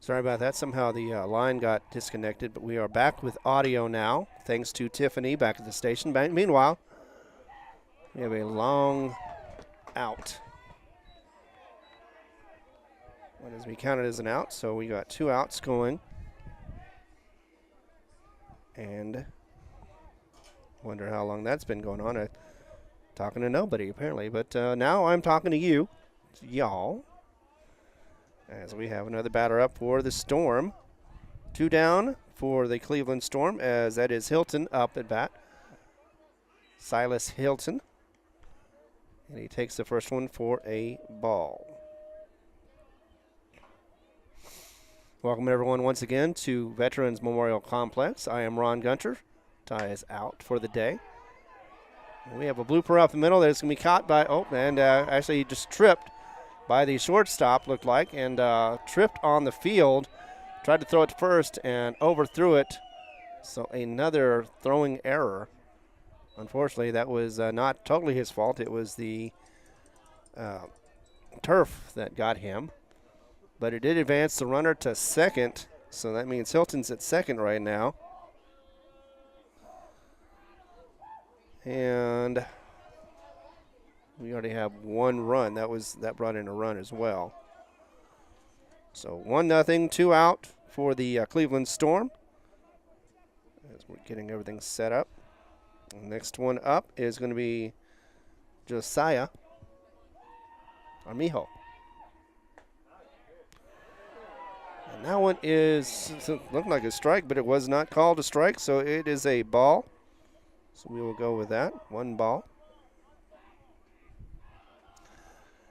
Sorry about that. Somehow the line got disconnected, but we are back with audio now, thanks to Tiffany back at the station. Meanwhile, we have a long out. What is we counted as an out, so we got 2 outs going. And wonder how long that's been going on. Talking to nobody, apparently. But now I'm talking to you, y'all, as we have another batter up for the Storm. 2 down for the Cleveland Storm, as that is Hilton up at bat. Silas Hilton. And he takes the first one for a ball. Welcome, everyone, once again to Veterans Memorial Complex. I am Ron Gunter. Ty is out for the day. We have a blooper up the middle that's going to be caught by, actually he just tripped by the shortstop, looked like, and tripped on the field. Tried to throw it to first and overthrew it. So another throwing error. Unfortunately, that was not totally his fault. It was the turf that got him. But it did advance the runner to second, so that means Hilton's at second right now. And we already have 1 run. That brought in a run as well. So 1-0, 2 out for the Cleveland Storm, as we're getting everything set up. The next one up is going to be Josiah Armijo. And that one looked like a strike, but it was not called a strike, so it is a ball. So we will go with that. 1 ball.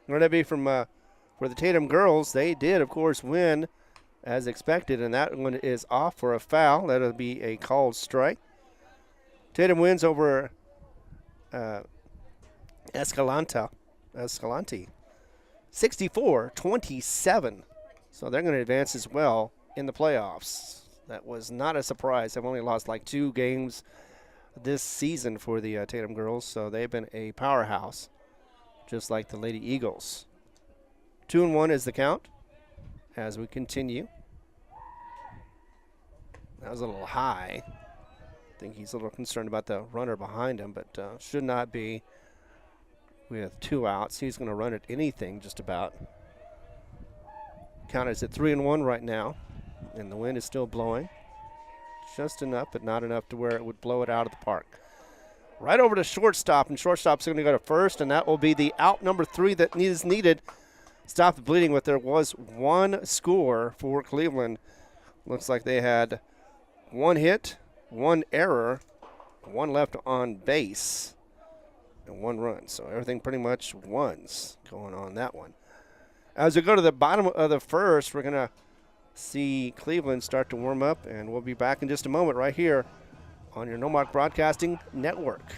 Going to be from for the Tatum girls. They did, of course, win as expected, and that one is off for a foul. That'll be a called strike. Tatum wins over Escalante, 64-27. So they're going to advance as well in the playoffs. That was not a surprise. They've only lost like 2 games this season for the Tatum girls, so they've been a powerhouse, just like the Lady Eagles. 2-1 is the count as we continue. That was a little high. I think he's a little concerned about the runner behind him, but should not be with 2 outs. He's going to run at anything just about. Count is at 3-1 right now, and the wind is still blowing. Just enough, but not enough to where it would blow it out of the park. Right over to shortstop, and shortstop's going to go to first, and that will be the out number 3 that is needed. Stop the bleeding, but there was 1 score for Cleveland. Looks like they had 1 hit, 1 error, 1 left on base, and 1 run. So everything pretty much ones going on that one. As we go to the bottom of the first, we're going to see Cleveland start to warm up, and we'll be back in just a moment right here on your Nomark Broadcasting Network.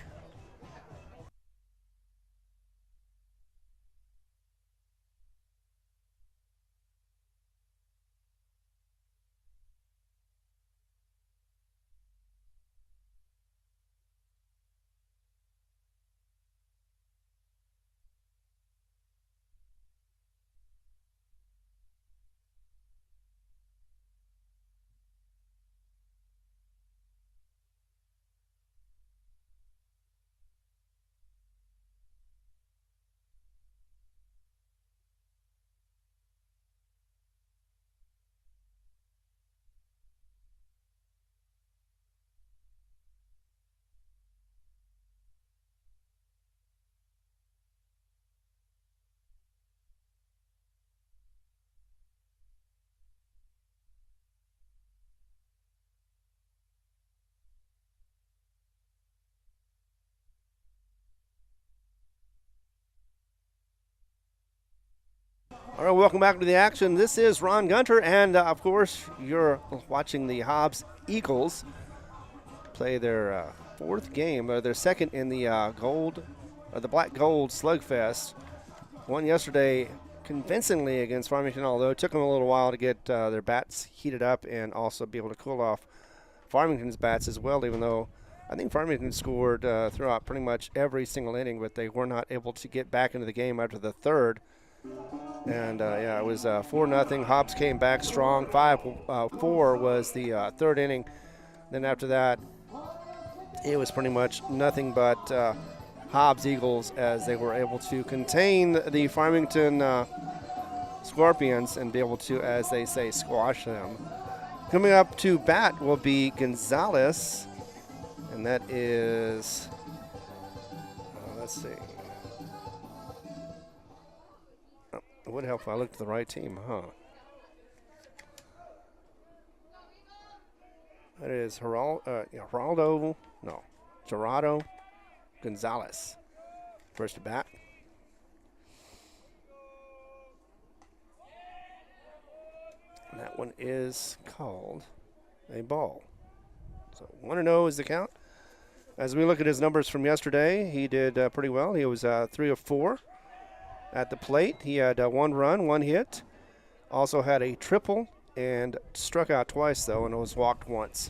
All right, welcome back to the action. This is Ron Gunter, and of course, you're watching the Hobbs Eagles play their 4th game, or their 2nd in the the Black Gold Slugfest. Won yesterday convincingly against Farmington, although it took them a little while to get their bats heated up and also be able to cool off Farmington's bats as well, even though I think Farmington scored throughout pretty much every single inning, but they were not able to get back into the game after the 3rd. And yeah, it was 4-0. Hobbs came back strong. 5-4 was the third inning. Then after that, it was pretty much nothing but Hobbs Eagles as they were able to contain the Farmington Scorpions and be able to, as they say, squash them. Coming up to bat will be Gonzalez, and that is, let's see. Oh, it would help if I looked at the right team, huh? That is Geraldo Gonzalez. First to bat. And that one is called a ball. So 1-0 is the count. As we look at his numbers from yesterday, he did pretty well. He was 3 of 4 at the plate. He had 1 run, 1 hit. Also had a triple and struck out twice, though, and was walked once.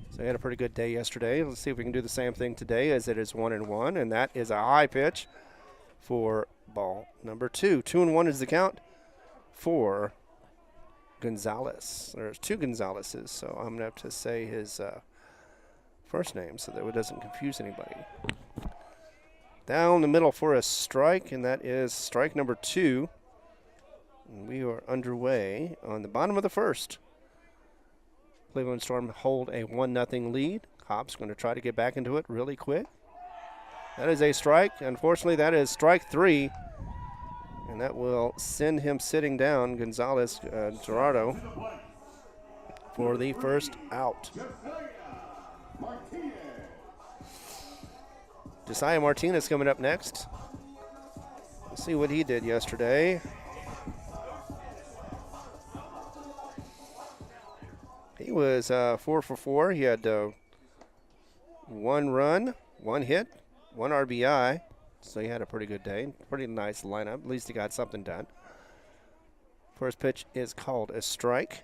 So he had a pretty good day yesterday. Let's see if we can do the same thing today, as it is 1-1, and that is a high pitch for ball number 2. 2-1 is the count for Gonzalez. There's 2 Gonzalez's, so I'm going to have to say his first name so that it doesn't confuse anybody. Down the middle for a strike, and that is strike number 2. And we are underway on the bottom of the first. Cleveland Storm hold a 1-0 lead. Hobbs going to try to get back into it really quick. That is a strike. Unfortunately, that is strike 3. And that will send him sitting down, Gonzalez Gerardo, for the first out. Josiah Martinez coming up next. Let's see what he did yesterday. He was 4 for 4. He had 1 run, 1 hit, 1 RBI. So he had a pretty good day. Pretty nice lineup. At least he got something done. First pitch is called a strike.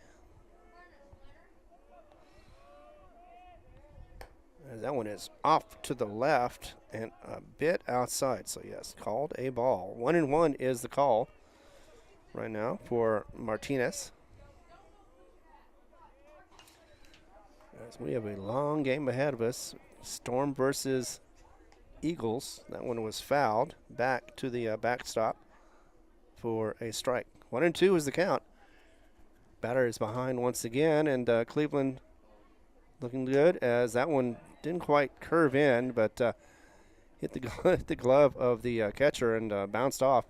As that one is off to the left and a bit outside. So yes, called a ball. 1-1 is the call right now for Martinez. As we have a long game ahead of us. Storm versus Eagles. That one was fouled. Back to the backstop for a strike. 1-2 is the count. Batter is behind once again, and Cleveland looking good as that one didn't quite curve in, but hit the glove of the catcher and bounced off.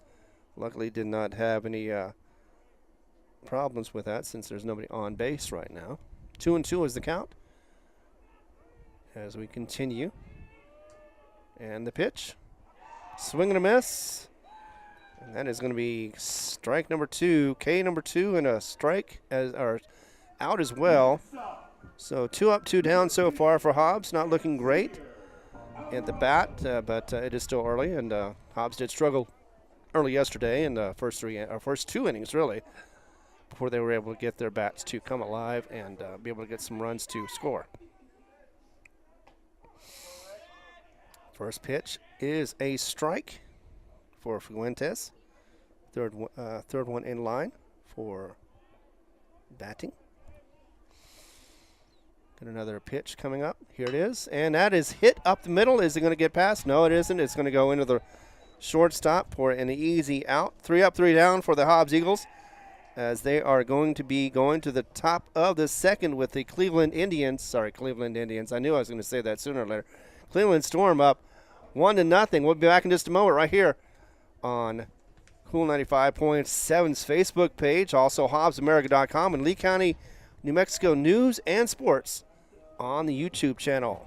Luckily did not have any problems with that since there's nobody on base right now. 2-2 is the count as we continue. And the pitch. Swing and a miss. And that is going to be strike number 2. K number 2 and a strike or out as well. So 2 up, 2 down so far for Hobbs. Not looking great at the bat, but it is still early. And Hobbs did struggle early yesterday in the first 2 innings, really, before they were able to get their bats to come alive and be able to get some runs to score. First pitch is a strike for Fuentes. Third one in line for batting. Got another pitch coming up. Here it is. And that is hit up the middle. Is it going to get past? No, it isn't. It's going to go into the shortstop for an easy out. 3 up, 3 down for the Hobbs Eagles, as they are going to be going to the top of the second with the Cleveland Indians. Sorry, Cleveland Indians. I knew I was going to say that sooner or later. Cleveland Storm up 1-0. We'll be back in just a moment right here on Cool 95.7's Facebook page, also HobbsAmerica.com, and Lee County, New Mexico News and Sports on the YouTube channel.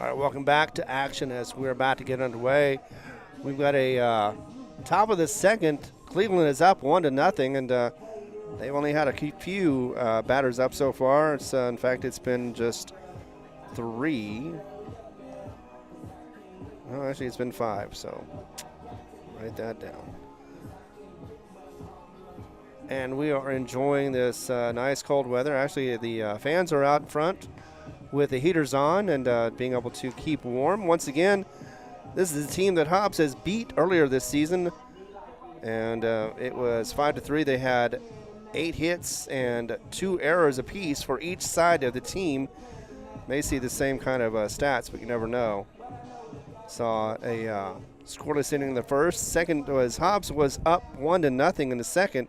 All right, welcome back to action as we're about to get underway. We've got a top of the second. Cleveland is up 1-0, and they've only had a few batters up so far. It's, in fact, it's been just 3. Oh, actually, it's been 5, so write that down. And we are enjoying this nice cold weather. Actually, the fans are out front with the heaters on and being able to keep warm. Once again, this is a team that Hobbs has beat earlier this season, and it was 5-3. They had 8 hits and 2 errors apiece for each side of the team. May see the same kind of stats, but you never know. Saw a scoreless inning in the first. Second was Hobbs was up 1-0 in the second.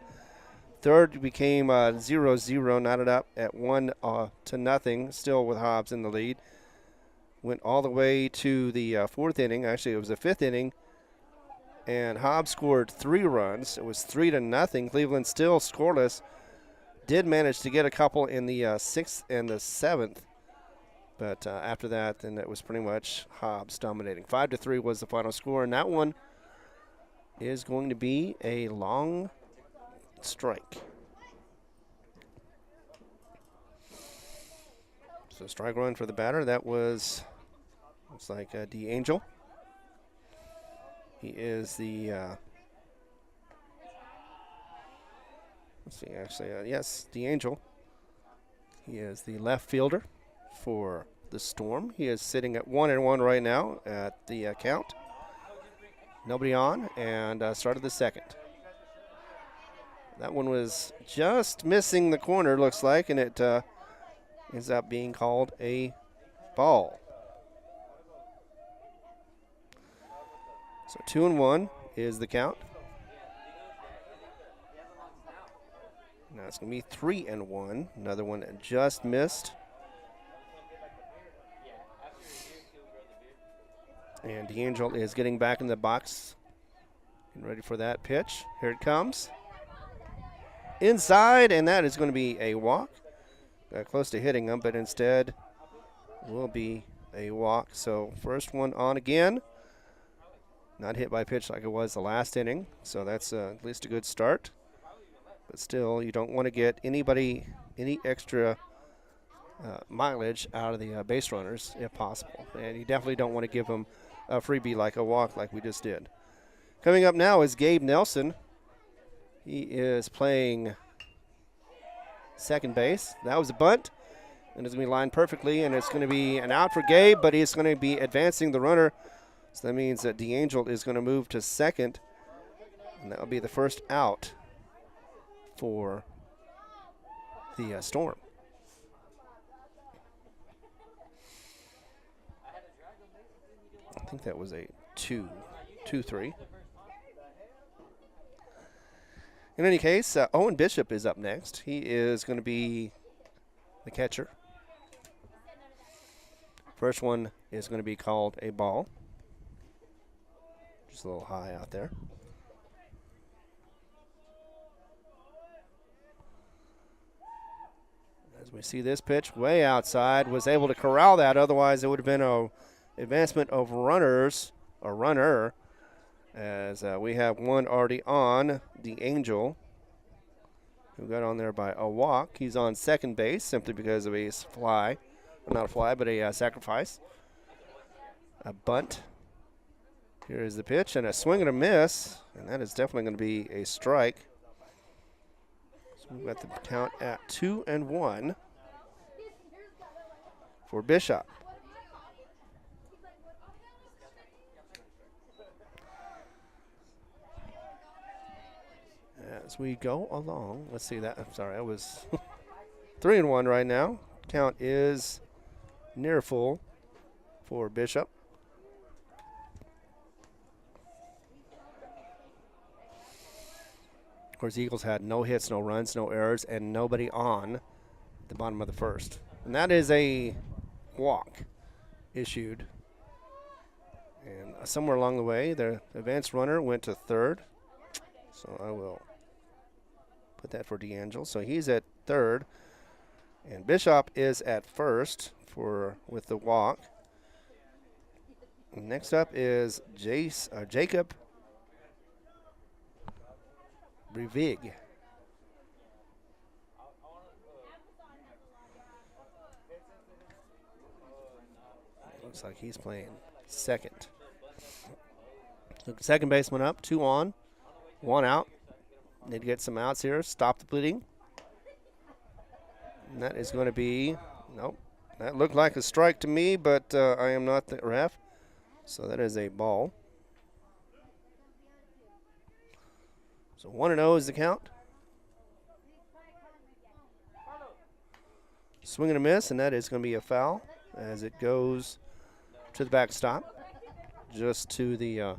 Third became 0-0, knotted up at 1-0, still with Hobbs in the lead. Went all the way to the 4th inning. Actually, it was the 5th inning, and Hobbs scored 3 runs. It was 3-0. Cleveland still scoreless. Did manage to get a couple in the 6th and the 7th, but after that, then it was pretty much Hobbs dominating. 5-3 was the final score, and that one is going to be a long strike. So strike one for the batter. That was, looks like DeAngel. He is the, let's see, actually, yes, DeAngel. He is the left fielder for the Storm. He is sitting at 1-1 right now at the count. Nobody on, and started the second. That one was just missing the corner, looks like, and it ends up being called a ball. So 2-1 is the count. Now it's going to be 3-1. Another one that just missed. And DeAngel is getting back in the box. Getting ready for that pitch. Here it comes. Inside, and that is going to be a walk. Got close to hitting him, but instead will be a walk. So first one on again. Not hit by pitch like it was the last inning, so that's at least a good start. But still, you don't want to get any extra mileage out of the base runners if possible. And you definitely don't want to give them a freebie like a walk like we just did. Coming up now is Gabe Nelson. He is playing second base. That was a bunt, and it's going to be lined perfectly, and it's going to be an out for Gabe, but he's going to be advancing the runner. So that means that DeAngel is going to move to second, and that will be the first out for the Storm. I think that was a 2-3. In any case, Owen Bishop is up next. He is going to be the catcher. First one is going to be called a ball. Just a little high out there. As we see this pitch way outside, was able to corral that. Otherwise, it would have been an advancement of runners, a runner, as we have one already on, DeAngel, who got on there by a walk. He's on second base simply because of a fly. Well, not a fly, but a sacrifice. A bunt. Here is the pitch, and a swing and a miss, and that is definitely going to be a strike. So we've got the count at 2-1 for Bishop. As we go along, let's see that. I'm sorry, I was 3-1 right now. Count is near full for Bishop. Of course, the Eagles had no hits, no runs, no errors, and nobody on at the bottom of the first. And that is a walk issued. And somewhere along the way, the advanced runner went to third. So I will put that for DeAngel. So he's at third. And Bishop is at first with the walk. Next up is Jacob Brevig. Looks like he's playing second. So second baseman up, 2 on, 1 out. Need to get some outs here, stop the bleeding. And that is going to be, nope. That looked like a strike to me, but I am not the ref. So that is a ball. So 1-0 is the count. Swing and a miss, and that is going to be a foul as it goes to the backstop, just to the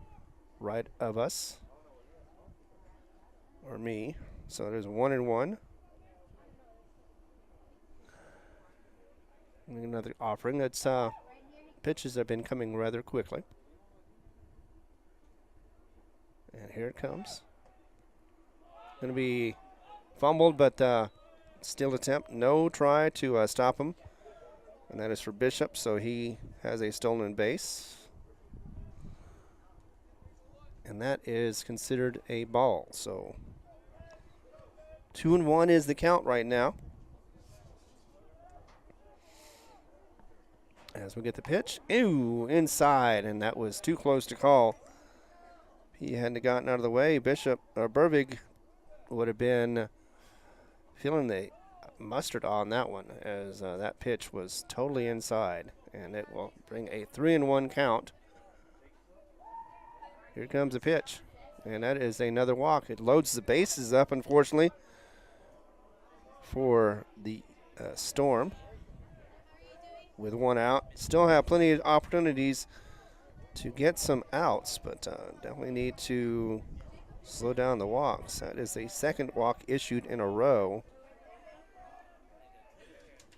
right of us, or me. So there's 1-1. Another offering. That's pitches have been coming rather quickly. And here it comes. Going to be fumbled, but still attempt. No try to stop him. And that is for Bishop, so he has a stolen base. And that is considered a ball. So 2-1 is the count right now. As we get the pitch. Ew, inside, and that was too close to call. He hadn't gotten out of the way. Bervig would have been feeling the mustard on that one, as that pitch was totally inside, and it will bring a 3-1 count. Here comes the pitch, and that is another walk. It loads the bases up, unfortunately, for the Storm. With 1 out, still have plenty of opportunities to get some outs, but definitely need to slow down the walks. That is the second walk issued in a row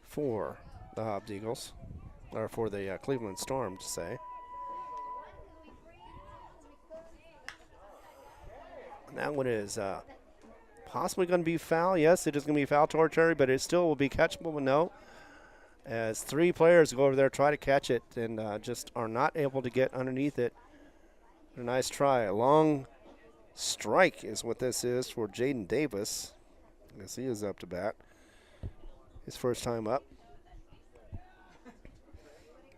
for the Hobbs Eagles, or for the Cleveland Storm, to say. And that one is possibly going to be foul. Yes, it is going to be foul territory, but it still will be catchable, but no. As 3 players go over there, try to catch it, and just are not able to get underneath it. A nice try. A long strike is what this is for Jaden Davis. I guess he is up to bat. His first time up.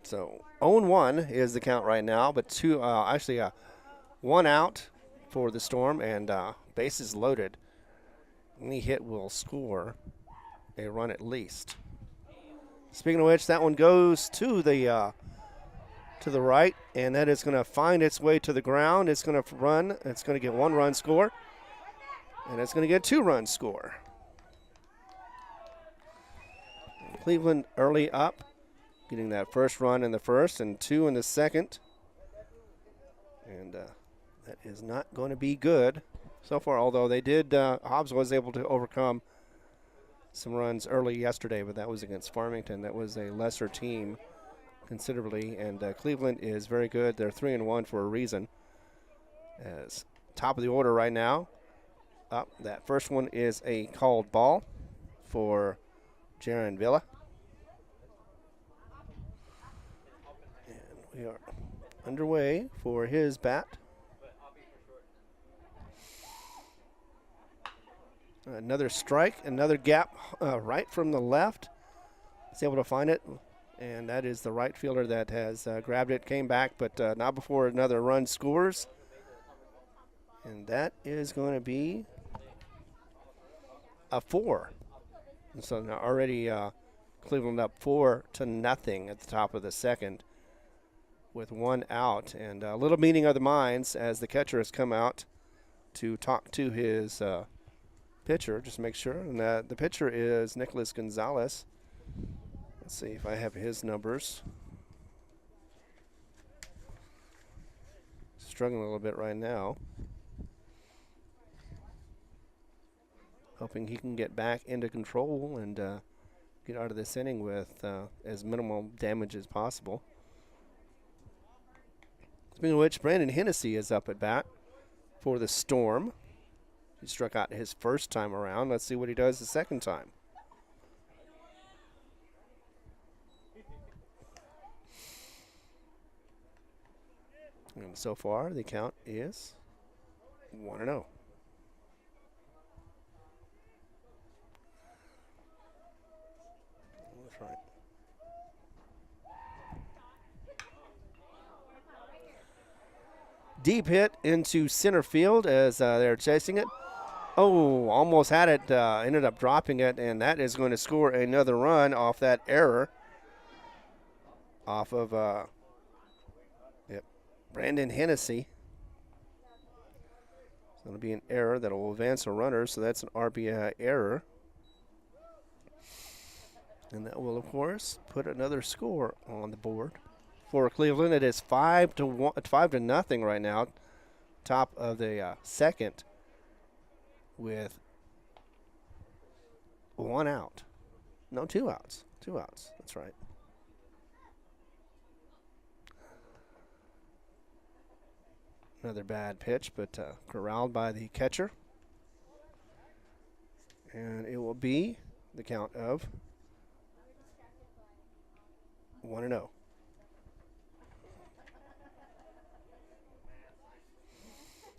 So 0-1 is the count right now, but 1 out for the Storm, and bases loaded. Any hit will score a run at least. Speaking of which, that one goes to the right, and that is going to find its way to the ground. It's going to run. It's going to get 1 run score, and it's going to get 2 run score. Cleveland early up, getting that first run in the first and 2 in the second. And that is not going to be good so far, although they did, Hobbs was able to overcome some runs early yesterday, but that was against Farmington. That was a lesser team considerably, and Cleveland is very good. They're 3-1 for a reason. As top of the order right now. Up, that first one is a called ball for Jaron Villa. And we are underway for his bat. Another strike, another gap right from the left. He's able to find it, and that is the right fielder that has grabbed it, came back, but not before another run scores. And that is going to be a 4. And so now already Cleveland up 4-0 at the top of the second with 1 out. And a little meeting of the minds as the catcher has come out to talk to his pitcher, just make sure. And the pitcher is Nicholas Gonzalez. Let's see if I have his numbers. Struggling a little bit right now. Hoping he can get back into control and get out of this inning with as minimal damage as possible. Speaking of which, Brandon Hennessy is up at bat for the Storm. He struck out his first time around. Let's see what he does the second time. And so far, the count is 1-0. That's right. Deep hit into center field as they're chasing it. Oh, almost had it, ended up dropping it, and that is going to score another run off that error. Off of Brandon Hennessy. It's going to be an error that will advance a runner, so that's an RBI error. And that will, of course, put another score on the board. For Cleveland, it is 5-0 right now. Top of the second with 1 out. No, 2 outs. 2 outs. That's right. Another bad pitch, but corralled by the catcher. And it will be the count of 1-0.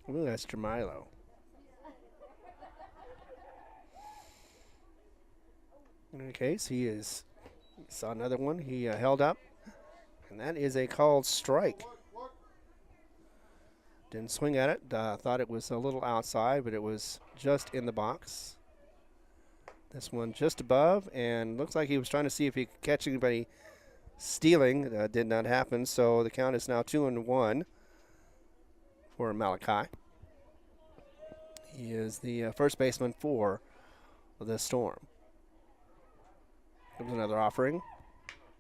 Ooh, that's Jermilo. In any case, he saw another one. He held up, and that is a called strike. Didn't swing at it. Thought it was a little outside, but it was just in the box. This one just above, and looks like he was trying to see if he could catch anybody stealing. Did not happen, so the count is now 2-1 for Malachi. He is the first baseman for the Storm. Comes another offering.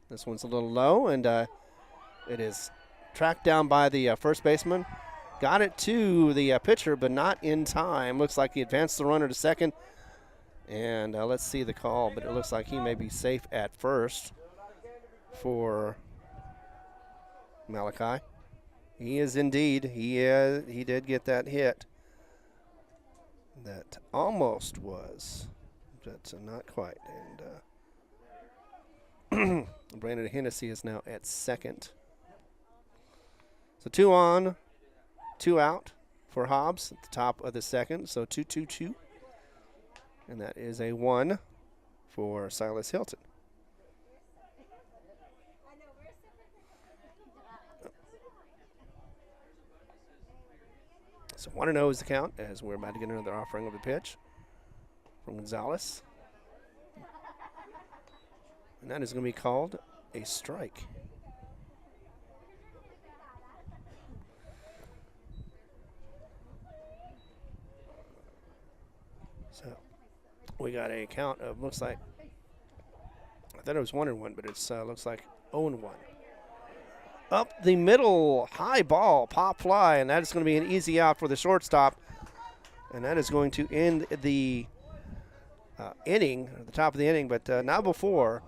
This one's a little low, and it is tracked down by the first baseman. Got it to the pitcher, but not in time. Looks like he advanced the runner to second. And let's see the call, but it looks like he may be safe at first for Malachi. He is indeed. He did get that hit. That almost was, but not quite. And Brandon Hennessy is now at second. So 2 on, 2 out for Hobbs at the top of the second. So 2-2-2. And that is a 1 for Silas Hilton. So 1-0 is the count as we're about to get another offering of the pitch from Gonzalez. And that is going to be called a strike. So we got a count of, looks like, I thought it was 1-1, but it's looks like 0-1. Up the middle, high ball, pop fly, and that is going to be an easy out for the shortstop. And that is going to end the inning, at the top of the inning, but not before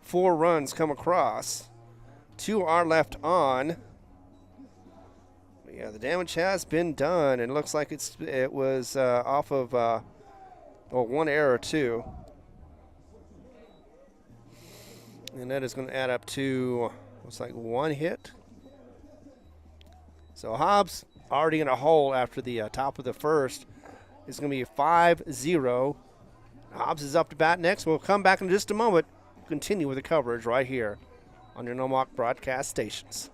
4 runs come across. 2 are left on. But yeah, the damage has been done, and it looks like it was off of 1 error too. And that is going to add up to, looks like 1 hit. So Hobbs already in a hole after the top of the first. It's going to be 5-0. Hobbs is up to bat next. We'll come back in just a moment. Continue with the coverage right here on your NOMOC broadcast stations.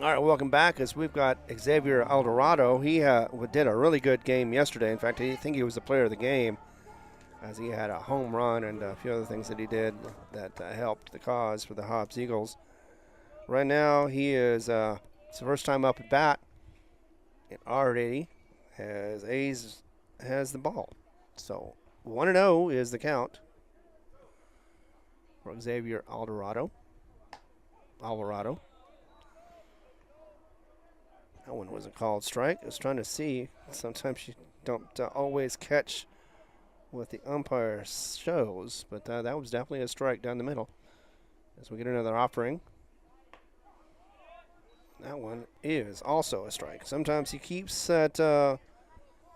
All right, welcome back as we've got Xavier Eldorado. He did a really good game yesterday. In fact, I think he was the player of the game as he had a home run and a few other things that he did that helped the cause for the Hobbs Eagles. Right now, he is it's the first time up at bat, and already has the ball. So 1-0 is the count for Xavier Alvarado. That one was a called strike. I was trying to see. Sometimes you don't always catch what the umpire shows, but that was definitely a strike down the middle. As we get another offering. That one is also a strike. Sometimes he keeps that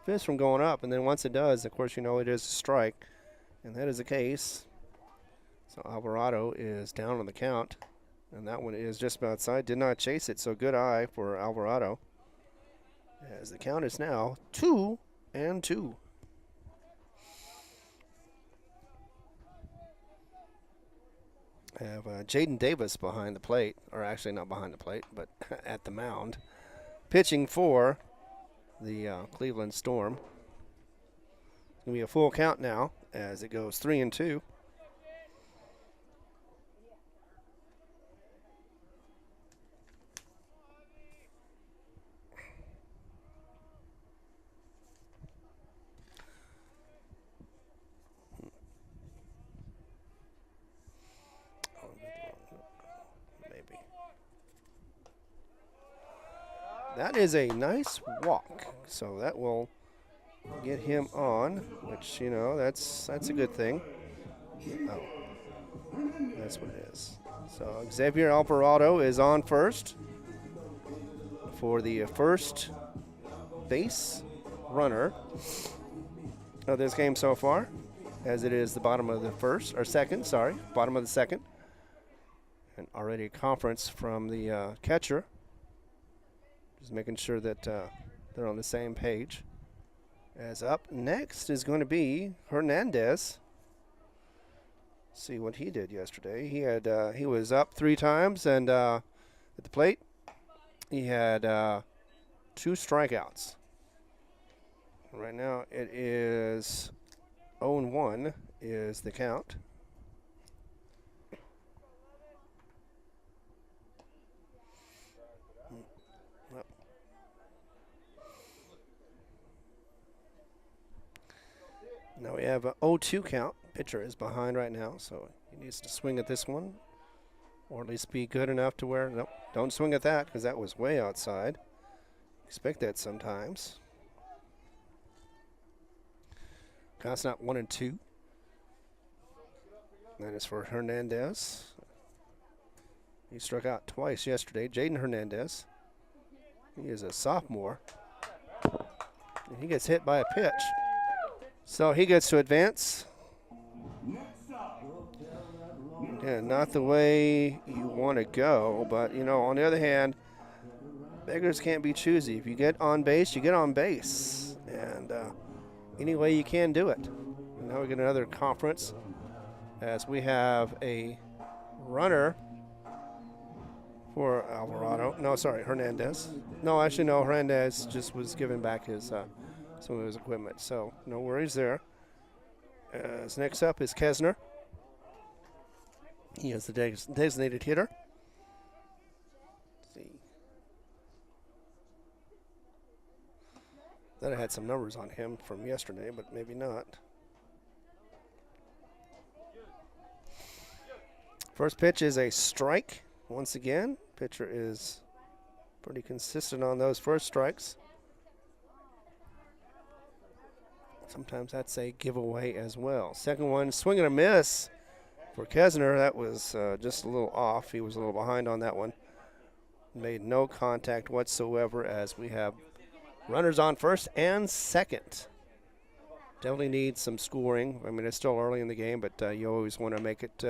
fist from going up, and then once it does, of course, you know it is a strike, and that is the case. So Alvarado is down on the count, and that one is just about outside. Did not chase it, so good eye for Alvarado. As the count is now 2-2. Have Jaden Davis behind the plate, or actually not behind the plate, but at the mound, pitching for the Cleveland Storm. It's going to be a full count now as it goes 3-2. That is a nice walk, so that will get him on, which, you know, that's a good thing. Oh, that's what it is. So Xavier Alvarado is on first for the first base runner of this game so far, as it is the bottom of the bottom of the second. And already a conference from the catcher. Just making sure that they're on the same page. As up next is going to be Hernandez. See what he did yesterday. He was up 3 times, and at the plate he had 2 strikeouts. Right now it is 0-1 is the count. Now we have an 0-2 count. Pitcher is behind right now, so he needs to swing at this one, or at least be good enough to where, nope, don't swing at that because that was way outside. Expect that sometimes. Count's not 1-2. That is for Hernandez. He struck out twice yesterday. Jaden Hernandez. He is a sophomore. And he gets hit by a pitch. So he gets to advance. Yeah, not the way you want to go, but, you know, on the other hand, beggars can't be choosy. If you get on base, you get on base. And any way you can do it. And now we get another conference as we have a runner for Alvarado. No, sorry, Hernandez. No, actually, no, Hernandez just was giving back his some of his equipment, so no worries there. As next up is Kesner. He is the designated hitter. Let's see. Thought I had some numbers on him from yesterday, but maybe not. First pitch is a strike. Once again, pitcher is pretty consistent on those first strikes. Sometimes that's a giveaway as well. Second one, swing and a miss for Kesner. That was just a little off. He was a little behind on that one. Made no contact whatsoever as we have runners on first and second. Definitely need some scoring. I mean, it's still early in the game, but you always want to make it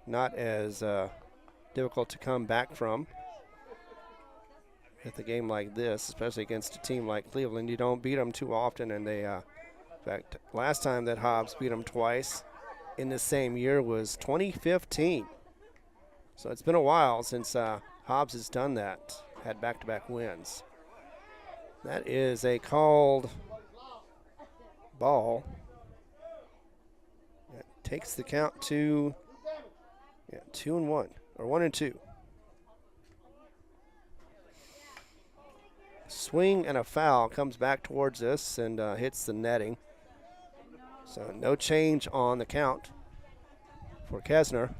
not as difficult to come back from. With a game like this, especially against a team like Cleveland, you don't beat them too often, and they in fact, last time that Hobbs beat them twice in the same year was 2015. So it's been a while since Hobbs has done that, had back-to-back wins. That is a called ball. That takes the count to 2-1, or 1-2. Swing and a foul comes back towards us and hits the netting. So no change on the count for Kesner.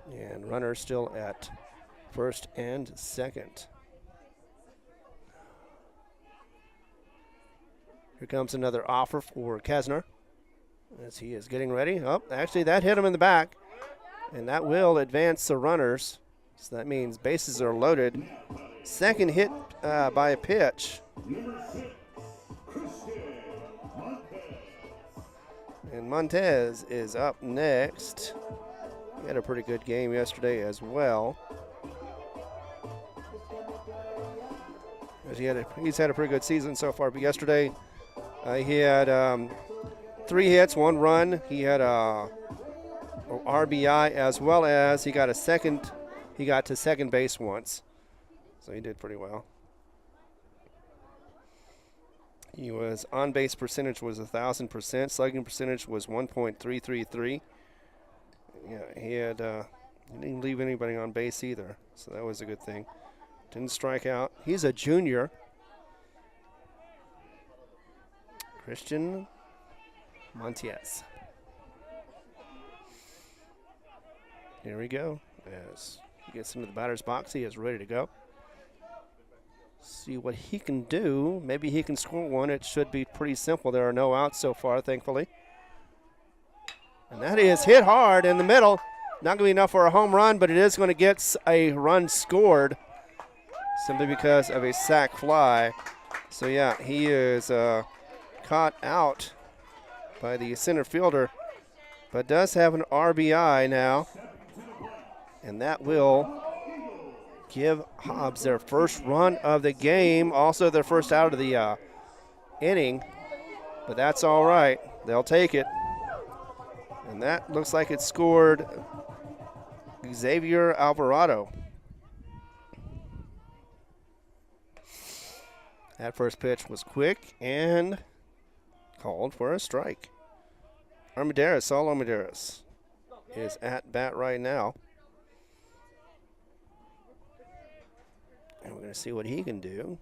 And runner still at first and second. Here comes another offer for Kesner as he is getting ready. Oh, actually that hit him in the back, and that will advance the runners. So that means bases are loaded. Second hit by a pitch. And Montez is up next. He had a pretty good game yesterday as well. He's had a pretty good season so far, but yesterday he had 3 hits, 1 run. He had a RBI, as well as he got to second base once. So he did pretty well. He was on base percentage was 1,000%. Slugging percentage was 1.333. Yeah, he didn't leave anybody on base either, so that was a good thing. Didn't strike out. He's a junior. Christian Montez. Here we go. As he gets into the batter's box, he is ready to go. See what he can do. Maybe he can score one. It should be pretty simple. There are no outs so far, thankfully. And that is hit hard in the middle. Not going to be enough for a home run, but it is going to get a run scored simply because of a sac fly. So, yeah, he is caught out by the center fielder, but does have an RBI now. And that will give Hobbs their first run of the game, also their first out of the inning. But that's all right. They'll take it. And that looks like it scored Xavier Alvarado. That first pitch was quick and called for a strike. Armendariz, Saul Armendariz, is at bat right now. And we're going to see what he can do.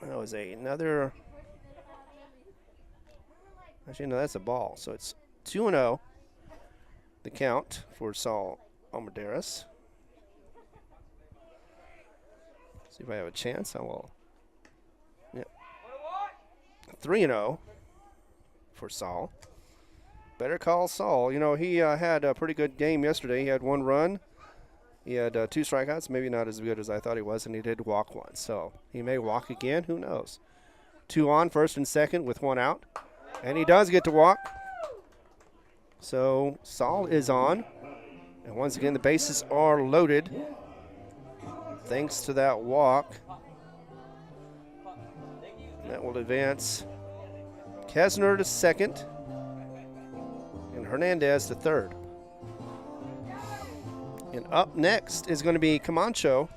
That was another. Actually, no, that's a ball. So it's 2-0, the count for Saul Armendariz. See if I have a chance. I will. Yep. 3-0 for Saul. Better call Saul. You know, he had a pretty good game yesterday. He had 1 run. He had 2 strikeouts, maybe not as good as I thought he was, and he did walk 1. So he may walk again. Who knows? 2 on, first and second with 1 out. And he does get to walk. So Saul is on. And once again, the bases are loaded thanks to that walk. And that will advance Kesner to second and Hernandez to third. And up next is going to be Camacho.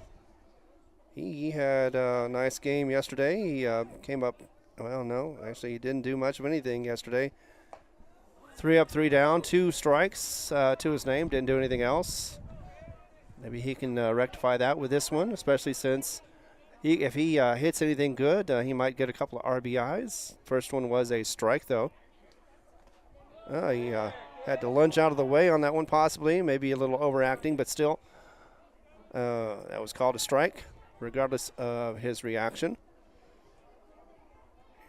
He had a nice game yesterday. He came up, well, no, actually he didn't do much of anything yesterday. 3 up, 3 down, 2 strikes to his name, didn't do anything else. Maybe he can rectify that with this one, especially since if he hits anything good, he might get a couple of RBIs. First one was a strike, though. He had to lunge out of the way on that one, possibly. Maybe a little overacting, but still. That was called a strike, regardless of his reaction.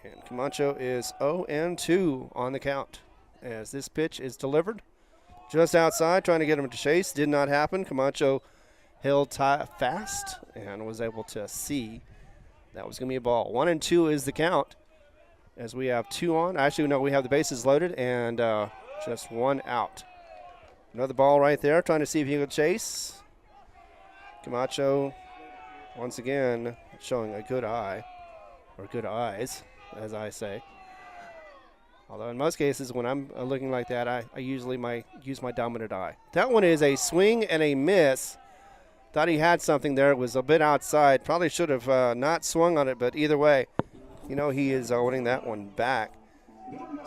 And Camacho is 0-2 on the count as this pitch is delivered. Just outside, trying to get him to chase. Did not happen. Camacho held fast and was able to see that was going to be a ball. 1-2 is the count as we have 2 on. Actually, no, we have the bases loaded and just 1 out. Another ball right there, trying to see if he could chase. Camacho, once again, showing a good eye, or good eyes, as I say. Although in most cases, when I'm looking like that, I usually use my dominant eye. That one is a swing and a miss. Thought he had something there. It was a bit outside. Probably should have not swung on it, but either way, he is owning that one back.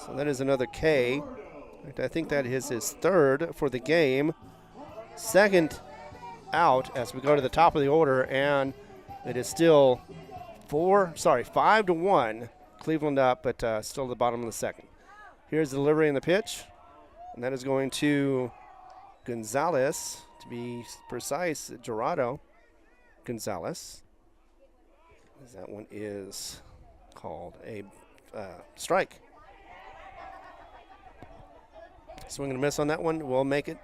So that is another K. I think that is his third for the game. Second out as we go to the top of the order, and it is still 5-1. Cleveland up, but still at the bottom of the second. Here's the delivery and the pitch, and that is going to Gonzalez, to be precise, Gerardo Gonzalez. That one is called a strike. Swing and a miss on that one will make it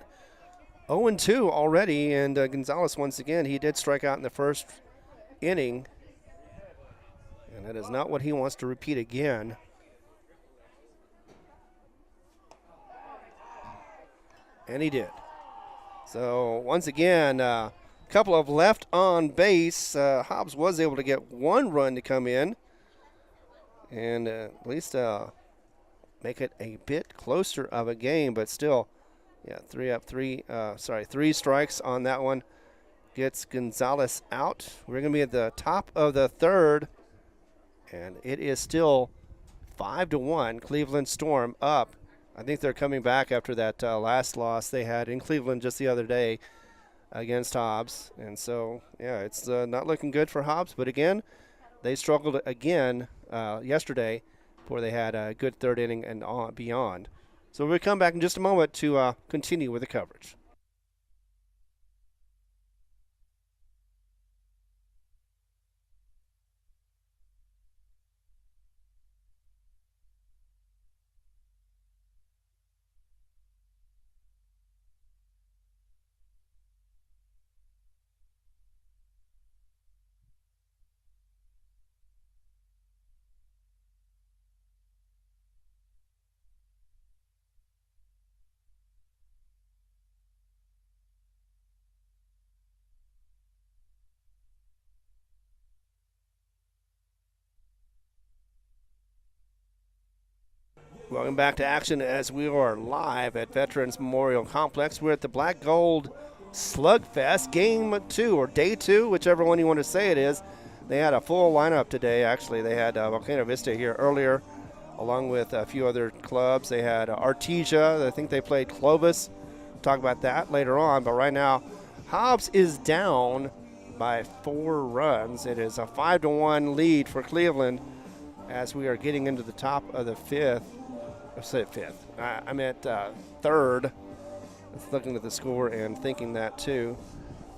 0-2 already, and Gonzalez, once again, he did strike out in the first inning, and that is not what he wants to repeat again. And he did. So once again, a couple of left on base. Hobbs was able to get one run to come in and at least make it a bit closer of a game, but still, three strikes on that one gets Gonzalez out. We're going to be at the top of the third, and it is still 5-1. Cleveland Storm up. I think they're coming back after that last loss they had in Cleveland just the other day against Hobbs. And so, it's not looking good for Hobbs. But again, they struggled again yesterday before they had a good third inning and beyond. So we'll come back in just a moment to continue with the coverage. Welcome back to action as we are live at Veterans Memorial Complex. We're at the Black Gold Slugfest, game 2 or day 2, whichever one you want to say it is. They had a full lineup today, actually. They had Volcano Vista here earlier, along with a few other clubs. They had Artesia. I think they played Clovis. We'll talk about that later on. But right now, Hobbs is down by 4 runs. It is a 5-1 lead for Cleveland as we are getting into the top of the 5th. I said 5th. I meant 3rd. Looking at the score and thinking that too.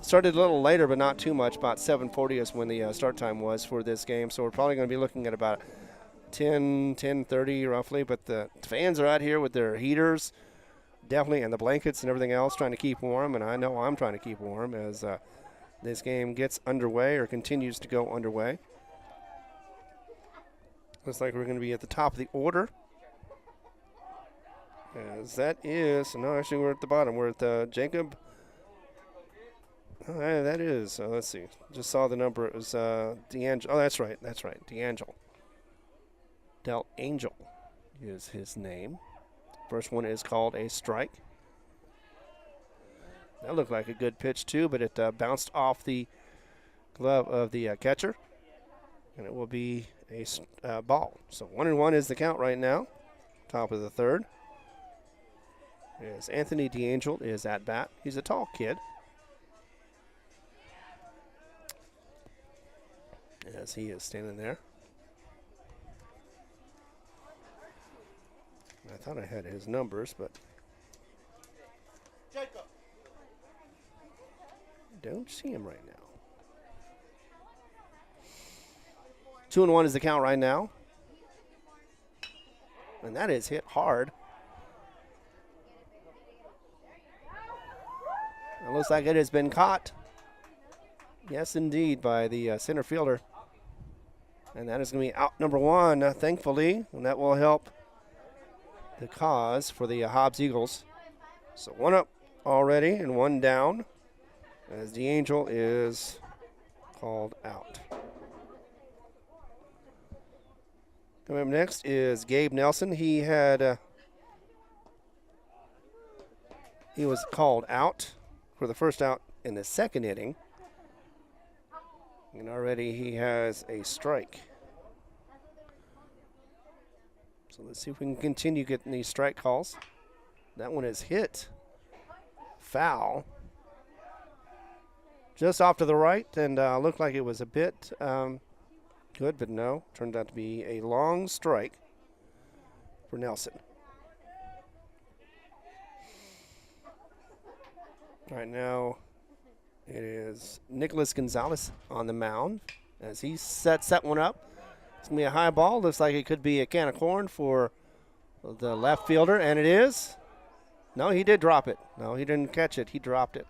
Started a little later, but not too much. About 7:40 is when the start time was for this game. So we're probably going to be looking at about 10:30 roughly. But the fans are out here with their heaters, definitely, and the blankets and everything else, trying to keep warm. And I know I'm trying to keep warm as this game gets underway or continues to go underway. Looks like we're going to be at the top of the order. As that is, no, actually we're at the bottom. We're at Jacob. Oh, that is, let's see. Just saw the number. It was D'Angelo. Oh, that's right. D'Angelo. Del Angel is his name. First one is called a strike. That looked like a good pitch too, but it bounced off the glove of the catcher. And it will be a ball. So 1-1 is the count right now. Top of the third. As Anthony D'Angel is at bat. He's a tall kid. As he is standing there. I thought I had his numbers, but Jacob. Don't see him right now. 2-1 is the count right now. And that is hit hard. It looks like it has been caught. Yes, indeed, by the center fielder. And that is going to be out number 1, thankfully. And that will help the cause for the Hobbs Eagles. So 1 up already and 1 down as D'Angel is called out. Coming up next is Gabe Nelson. He was called out for the first out in the second inning. And already he has a strike. So let's see if we can continue getting these strike calls. That one is hit. Foul. Just off to the right, and looked like it was a bit good, but no. Turned out to be a long strike for Nelson. Right now, it is Nicholas Gonzalez on the mound as he sets that one up. It's going to be a high ball. Looks like it could be a can of corn for the left fielder, and it is. No, he did drop it. No, he didn't catch it. He dropped it.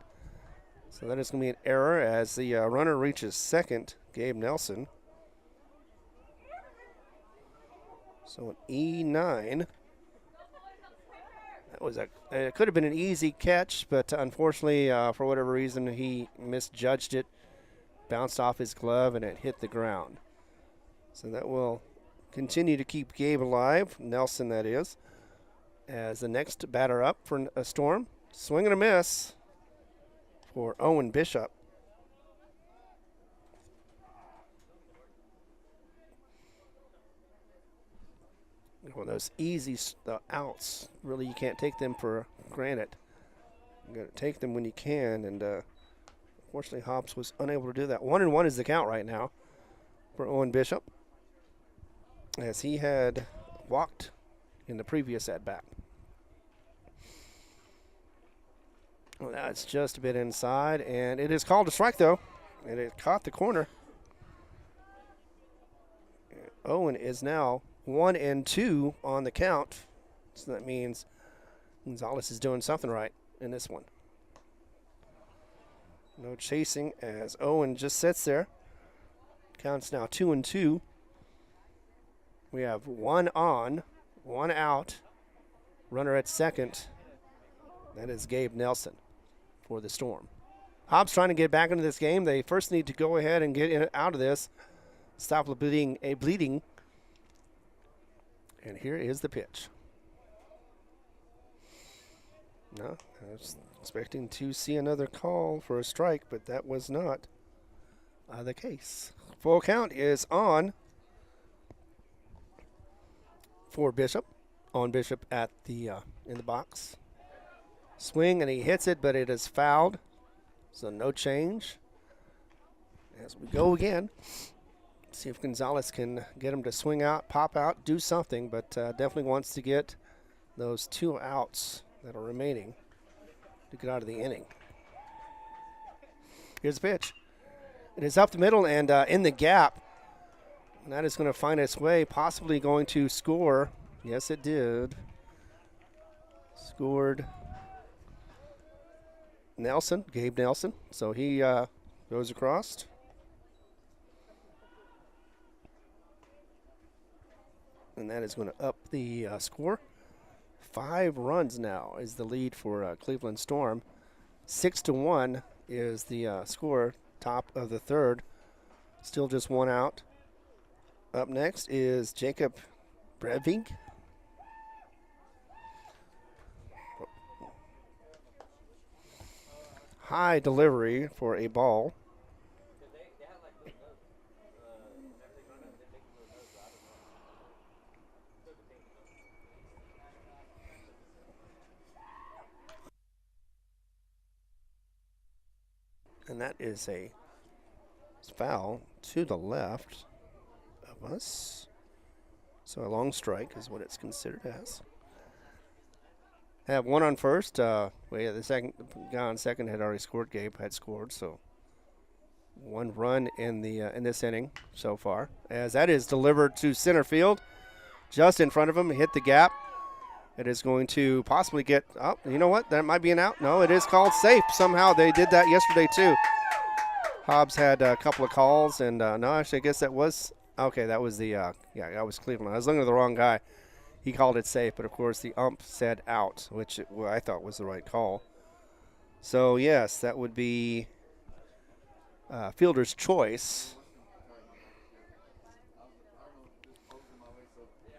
So that is going to be an error as the runner reaches second, Gabe Nelson. So an E9. It could have been an easy catch, but unfortunately, for whatever reason, he misjudged it, bounced off his glove, and it hit the ground. So that will continue to keep Gabe alive, Nelson that is, as the next batter up for a Storm. Swing and a miss for Owen Bishop. One of those easy outs, really you can't take them for granted. You got to take them when you can, and unfortunately Hobbs was unable to do that. 1-1 is the count right now for Owen Bishop, as he had walked in the previous at-bat. Well, that's just a bit inside, and it is called a strike, though, and it caught the corner. Owen is now 1-2 on the count, so that means Gonzalez is doing something right in this one. No chasing as Owen just sits there. Count's now 2-2. We have one on, one out. Runner at second. That is Gabe Nelson for the Storm. Hobbs trying to get back into this game. They first need to go ahead and get out of this. Stop bleeding. And here is the pitch. No, I was expecting to see another call for a strike, but that was not the case. Full count is on for Bishop. On Bishop at the in the box. Swing, and he hits it, but it is fouled. So no change. As we go again. See if Gonzalez can get him to swing out, pop out, do something, but definitely wants to get those two outs that are remaining to get out of the inning. Here's the pitch. It is up the middle and in the gap. And that is going to find its way, possibly going to score. Yes, it did. Scored Nelson, Gabe Nelson. So he goes across. And that is going to up the score. 5 runs now is the lead for Cleveland Storm. 6-1 is the score, top of the third. Still just one out. Up next is Jacob Breving. High delivery for a ball. And that is a foul to the left of us. So a long strike is what it's considered as. Have one on first. The second guy on second had already scored. Gabe had scored, so 1 run in the in this inning so far. As that is delivered to center field, just in front of him, hit the gap. It is going to possibly get up. You know what? That might be an out. No, it is called safe. Somehow they did that yesterday too. Hobbs had a couple of calls, and no, actually, I guess that was okay. That was the that was Cleveland. I was looking at the wrong guy. He called it safe, but of course the ump said out, which I thought was the right call. So yes, that would be fielder's choice.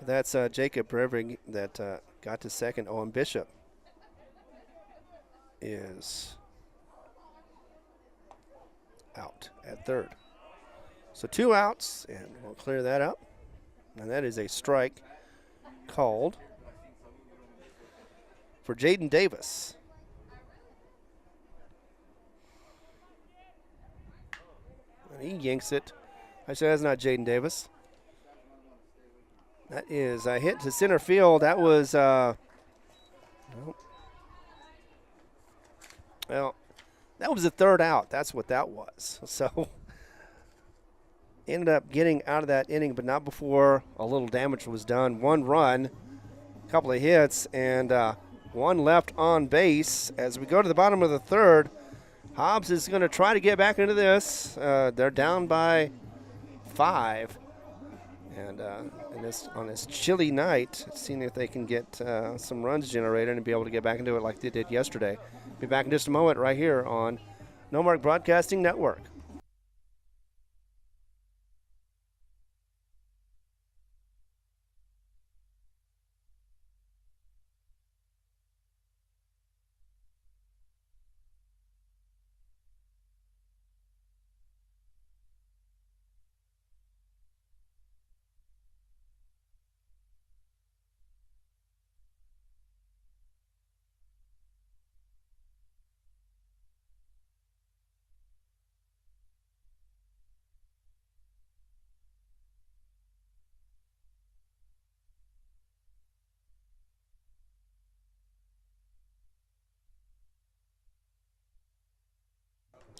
That's Jacob Brevig that got to second. Owen Bishop is out at third. So 2 outs, and we'll clear that up. And that is a strike called for Jaden Davis. And he yanks it. Actually, that's not Jaden Davis. That is a hit to center field. That was, well, that was the 3rd out. That's what that was. So ended up getting out of that inning, but not before a little damage was done. 1 run, a couple of hits, and 1 left on base. As we go to the bottom of the 3rd, Hobbs is going to try to get back into this. They're down by 5. And on this chilly night, seeing if they can get some runs generated and be able to get back into it like they did yesterday. Be back in just a moment right here on No Mark Broadcasting Network.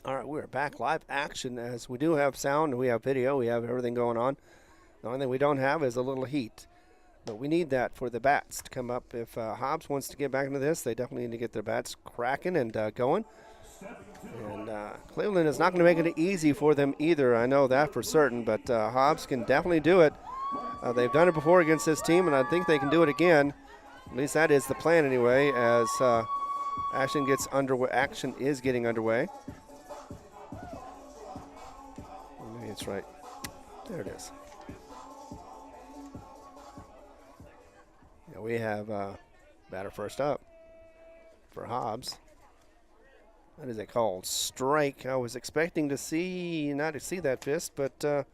All right, we're back live action as we do have sound, we have video, we have everything going on. The only thing we don't have is a little heat. But we need that for the bats to come up. If Hobbs wants to get back into this, they definitely need to get their bats cracking and going. And Cleveland is not going to make it easy for them either. I know that for certain, but Hobbs can definitely do it. They've done it before against this team, and I think they can do it again. At least that is the plan anyway, as action is getting underway. Maybe it's right. There it is. We have batter first up for Hobbs. That is a called strike. I was expecting to not to see that fist, but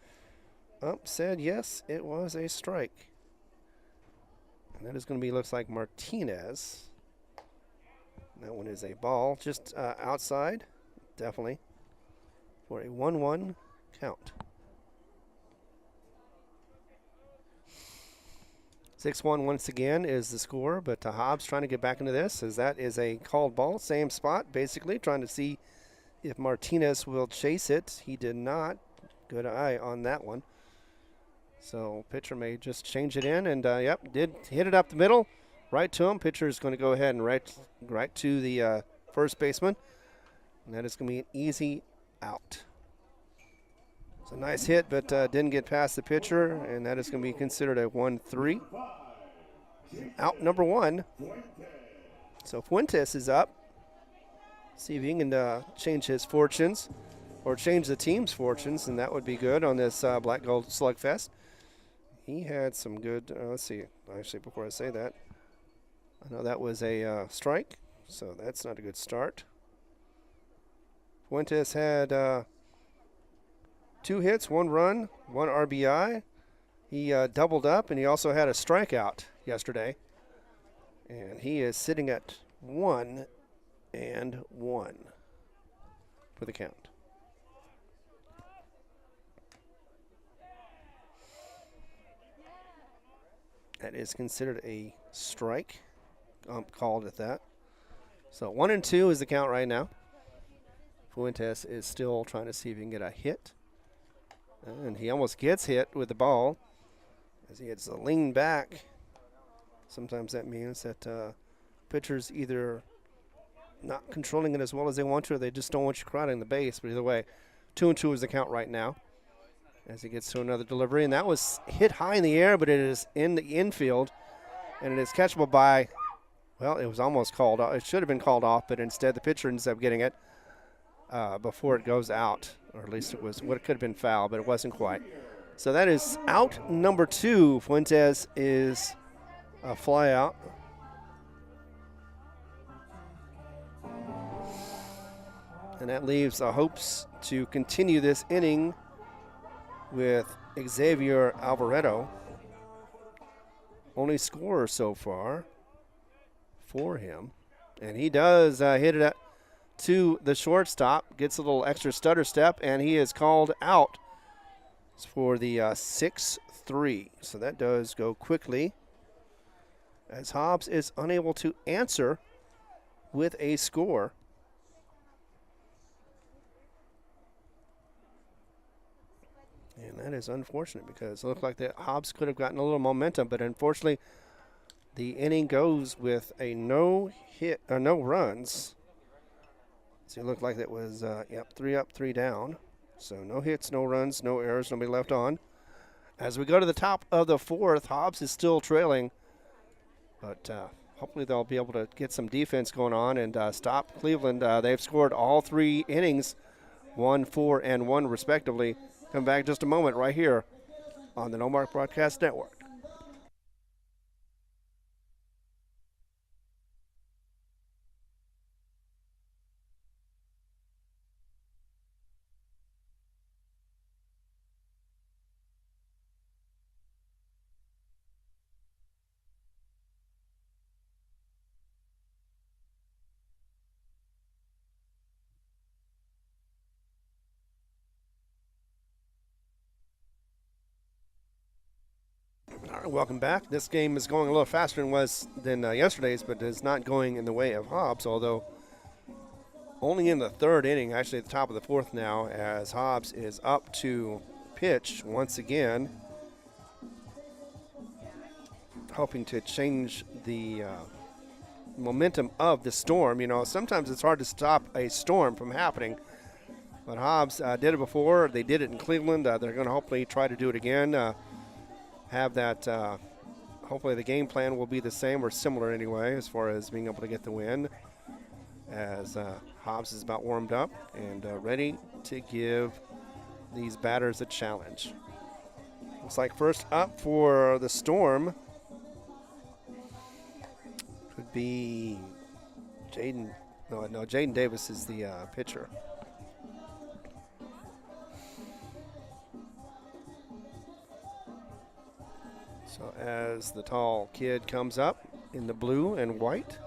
said yes, it was a strike. And that is going to be, looks like Martinez. That one is a ball, just outside, definitely, for a 1-1 count. 6-1 once again is the score, but Hobbs trying to get back into this, as that is a called ball. Same spot, basically, trying to see if Martinez will chase it. He did not. Good eye on that one. So pitcher may just change it in, and did hit it up the middle, right to him. Pitcher is going to go ahead and right to the first baseman, and that is going to be an easy out. It's a nice hit, but didn't get past the pitcher, and that is going to be considered a 1-3. Out number 1. So Fuentes is up. See if he can change his fortunes, or change the team's fortunes, and that would be good on this Black Gold Slugfest. He had some good, let's see, actually before I say that, I know that was a strike, so that's not a good start. Fuentes had 2 hits, 1 run, 1 RBI. He doubled up, and he also had a strikeout yesterday. And he is sitting at 1-1 for the count. That is considered a strike, called at that. So 1-2 is the count right now. Fuentes is still trying to see if he can get a hit. And he almost gets hit with the ball as he gets to lean back. Sometimes that means that pitchers either not controlling it as well as they want to, or they just don't want you crowding the base. But either way, 2-2 is the count right now as he gets to another delivery. And that was hit high in the air, but it is in the infield. And it is catchable by, well, it was almost called off. It should have been called off, but instead the pitcher ends up getting it before it goes out. Or at least it was what it could have been foul, but it wasn't quite. So that is out number 2. Fuentes is a fly out. And that leaves the hopes to continue this inning with Xavier Alvaredo. Only scorer so far for him. And he does hit it to the shortstop, gets a little extra stutter step, and he is called out for the 6-3. So that does go quickly, as Hobbs is unable to answer with a score. And that is unfortunate because it looked like that Hobbs could have gotten a little momentum, but unfortunately the inning goes with a no runs. So it looked like that was 3 up, 3 down. So no hits, no runs, no errors, nobody left on. As we go to the top of the 4th, Hobbs is still trailing, but hopefully they'll be able to get some defense going on and stop Cleveland. They've scored all 3 innings, 1, 4, and 1 respectively. Come back just a moment right here on the No Mark Broadcast Network. All right, welcome back. This game is going a little faster than yesterday's, but is not going in the way of Hobbs, although only in the 3rd inning, actually at the top of the 4th now, as Hobbs is up to pitch once again, hoping to change the momentum of the storm. You know, sometimes it's hard to stop a storm from happening, but Hobbs did it before. They did it in Cleveland. They're going to hopefully try to do it again. Have that, hopefully the game plan will be the same or similar anyway as far as being able to get the win, as Hobbs is about warmed up and ready to give these batters a challenge. Looks like first up for the Storm could be Jaden Davis is the pitcher. So as the tall kid comes up in the blue and white,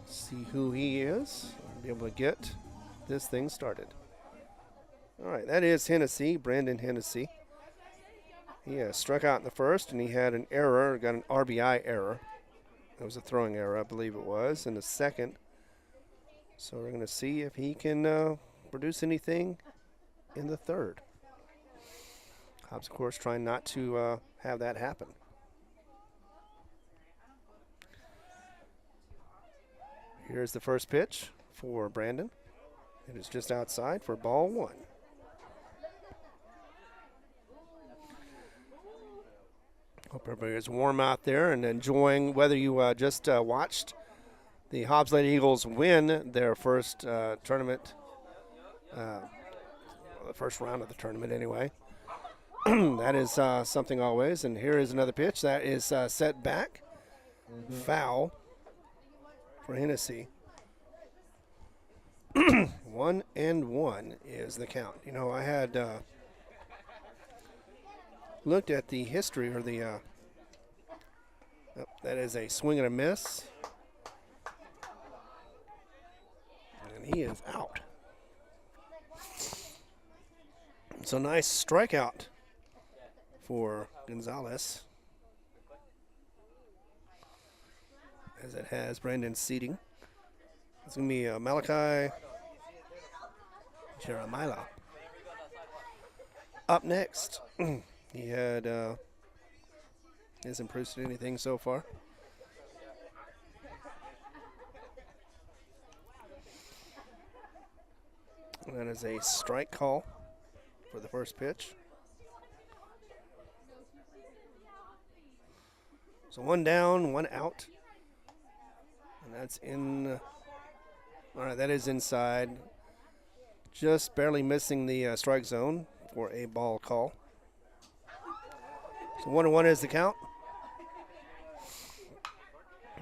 see who he is, and be able to get this thing started. All right, that is Hennessy, Brandon Hennessy. He struck out in the 1st, and he had an error, got an RBI error. That was a throwing error, I believe it was, in the 2nd. So we're going to see if he can produce anything in the 3rd. Hobbs, of course, trying not to have that happen. Here's the first pitch for Brandon. It is just outside for ball 1. Hope everybody is warm out there and enjoying, whether you just watched the Hobbs Lady Eagles win their first tournament, the first round of the tournament anyway. That is something always. And here is another pitch that is set back. Foul for Hennessy. 1-1 is the count. You know, I had looked at the history, or the that is a swing and a miss, and he is out. So nice strikeout for Gonzalez, as it has Brandon seating. It's going to be Malachi Jeremiah up next. He had hasn't produced anything so far. That is a strike call for the first pitch. So 1 down, 1 out. And that's in. All right, that is inside. Just barely missing the strike zone for a ball call. So 1-1 is the count.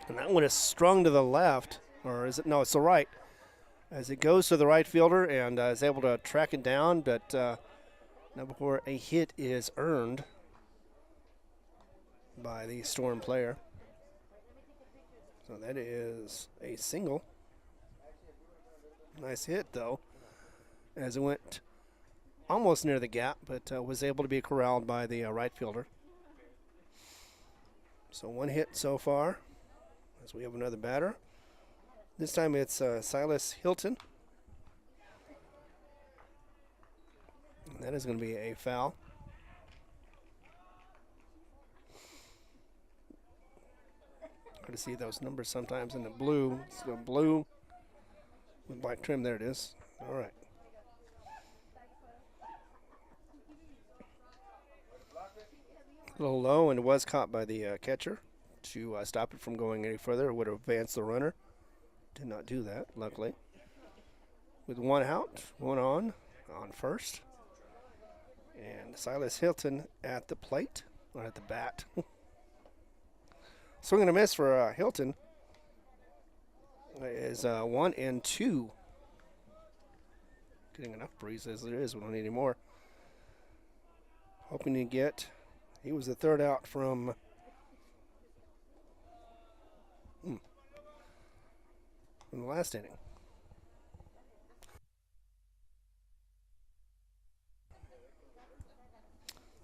And that one is strung to the left, or is it? No, it's the right. As it goes to the right fielder and is able to track it down, but not before a hit is earned by the Storm player. So that is a single. Nice hit, though, as it went almost near the gap, but was able to be corralled by the right fielder. So one hit so far, as we have another batter. This time it's Silas Hilton. And that is going to be a foul. Hard to see those numbers sometimes in the blue. It's the blue with black trim. There it is. All right. A little low, and it was caught by the catcher to stop it from going any further. It would have advanced the runner. Did not do that, luckily. With one out, one on first. And Silas Hilton at the plate, or at the bat. Swing and a miss for Hilton. Is 1-2. Getting enough breeze as it is. We don't need any more. Hoping to get. He was the third out from. From the last inning.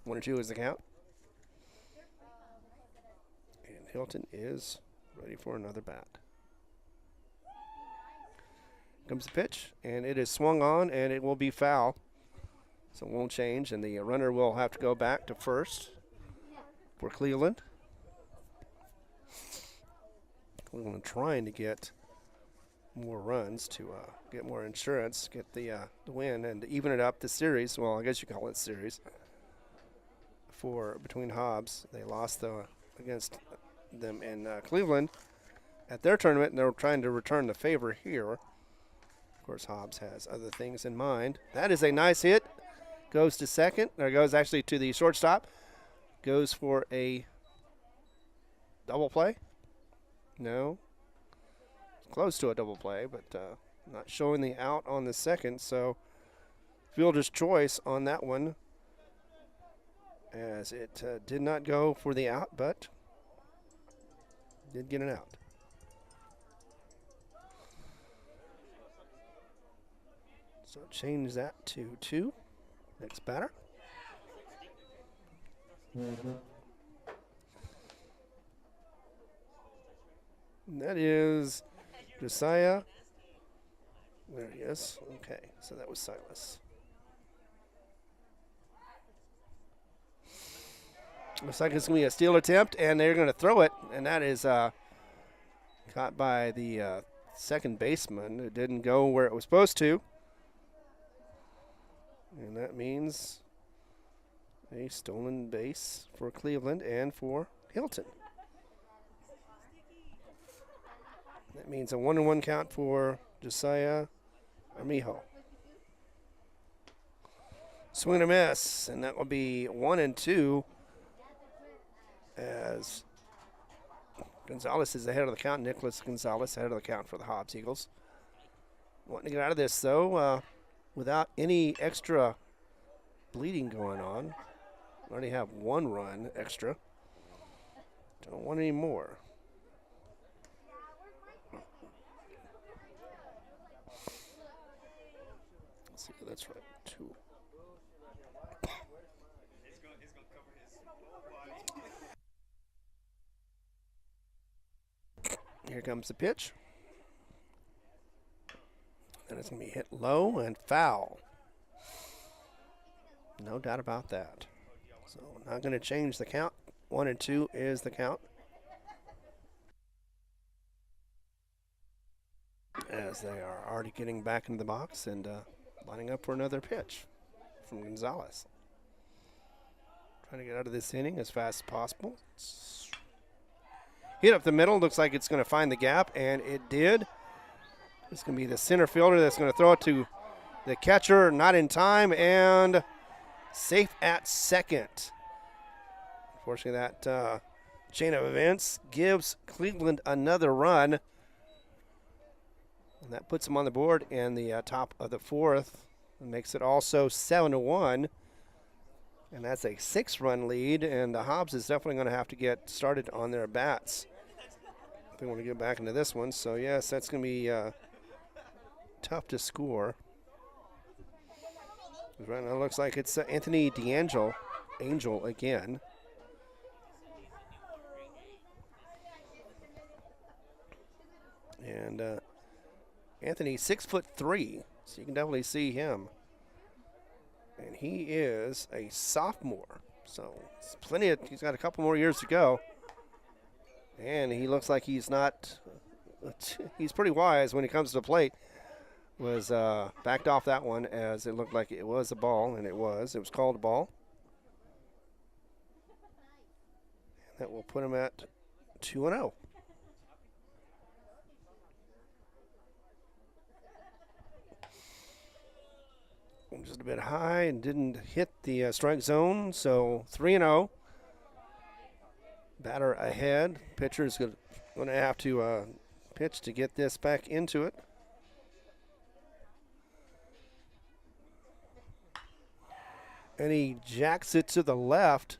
1-2 is the count. And Hilton is ready for another bat. Comes the pitch, and it is swung on, and it will be foul. So it won't change, and the runner will have to go back to first for Cleveland. Cleveland trying to get more runs to get more insurance, get the win, and even it up the series. Well, I guess you call it series. Between Hobbs, they lost against them in Cleveland at their tournament, and they're trying to return the favor here. Of course, Hobbs has other things in mind. That is a nice hit. Goes to second, or goes actually to the shortstop. Goes for a double play. No. Close to a double play, but not showing the out on the second. So fielder's choice on that one, as it did not go for the out, but did get an out. So change that to 2. Next batter. And that is Josiah. There he is. Okay, so that was Silas. Looks like it's going to be a steal attempt, and they're going to throw it, and that is caught by the second baseman. It didn't go where it was supposed to, and that means a stolen base for Cleveland and for Hilton. That means a 1-1 count for Josiah Armijo. Swing and a miss, and that will be 1-2. As Gonzalez is ahead of the count. Nicholas Gonzalez ahead of the count for the Hobbs Eagles. Wanting to get out of this, though, without any extra bleeding going on. Already have 1 run extra. Don't want any more. Let's see, that's right, 2. Here comes the pitch. And it's going to be hit low and foul. No doubt about that. So not going to change the count. 1-2 is the count. As they are already getting back into the box and lining up for another pitch from Gonzalez. Trying to get out of this inning as fast as possible. Hit up the middle. Looks like it's going to find the gap, and it did. It's going to be the center fielder that's going to throw it to the catcher, not in time, and safe at second Unfortunately, that chain of events gives Cleveland another run. And that puts them on the board in the top of the fourth. And makes it also 7-1. And that's a 6-run lead. And the Hobbs is definitely going to have to get started on their bats if they want to get back into this one. So, yes, that's going to be tough to score. Right now it looks like it's Anthony Angel again. And Anthony, 6'3", so you can definitely see him. And he is a sophomore, so it's he's got a couple more years to go. And he looks like he's pretty wise when it comes to the plate. Was backed off that one as it looked like it was a ball, and it was called a ball. And that will put him at 2-0. Just a bit high and didn't hit the strike zone, so 3-0. Batter ahead. Pitcher's going to have to pitch to get this back into it. And he jacks it to the left,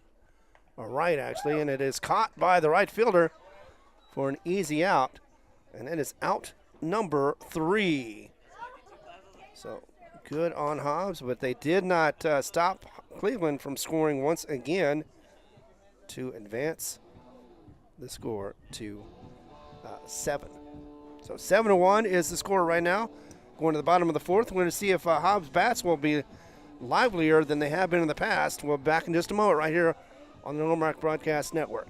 or right actually, and it is caught by the right fielder for an easy out. And that is out number 3. So good on Hobbs, but they did not stop Cleveland from scoring once again to advance the score to 7. So 7-1 is the score right now. Going to the bottom of the fourth, we're going to see if Hobbs bats will be livelier than they have been in the past. We'll be back in just a moment right here on the Normark Broadcast Network.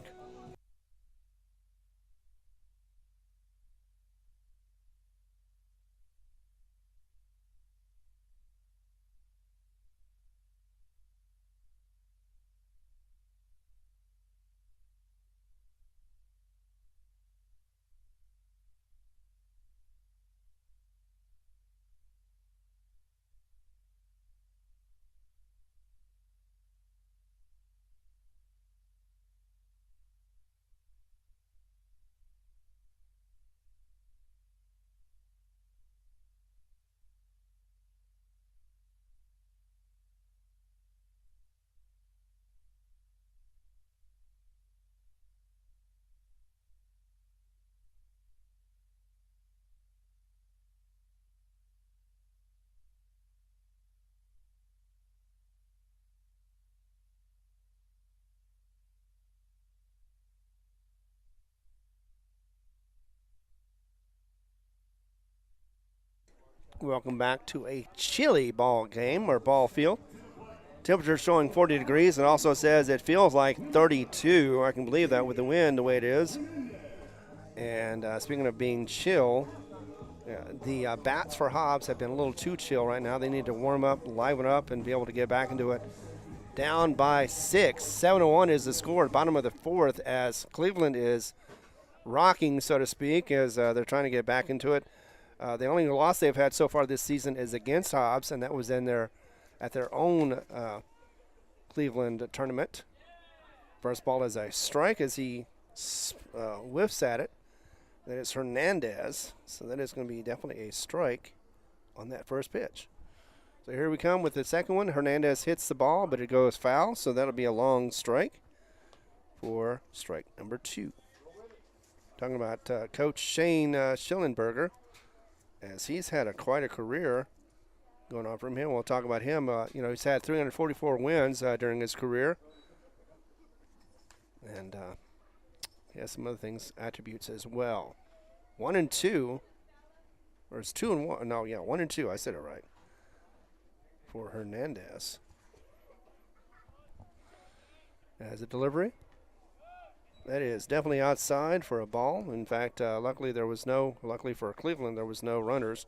Welcome back to a chilly ball game or ball field. Temperature showing 40 degrees. It also says it feels like 32. I can believe that with the wind the way it is. And speaking of being chill, the bats for Hobbs have been a little too chill right now. They need to warm up, liven up, and be able to get back into it. Down by 6. 7-1 is the score at bottom of the fourth as Cleveland is rocking, so to speak, as they're trying to get back into it. The only loss they've had so far this season is against Hobbs, and that was at their own Cleveland tournament. First ball is a strike as he whiffs at it. That is Hernandez, so that is going to be definitely a strike on that first pitch. So here we come with the second one. Hernandez hits the ball, but it goes foul, so that'll be a long strike for strike number 2. Talking about Coach Shane Schillenberger, as he's had quite a career going on from him. We'll talk about him. He's had 344 wins during his career. And he has some other attributes as well. 1-2, or it's 2-1. No, yeah, 1-2. I said it right. For Hernandez. As a delivery. That is definitely outside for a ball. In fact, luckily for Cleveland, there was no runners.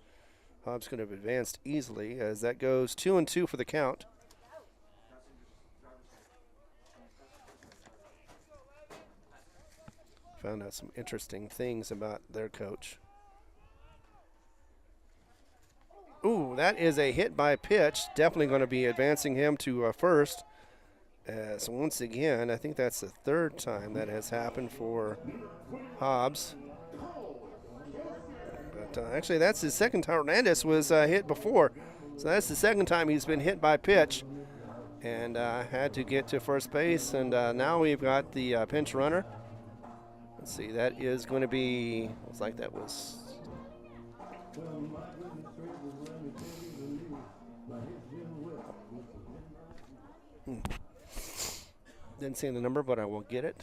Hobbs could have advanced easily as that goes 2-2 for the count. Found out some interesting things about their coach. Ooh, that is a hit by pitch. Definitely going to be advancing him to first. As once again, I think that's the third time that has happened for Hobbs. But actually, that's his second time. Hernandez was hit before. So that's the second time he's been hit by pitch and had to get to first base. And now we've got the pinch runner. Let's see, that is going to be, looks like that was. Didn't see the number, but I will get it.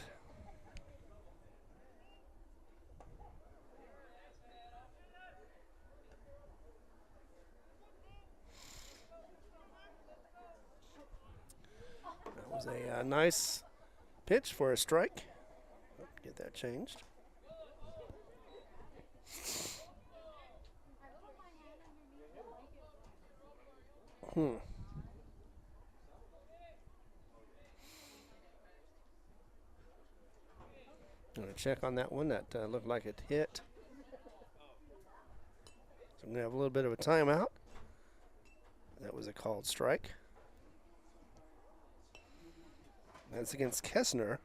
That was a nice pitch for a strike. Get that changed. I'm going to check on that one. That looked like it hit. So I'm going to have a little bit of a timeout. That was a called strike. That's against Kessner.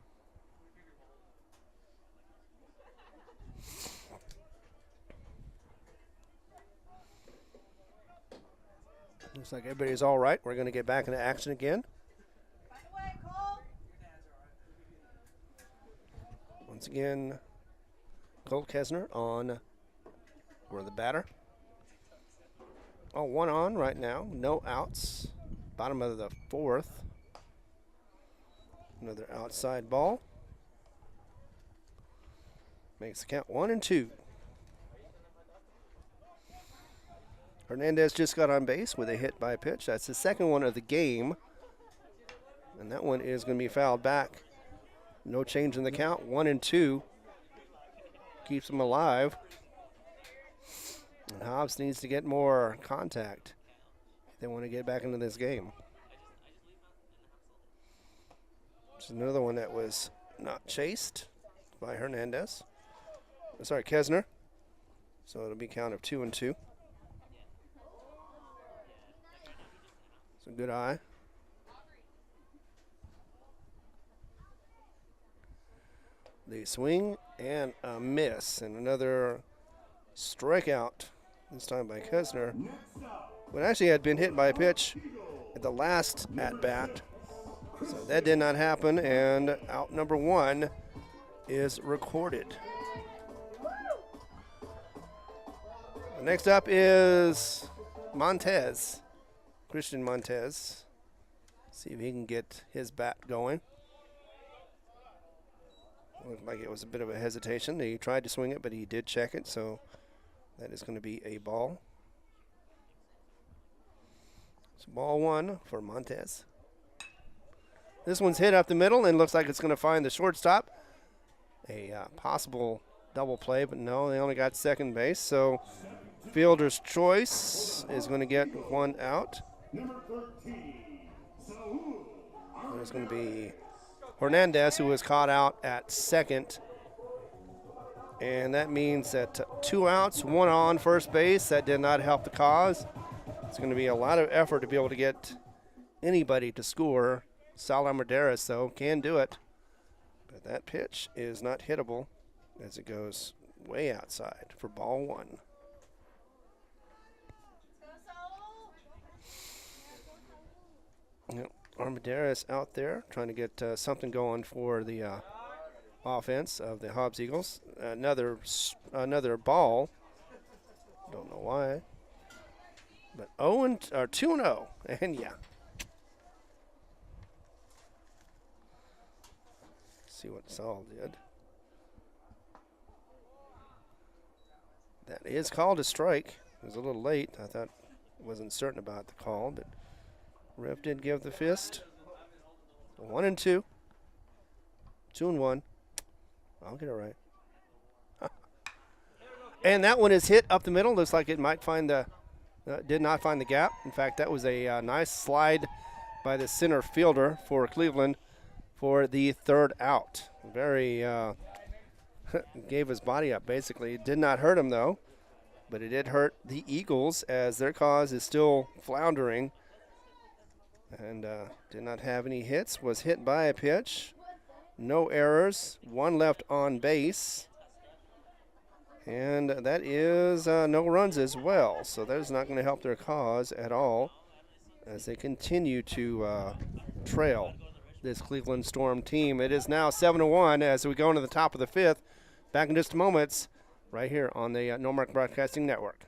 Looks like everybody's all right. We're going to get back into action again. Once again, Cole Kessner on for the batter. Oh, one on right now. No outs. Bottom of the fourth. Another outside ball. Makes the count 1-2. Hernandez just got on base with a hit by pitch. That's the second one of the game. And that one is going to be fouled back. No change in the count. 1-2. Keeps them alive. And Hobbs needs to get more contact if they want to get back into this game. It's another one that was not chased by Hernandez. Sorry, Kessner. So it'll be a count of 2-2. It's a good eye. The swing and a miss, and another strikeout, this time by Kessner. But actually had been hit by a pitch at the last at-bat. So that did not happen, and out number one is recorded. Next up is Montez, Christian Montez. See if he can get his bat going. Looked like it was a bit of a hesitation. He tried to swing it, but he did check it, so that is going to be a ball. It's ball one for Montez. This one's hit up the middle and looks like it's going to find the shortstop. A possible double play, but no, they only got second base, so fielder's choice is going to get one out. There's going to be Hernandez, who was caught out at second. And that means that 2 outs, 1 on first base. That did not help the cause. It's going to be a lot of effort to be able to get anybody to score. Sal Armendariz, though, can do it. But that pitch is not hittable as it goes way outside for ball one. Yep. Armendariz out there trying to get something going for the offense of the Hobbs Eagles. Another ball. Don't know why. But 2-0. And yeah. See what Saul did. That is called a strike. It was a little late. I thought wasn't certain about the call, but ref did give the fist. 1-2. 2-1. I'll get it right. And that one is hit up the middle. Looks like it might find the, did not find the gap. In fact, that was a nice slide by the center fielder for Cleveland for the third out. Very, gave his body up basically. It did not hurt him though, but it did hurt the Eagles as their cause is still floundering And did not have any hits, was hit by a pitch. No errors, one left on base. And that is no runs as well. So that is not going to help their cause at all as they continue to trail this Cleveland Storm team. It is now 7-1 as we go into the top of the fifth. Back in just moments right here on the Normark Broadcasting Network.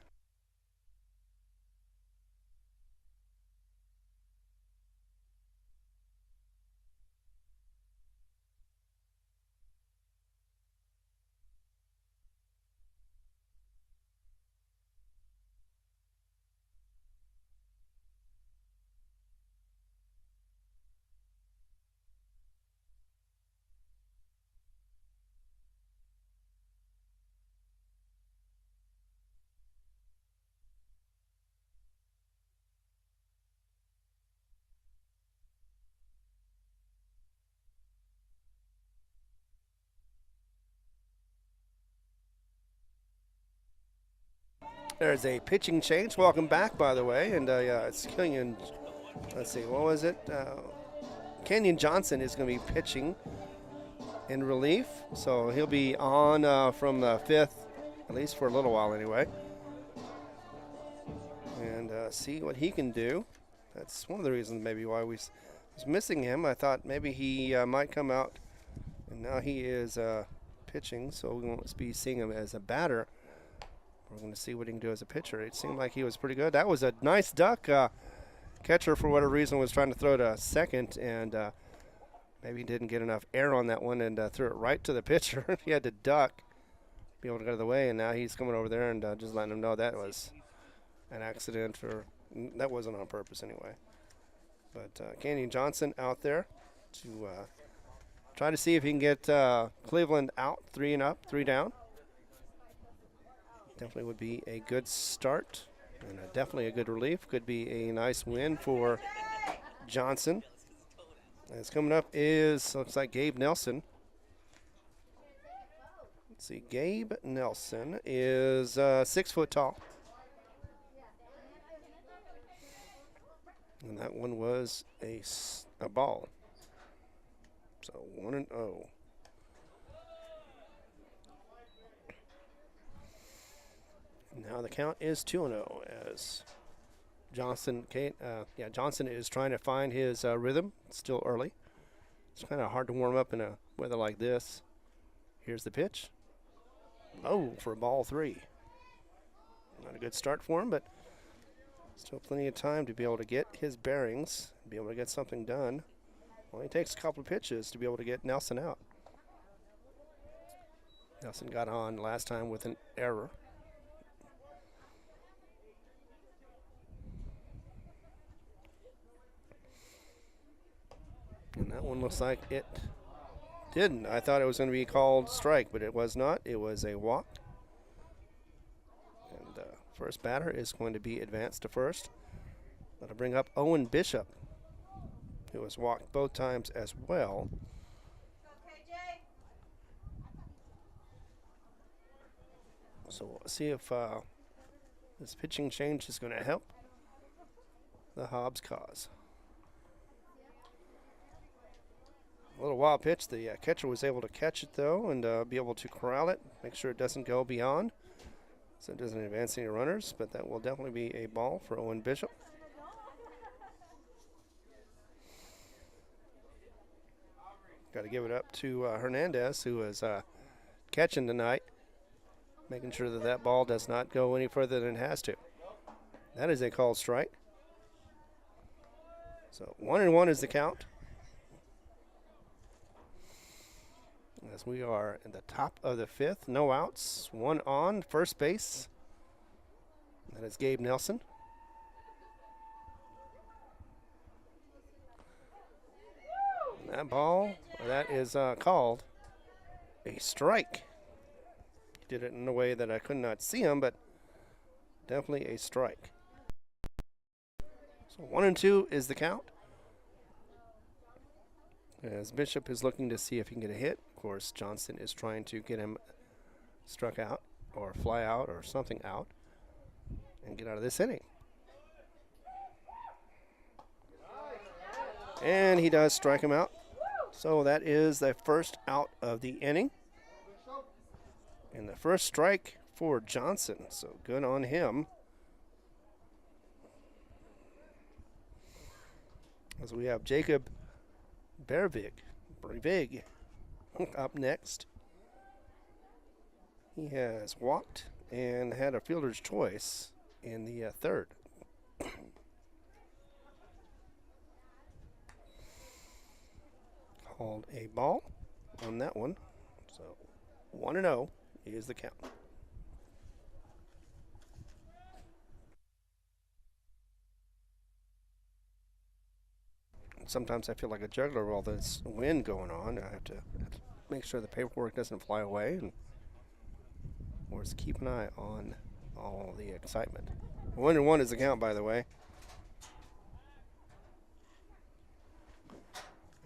There's a pitching change. Welcome back, by the way. And it's Kenyon. Let's see, what was it? Kenyon Johnson is going to be pitching in relief. So he'll be on from the fifth, at least for a little while anyway. And see what he can do. That's one of the reasons maybe why we was missing him. I thought maybe he might come out. And now he is pitching, so we won't be seeing him as a batter. We're going to see what he can do as a pitcher. It seemed like he was pretty good. That was a nice duck. Catcher, for whatever reason, was trying to throw to second, and maybe he didn't get enough air on that one and threw it right to the pitcher. He had to duck, be able to get out of the way, and now he's coming over there and just letting him know that was an accident, or that wasn't on purpose anyway. But Kenyon Johnson out there to try to see if he can get Cleveland out, 3 and up, 3 down. Definitely would be a good start and definitely a good relief. Could be a nice win for Johnson. As coming up is, looks like Gabe Nelson. Let's see, Gabe Nelson is 6 foot tall. And that one was a ball. So 1-0. Now the count is 2-0 as Johnson is trying to find his rhythm. It's still early. It's kind of hard to warm up in a weather like this. Here's the pitch. Low for ball 3. Not a good start for him, but still plenty of time to be able to get his bearings, be able to get something done. Only takes a couple of pitches to be able to get Nelson out. Nelson got on last time with an error. And that one looks like it didn't. I thought it was going to be called strike, but it was not. It was a walk. And first batter is going to be advanced to first. That'll bring up Owen Bishop, who was walked both times as well. So we'll see if this pitching change is going to help the Hobbs cause. A little wild pitch. The catcher was able to catch it, though, and be able to corral it, make sure it doesn't go beyond, so it doesn't advance any runners, but that will definitely be a ball for Owen Bishop. Got to give it up to Hernandez, who is catching tonight, making sure that that ball does not go any further than it has to. That is a called strike. So 1-1 is the count. As we are in the top of the fifth, no outs, 1 on, first base. That is Gabe Nelson. And that ball, that is called a strike. He did it in a way that I could not see him, but definitely a strike. So 1-2 is the count. As Bishop is looking to see if he can get a hit. Of course, Johnson is trying to get him struck out or fly out or something out and get out of this inning. And he does strike him out. So that is the first out of the inning. And the first strike for Johnson. So good on him. As we have Jacob Breivig up next. He has walked and had a fielder's choice in the third. Called a ball on that one. So 1-0 is the count. Sometimes I feel like a juggler with all this wind going on. I have to make sure the paperwork doesn't fly away, and or just keep an eye on all the excitement. 1-1 is the count, by the way.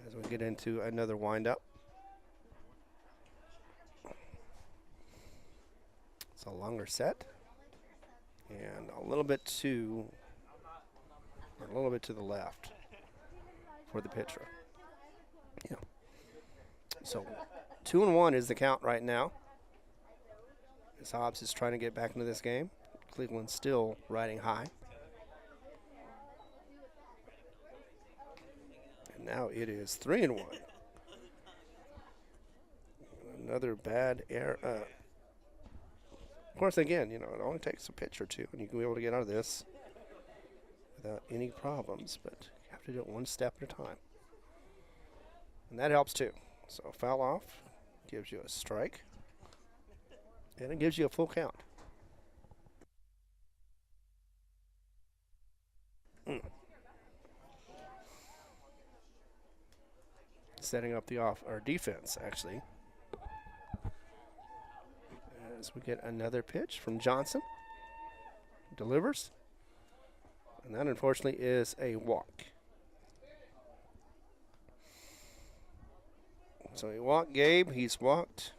As we get into another windup. It's a longer set, and a little bit to the left for the pitcher. Yeah. So 2-1 is the count right now. As Hobbs is trying to get back into this game. Cleveland still riding high. And now it is 3-1. Another bad error. Of course, again, it only takes a pitch or two, and you can be able to get out of this without any problems. But you have to do it one step at a time. And that helps too. So foul off gives you a strike. And it gives you a full count. Setting up the defense, actually. As we get another pitch from Johnson. Delivers. And that, unfortunately, is a walk. So he walked Gabe. He's walked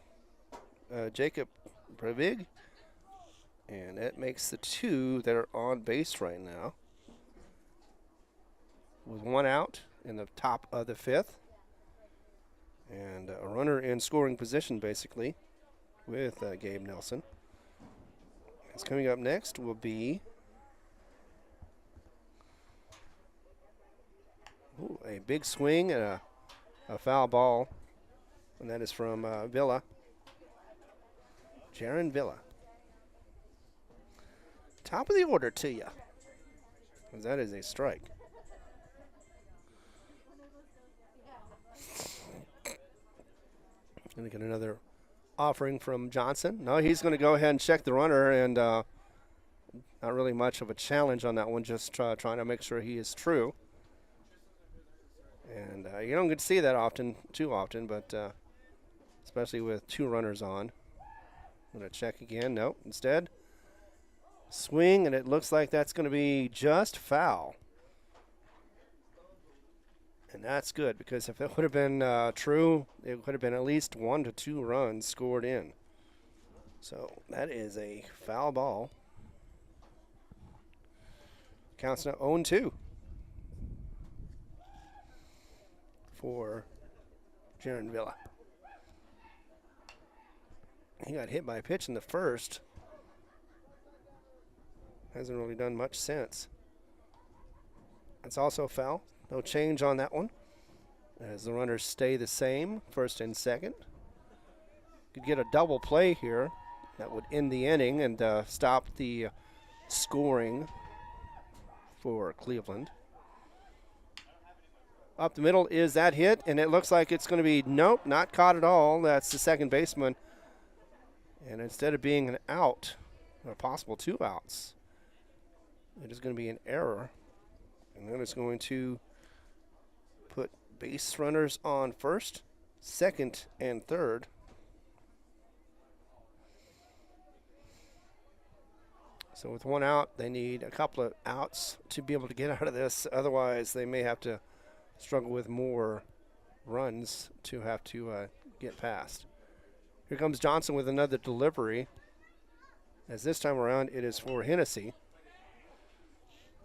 Jacob Breivig. And that makes the two that are on base right now. With one out in the top of the fifth. And a runner in scoring position, basically, with Gabe Nelson. What's coming up next will be a big swing and a foul ball. And that is from Villa. Jaron Villa. Top of the order to you. That is a strike. Going to get another offering from Johnson. No, he's going to go ahead and check the runner, and not really much of a challenge on that one, just trying to make sure he is true. And you don't get to see that too often, but especially with two runners on. I'm going to check again. Nope, instead, swing, and it looks like that's going to be just foul. And that's good, because if it would have been true, it would have been at least 1 to 2 runs scored in. So that is a foul ball. Counts now 0-2 for Jaron Villa. He got hit by a pitch in the first. Hasn't really done much since. That's also foul. No change on that one, as the runners stay the same, first and second. Could get a double play here. That would end the inning and stop the scoring for Cleveland. Up the middle is that hit, and it looks like it's going to be, nope, not caught at all. That's the second baseman. And instead of being an out, or possible 2 outs, it is going to be an error. And then it's going to put base runners on first, second, and third. So with 1 out, they need a couple of outs to be able to get out of this. Otherwise, they may have to struggle with more runs to have to get past. Here comes Johnson with another delivery. As this time around, it is for Hennessy.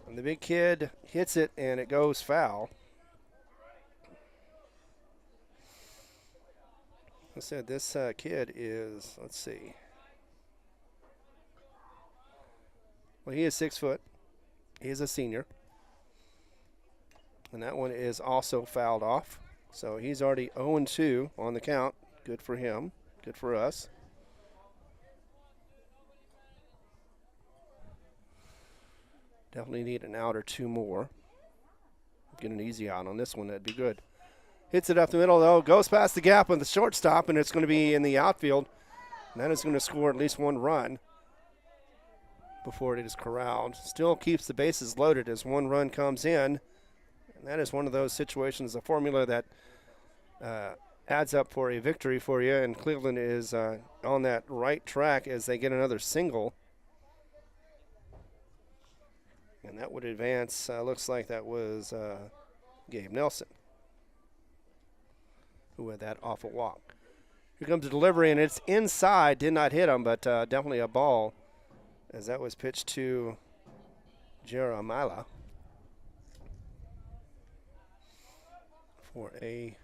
And the big kid hits it, and it goes foul. I said this kid is, let's see. Well, he is 6 foot. He is a senior. And that one is also fouled off. So he's already 0-2 on the count. Good for him. Good for us. Definitely need an out or two more. Get an easy out on this one. That'd be good. Hits it up the middle, though. Goes past the gap on the shortstop, and it's going to be in the outfield. And that is going to score at least one run before it is corralled. Still keeps the bases loaded as one run comes in. And that is one of those situations, a formula that adds up for a victory for you. And Cleveland is on that right track as they get another single. And that would advance, looks like that was Gabe Nelson, who had that awful walk. Here comes the delivery, and it's inside. Did not hit him, but definitely a ball, as that was pitched to Jeremiah for a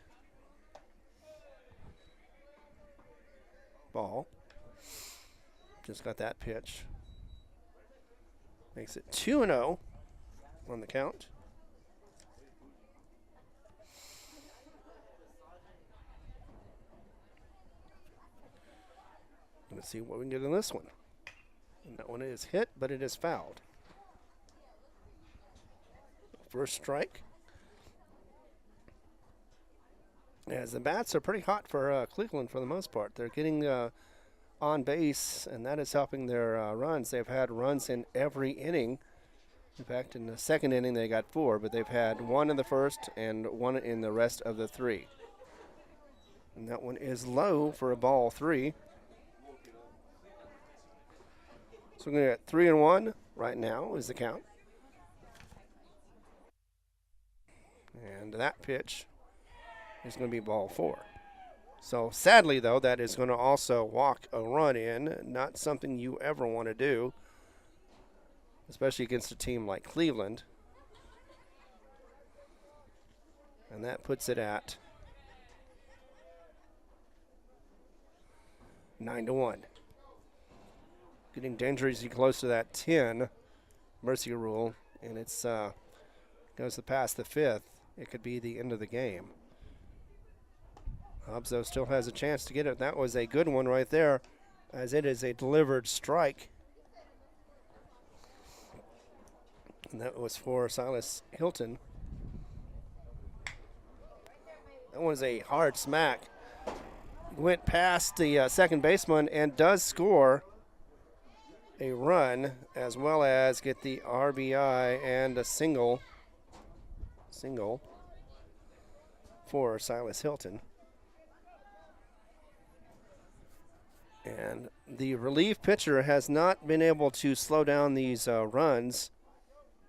ball. Just got that pitch. Makes it 2-0 on the count. Let's see what we can get in this one. And that one is hit, but it is fouled. First strike. As the bats are pretty hot for Cleveland for the most part. They're getting on base, and that is helping their runs. They've had runs in every inning. In fact, in the second inning they got 4, but they've had 1 in the first and 1 in the rest of the 3. And that one is low for a ball 3. So we're going to get 3-1 right now is the count. And that pitch is going to be ball 4. So sadly, though, that is going to also walk a run in. Not something you ever want to do, especially against a team like Cleveland. And that puts it at 9-1. Getting dangerously close to that 10 mercy rule, and it's goes to past the 5th. It could be the end of the game. Hobbs, though, still has a chance to get it. That was a good one right there, as it is a delivered strike. And that was for Silas Hilton. That was a hard smack. Went past the second baseman and does score a run, as well as get the RBI and a single for Silas Hilton. And the relief pitcher has not been able to slow down these runs.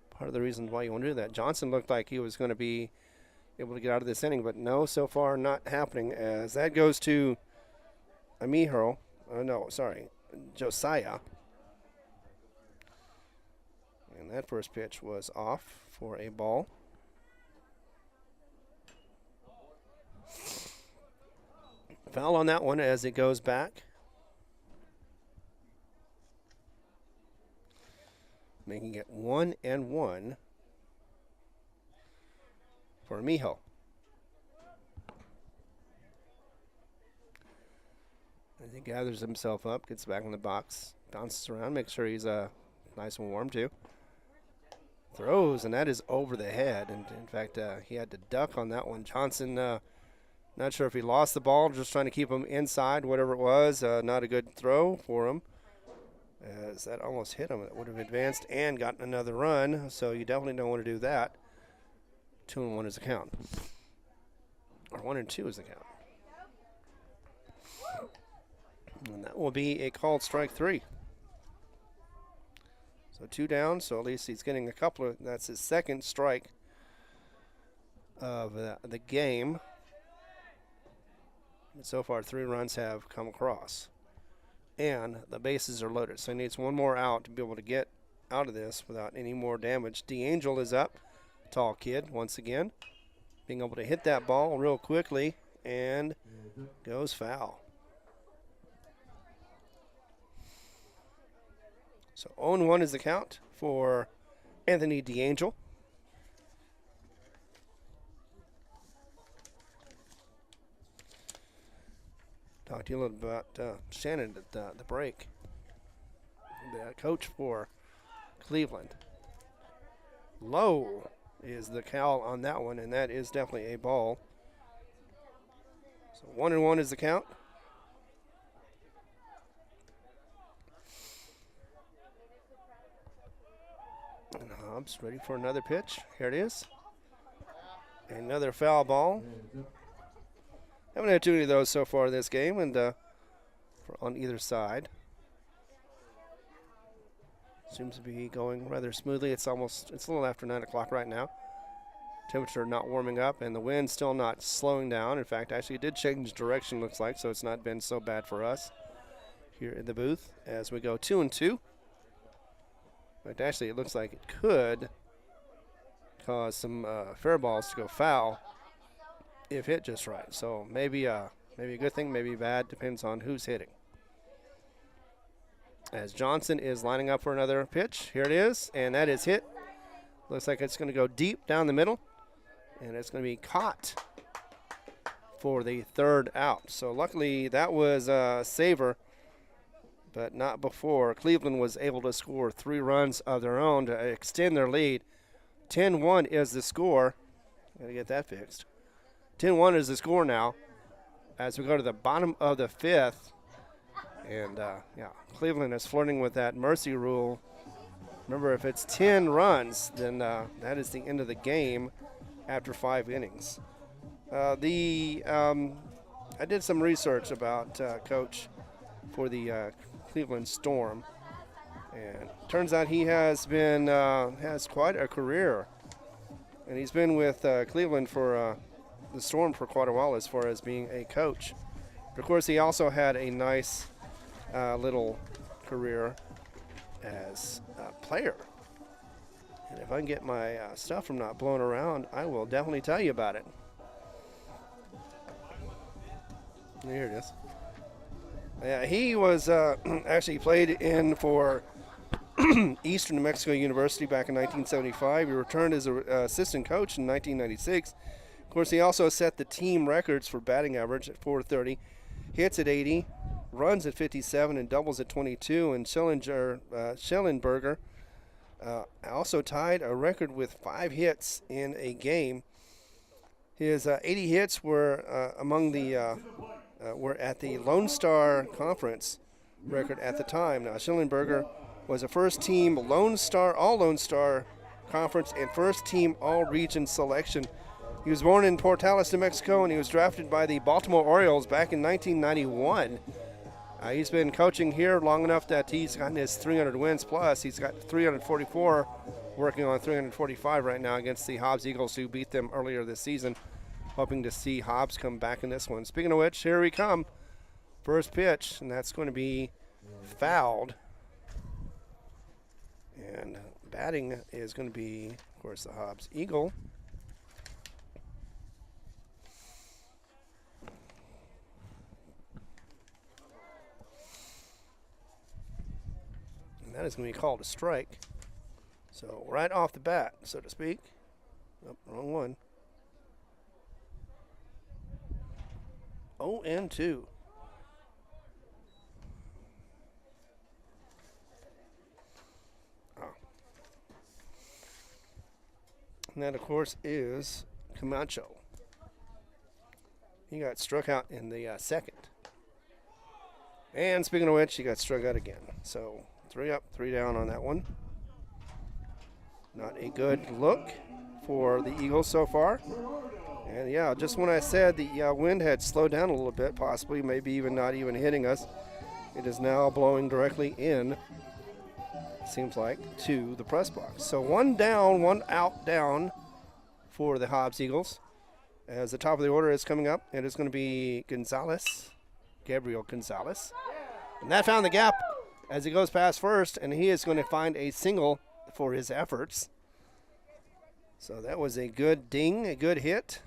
Part of the reason why you want to do that. Johnson looked like he was going to be able to get out of this inning, but no, so far not happening, as that goes to Josiah. And that first pitch was off for a ball. Foul on that one as it goes back. Making it 1-1 for Mijo. As he gathers himself up, gets back in the box, bounces around, makes sure he's nice and warm too. Throws, and that is over the head. And in fact, he had to duck on that one. Johnson, not sure if he lost the ball, just trying to keep him inside, whatever it was. Not a good throw for him, as that almost hit him. It would have advanced and gotten another run, so you definitely don't want to do that. 2-1 is the count. Or 1-2 is the count. And that will be a called strike 3. So 2 down, so at least he's getting a couple of, that's his second strike of the game. But so far 3 runs have come across. And the bases are loaded, so he needs one more out to be able to get out of this without any more damage. DeAngel is up, tall kid once again, being able to hit that ball real quickly and goes foul. So 0-1 is the count for Anthony DeAngel. Talked to you a little bit about Shannon at the break, the coach for Cleveland. Low is the call on that one, and that is definitely a ball. So 1-1 is the count. And Hobbs ready for another pitch. Here it is. Another foul ball. Haven't had too many of those so far this game, and on either side. Seems to be going rather smoothly. It's a little after 9 o'clock right now. Temperature not warming up, and the wind still not slowing down. In fact, actually, it did change direction, looks like, so it's not been so bad for us here in the booth as we go 2-2. But actually, it looks like it could cause some fair balls to go foul if hit just right. So maybe a good thing, maybe bad, depends on who's hitting. As Johnson is lining up for another pitch. Here it is, and that is hit. Looks like it's going to go deep down the middle, and it's going to be caught for the third out. So luckily that was a saver, but not before. Cleveland was able to score 3 runs of their own to extend their lead. 10-1 is the score. Got to get that fixed. 10-1 is the score now as we go to the bottom of the 5th. And, Cleveland is flirting with that mercy rule. Remember, if it's 10 runs, then that is the end of the game after 5 innings. I did some research about Coach for the Cleveland Storm, and turns out he has quite a career, and he's been with Cleveland for the Storm for quite a while as far as being a coach. But of course, he also had a nice little career as a player. And if I can get my stuff from not blowing around, I will definitely tell you about it. Here it is. Yeah, he was actually played in for Eastern New Mexico University back in 1975. He returned as an assistant coach in 1996. Of course, he also set the team records for batting average at .430, hits at 80, runs at 57, and doubles at 22. And Schellenberger also tied a record with 5 hits in a game. His 80 hits were were at the Lone Star Conference record at the time. Now, Schellenberger was a first-team All-Lone Star Conference and first-team All-Region selection. He was born in Portales, New Mexico, and he was drafted by the Baltimore Orioles back in 1991. He's been coaching here long enough that he's gotten his 300 wins plus. He's got 344, working on 345 right now against the Hobbs Eagles, who beat them earlier this season. Hoping to see Hobbs come back in this one. Speaking of which, here we come. First pitch, and that's going to be fouled. And batting is going to be, of course, the Hobbs Eagle. And that is going to be called a strike. So right off the bat, so to speak. Oh, wrong one. 0-2. And that, of course, is Camacho. He got struck out in the second. And speaking of which, he got struck out again. So 3 up, 3 down on that one. Not a good look for the Eagles so far. And yeah, just when I said the wind had slowed down a little bit, possibly, maybe even not even hitting us, it is now blowing directly in, it seems like, to the press box. So 1 down, 1 out down for the Hobbs Eagles. As the top of the order is coming up, it is going to be Gabriel Gonzalez. And that found the gap as he goes past first, and he is going to find a single for his efforts. So that was a good ding, a good hit.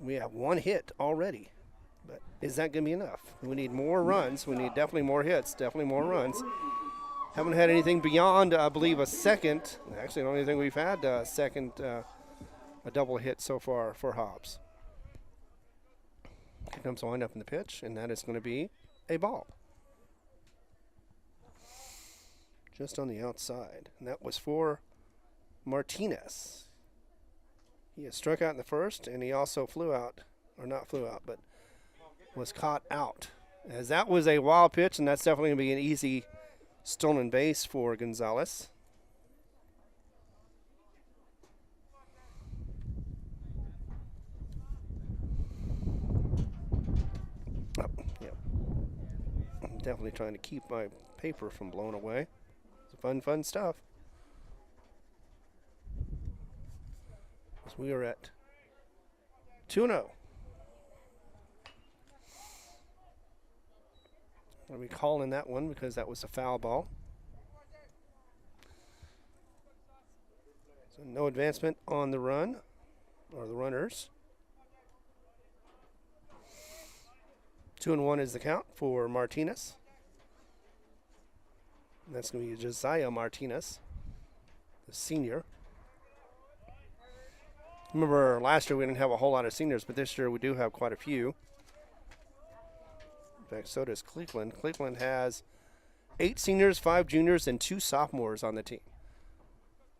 We have one hit already. But is that going to be enough? We need more runs. We need definitely more hits, definitely more runs. Haven't had anything beyond, I believe, a second. Actually, the only thing we've had a double hit so far for Hobbs. Here comes the windup in the pitch, and that is going to be a ball. Just on the outside. And that was for Martinez. He has struck out in the first, and he also flew out, or not flew out, but was caught out. As that was a wild pitch, and that's definitely going to be an easy stolen base for Gonzalez. Oh, yeah. I'm definitely trying to keep my paper from blowing away. It's fun stuff. As we are at 2-0. I'll be calling that one because that was a foul ball. So no advancement on the run, or the runners. 2-1 is the count for Martinez. And that's going to be Josiah Martinez, the senior. Remember, last year we didn't have a whole lot of seniors, but this year we do have quite a few. In fact, so does Cleveland. Cleveland has 8 seniors, 5 juniors, and 2 sophomores on the team.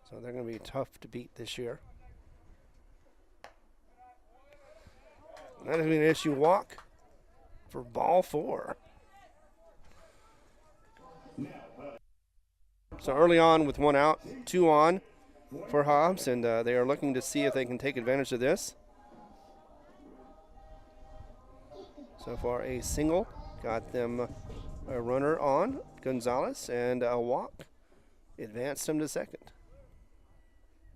So they're going to be tough to beat this year. And that is going to issue walk for ball 4. So early on with 1 out, 2 on for Hobbs, and they are looking to see if they can take advantage of this. So far, a single got them a runner on Gonzalez, and a walk advanced him to second.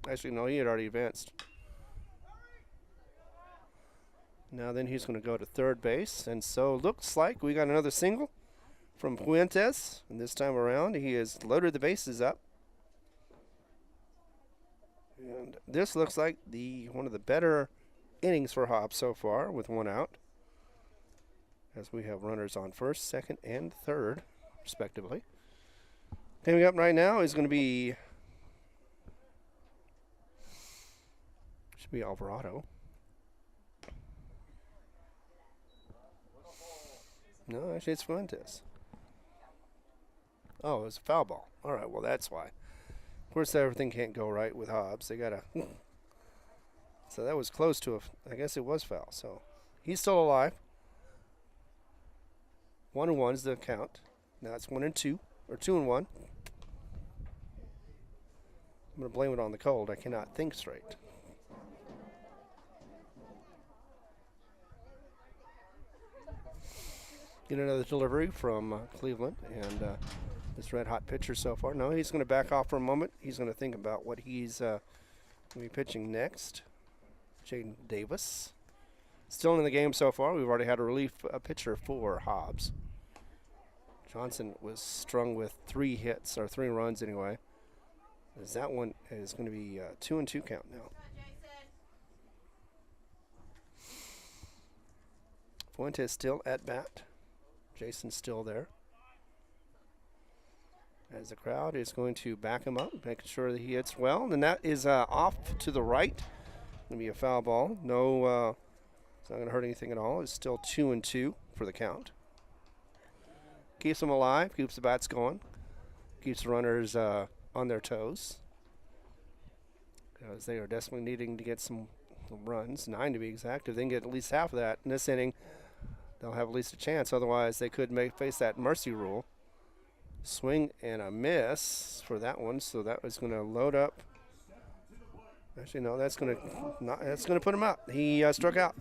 Actually, no, he had already advanced. Now then he's going to go to third base, and so looks like we got another single from Fuentes, and this time around he has loaded the bases up. And this looks like one of the better innings for Hobbs so far with 1 out, as we have runners on first, second, and third, respectively. Coming up right now is going to be, should be Alvarado. No, actually it's Fuentes. Oh, it was a foul ball. All right, well, that's why. Of course, everything can't go right with Hobbs. They got to. So that was close to I guess it was foul. So he's still alive. 1-1 is the count. Now it's 1-2, or 2-1. I'm going to blame it on the cold. I cannot think straight. Get another delivery from Cleveland, and this red-hot pitcher so far. No, he's going to back off for a moment. He's going to think about what he's going to be pitching next. Jaden Davis. Still in the game so far. We've already had a relief pitcher for Hobbs. Johnson was strung with 3 hits, or 3 runs anyway. As that one is going to be a 2-2 count now. Fuentes still at bat. Jason's still there. As the crowd is going to back him up, making sure that he hits well. And that is off to the right. Going to be a foul ball. No, it's not going to hurt anything at all. It's still 2-2 for the count. Keeps them alive, keeps the bats going, keeps the runners on their toes, because they are desperately needing to get some runs, 9 to be exact. If they can get at least half of that in this inning, they'll have at least a chance. Otherwise, they could face that mercy rule. Swing and a miss for that one, so that was going to load up. Actually, no, that's going to put him out. He struck out.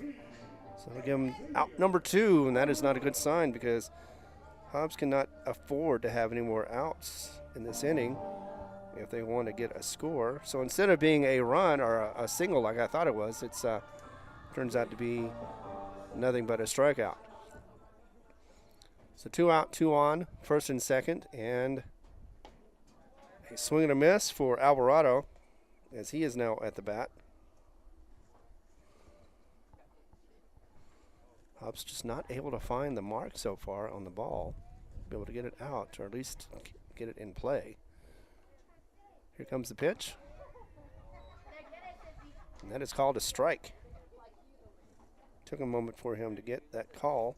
So we'll give him out number 2, and that is not a good sign, because Hobbs cannot afford to have any more outs in this inning if they want to get a score. So instead of being a run or a single like I thought it was, it's turns out to be nothing but a strikeout. So 2 out, 2 on, first and second, and a swing and a miss for Alvarado, as he is now at the bat. Hobbs just not able to find the mark so far on the ball. Be able to get it out, or at least get it in play. Here comes the pitch. And that is called a strike. Took a moment for him to get that call,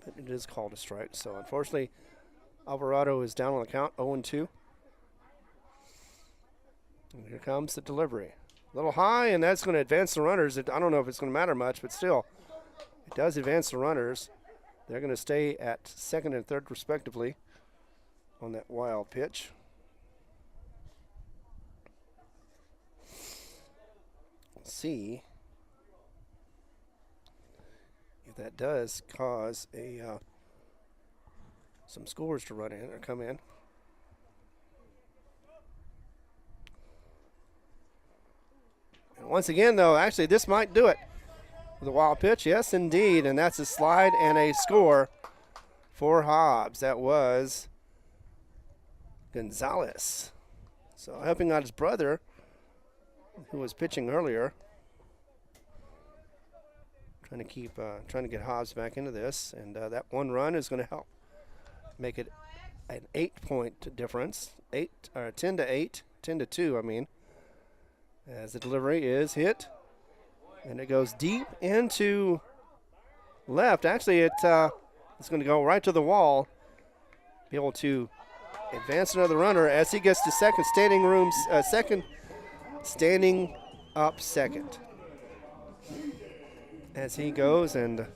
but it is called a strike. So unfortunately, Alvarado is down on the count, 0-2. And here comes the delivery. A little high, and that's going to advance the runners. I don't know if it's going to matter much, but still, it does advance the runners. They're going to stay at second and third, respectively, on that wild pitch. Let's see if that does cause some scores to run in or come in. And once again, though, actually this might do it. With a wild pitch, yes, indeed, and that's a slide and a score for Hobbs. That was Gonzalez. So helping out his brother, who was pitching earlier. Trying to get Hobbs back into this, and that one run is going to help make it an 8-point difference. 10-2. I mean, as the delivery is hit, and it goes deep into left. Actually, it's going to go right to the wall. Be able to advance another runner as he gets to second, standing up second. As he goes and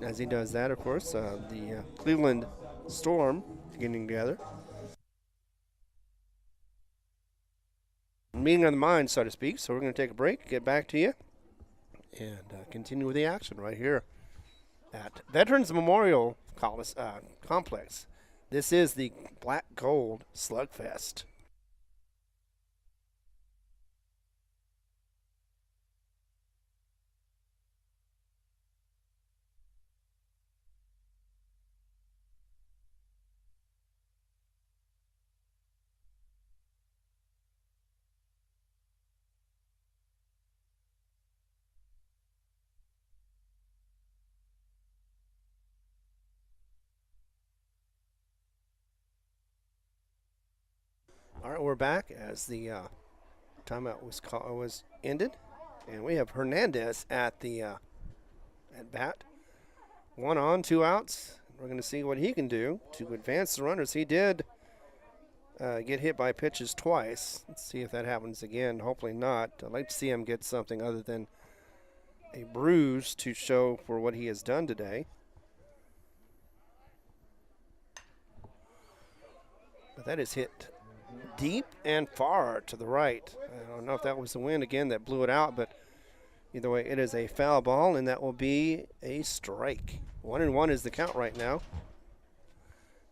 as he does that, of course, the Cleveland Storm getting together. Meeting of the minds, so to speak. So we're going to take a break, get back to you, and continue with the action right here at Veterans Memorial Complex. This is the Black Gold Slugfest. All right, we're back as the timeout was ended, and we have Hernandez at the at bat. 1 on, 2 outs. We're going to see what he can do to advance the runners. He did get hit by pitches twice. Let's see if that happens again. Hopefully not. I'd like to see him get something other than a bruise to show for what he has done today. But that is hit deep and far to the right. I don't know if that was the wind again that blew it out, but either way, it is a foul ball, and that will be a strike. 1-1 is the count right now.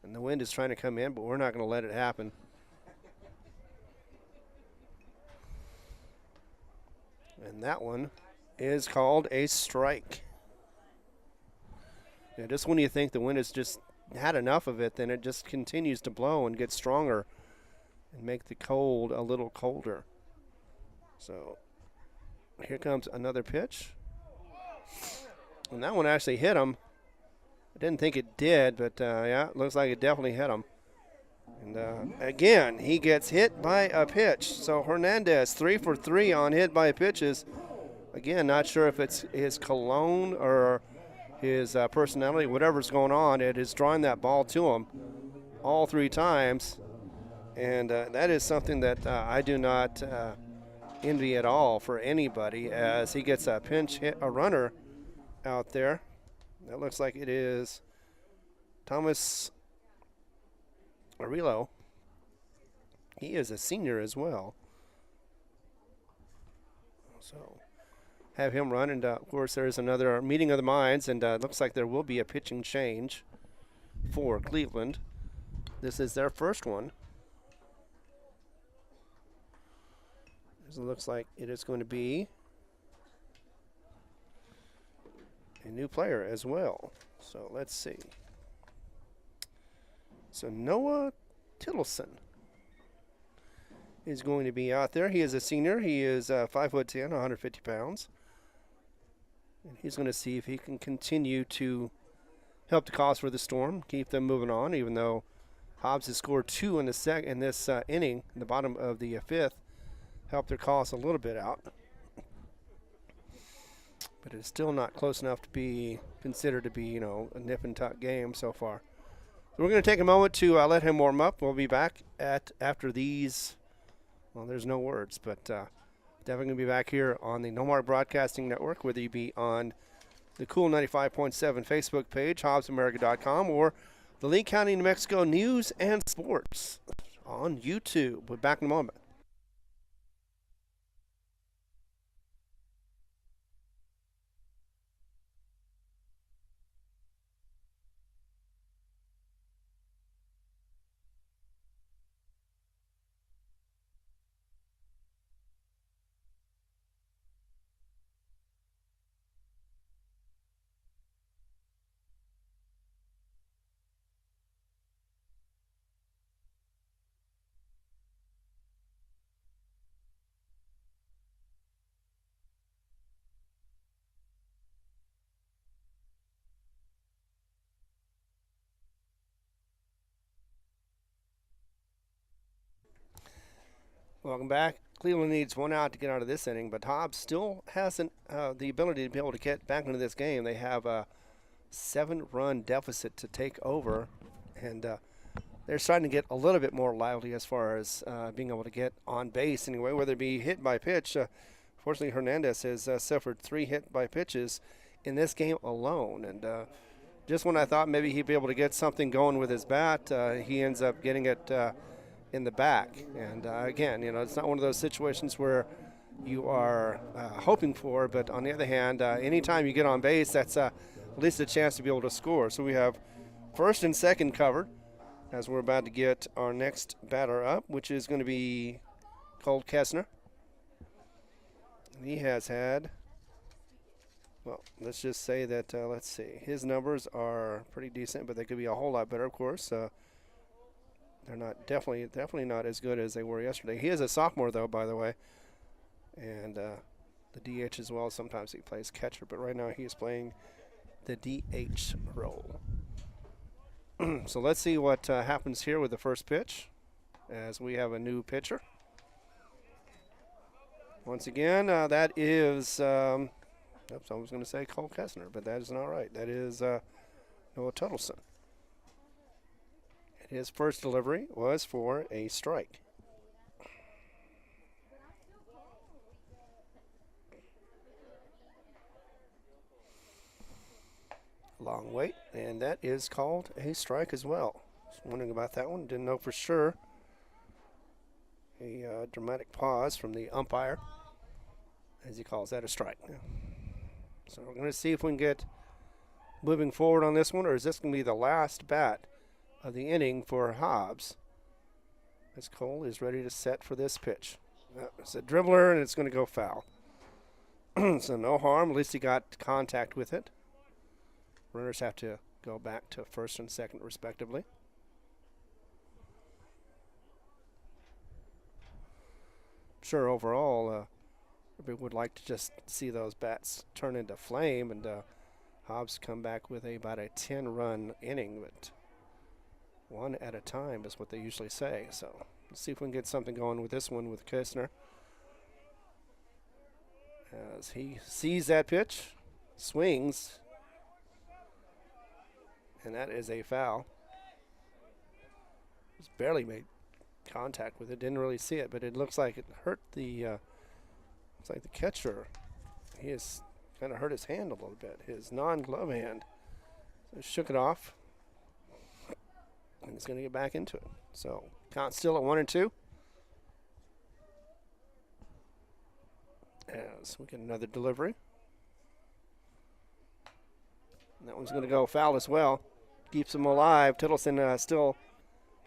And the wind is trying to come in, but we're not going to let it happen. And that one is called a strike. Yeah, just when you think the wind has just had enough of it, then it just continues to blow and get stronger and make the cold a little colder. So here comes another pitch. And that one actually hit him. I didn't think it did, but yeah, it looks like it definitely hit him. And again, he gets hit by a pitch. So Hernandez, 3 for 3 on hit by pitches. Again, not sure if it's his cologne or his personality, whatever's going on. It is drawing that ball to him all 3 times. And that is something that I do not envy at all for anybody, as he gets a pinch hit, a runner out there. That looks like it is Thomas Arillo. He is a senior as well. So have him run, and of course there's another meeting of the minds, and it looks like there will be a pitching change for Cleveland. This is their first one. It looks like it is going to be a new player as well. So let's see. So Noah Tittleson is going to be out there. He is a senior. He is 5'10", 150 pounds. And he's going to see if he can continue to help the cause for the Storm, keep them moving on, even though Hobbs has scored 2 in this inning, in the bottom of the 5th, helped their cause a little bit out. But it's still not close enough to be considered to be, a nip and tuck game so far. So we're going to take a moment to let him warm up. We'll be back after these. Well, there's no words, but definitely going to be back here on the Nomar Broadcasting Network, whether you be on the Cool 95.7 Facebook page, HobbsAmerica.com, or the Lee County, New Mexico News and Sports on YouTube. We're back in a moment. Welcome back. Cleveland needs 1 out to get out of this inning, but Hobbs still hasn't the ability to be able to get back into this game. They have a 7-run deficit to take over, and they're starting to get a little bit more lively as far as being able to get on base anyway, whether it be hit by pitch. Fortunately, Hernandez has suffered 3 hit by pitches in this game alone, and just when I thought maybe he'd be able to get something going with his bat, he ends up getting it in the back. And again, it's not one of those situations where you are hoping for, but on the other hand, anytime you get on base, that's at least a chance to be able to score. So we have first and second covered as we're about to get our next batter up, which is going to be Cole Kessner. He has had, well, let's just say that, let's see, his numbers are pretty decent, but they could be a whole lot better, of course. They're not definitely not as good as they were yesterday. He is a sophomore, though, by the way, and the DH as well. Sometimes he plays catcher, but right now he is playing the DH role. So let's see what happens here with the first pitch as we have a new pitcher. Once again, that is, I was going to say Cole Kessner, but that is not right. That is Noah Tuttleson. His first delivery was for a strike. Long wait, and that is called a strike as well. Just wondering about that one. Didn't know for sure. A dramatic pause from the umpire as he calls that a strike. So we're going to see if we can get moving forward on this one, or is this going to be the last bat of the inning for Hobbs, as Cole is ready to set for this pitch. It's a dribbler, and it's going to go foul. So no harm. At least he got contact with it. Runners have to go back to first and second, respectively. Sure, overall, we would like to just see those bats turn into flame, and Hobbs come back with about a 10-run inning, but one at a time is what they usually say. So let's see if we can get something going with this one with Kessner. As he sees that pitch, swings, and that is a foul. Just barely made contact with it. Didn't really see it, but it looks like it hurt the. Looks like the catcher. He has kind of hurt his hand a little bit. His non-glove hand. So shook it off. And he's going to get back into it. So count still at 1-2. As we get another delivery. And that one's going to go foul as well. Keeps him alive. Tittleson still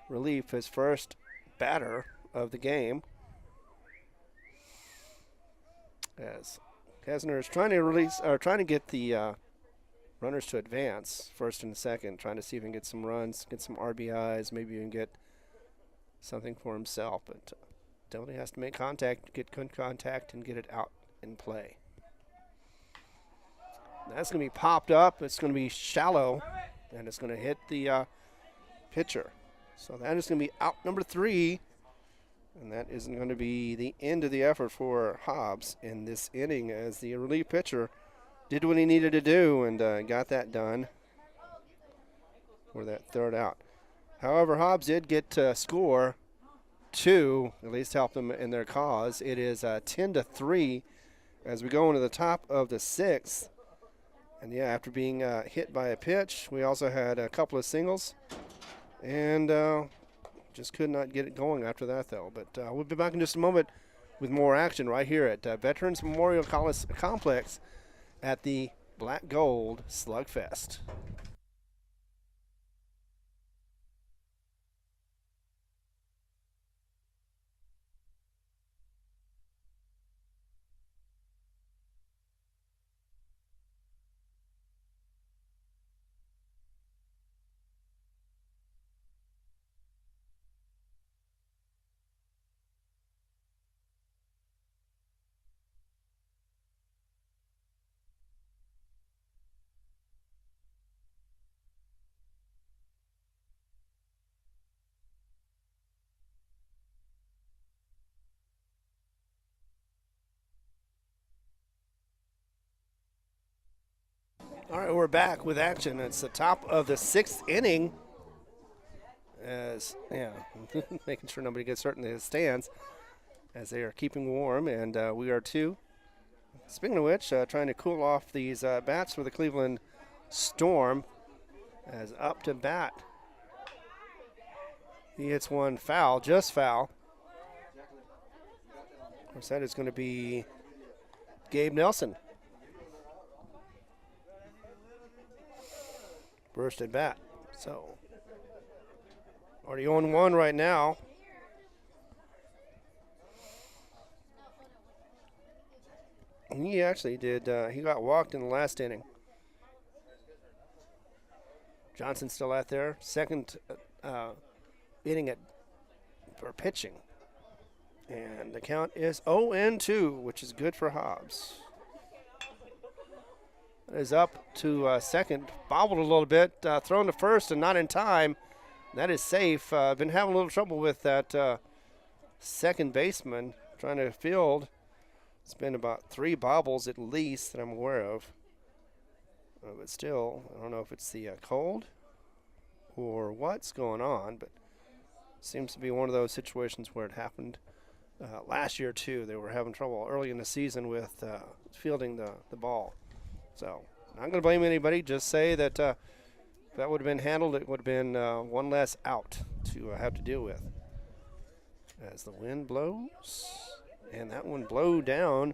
relief, his first batter of the game. As Kessner is trying to get the runners to advance first and second, trying to see if he can get some runs, get some RBIs, maybe even get something for himself. But definitely has to make contact, get good contact, and get it out in play. That's going to be popped up. It's going to be shallow, and it's going to hit the pitcher. So that is going to be out number 3, and that isn't going to be the end of the effort for Hobbs in this inning, as the relief pitcher did what he needed to do and got that done for that third out. However, Hobbs did get to score 2, at least help them in their cause. It is 10-3 as we go into the top of the 6th. And yeah, after being hit by a pitch, we also had a couple of singles, and just could not get it going after that, though. But we'll be back in just a moment with more action right here at Veterans Memorial Complex at the Black Gold Slugfest. All right, we're back with action. It's the top of the 6th inning. As making sure nobody gets hurt in the stands as they are keeping warm, and we are too. Speaking of which, trying to cool off these bats for the Cleveland Storm. As up to bat, he hits one foul, just foul. Of course, that is going to be Gabe Nelson. First at bat. So already 0-1 right now. He actually did, he got walked in the last inning. Johnson's still out there. Second inning for pitching. And the count is 0-2, which is good for Hobbs. Is up to second, bobbled a little bit, thrown to first and not in time. That is safe. Been having a little trouble with that second baseman trying to field. It's been about 3 bobbles at least that I'm aware of. But still, I don't know if it's the cold or what's going on, but seems to be one of those situations where it happened last year too. They were having trouble early in the season with fielding the ball. So, not going to blame anybody. Just say that if that would have been handled, it would have been one less out to have to deal with. As the wind blows, and that one blew down.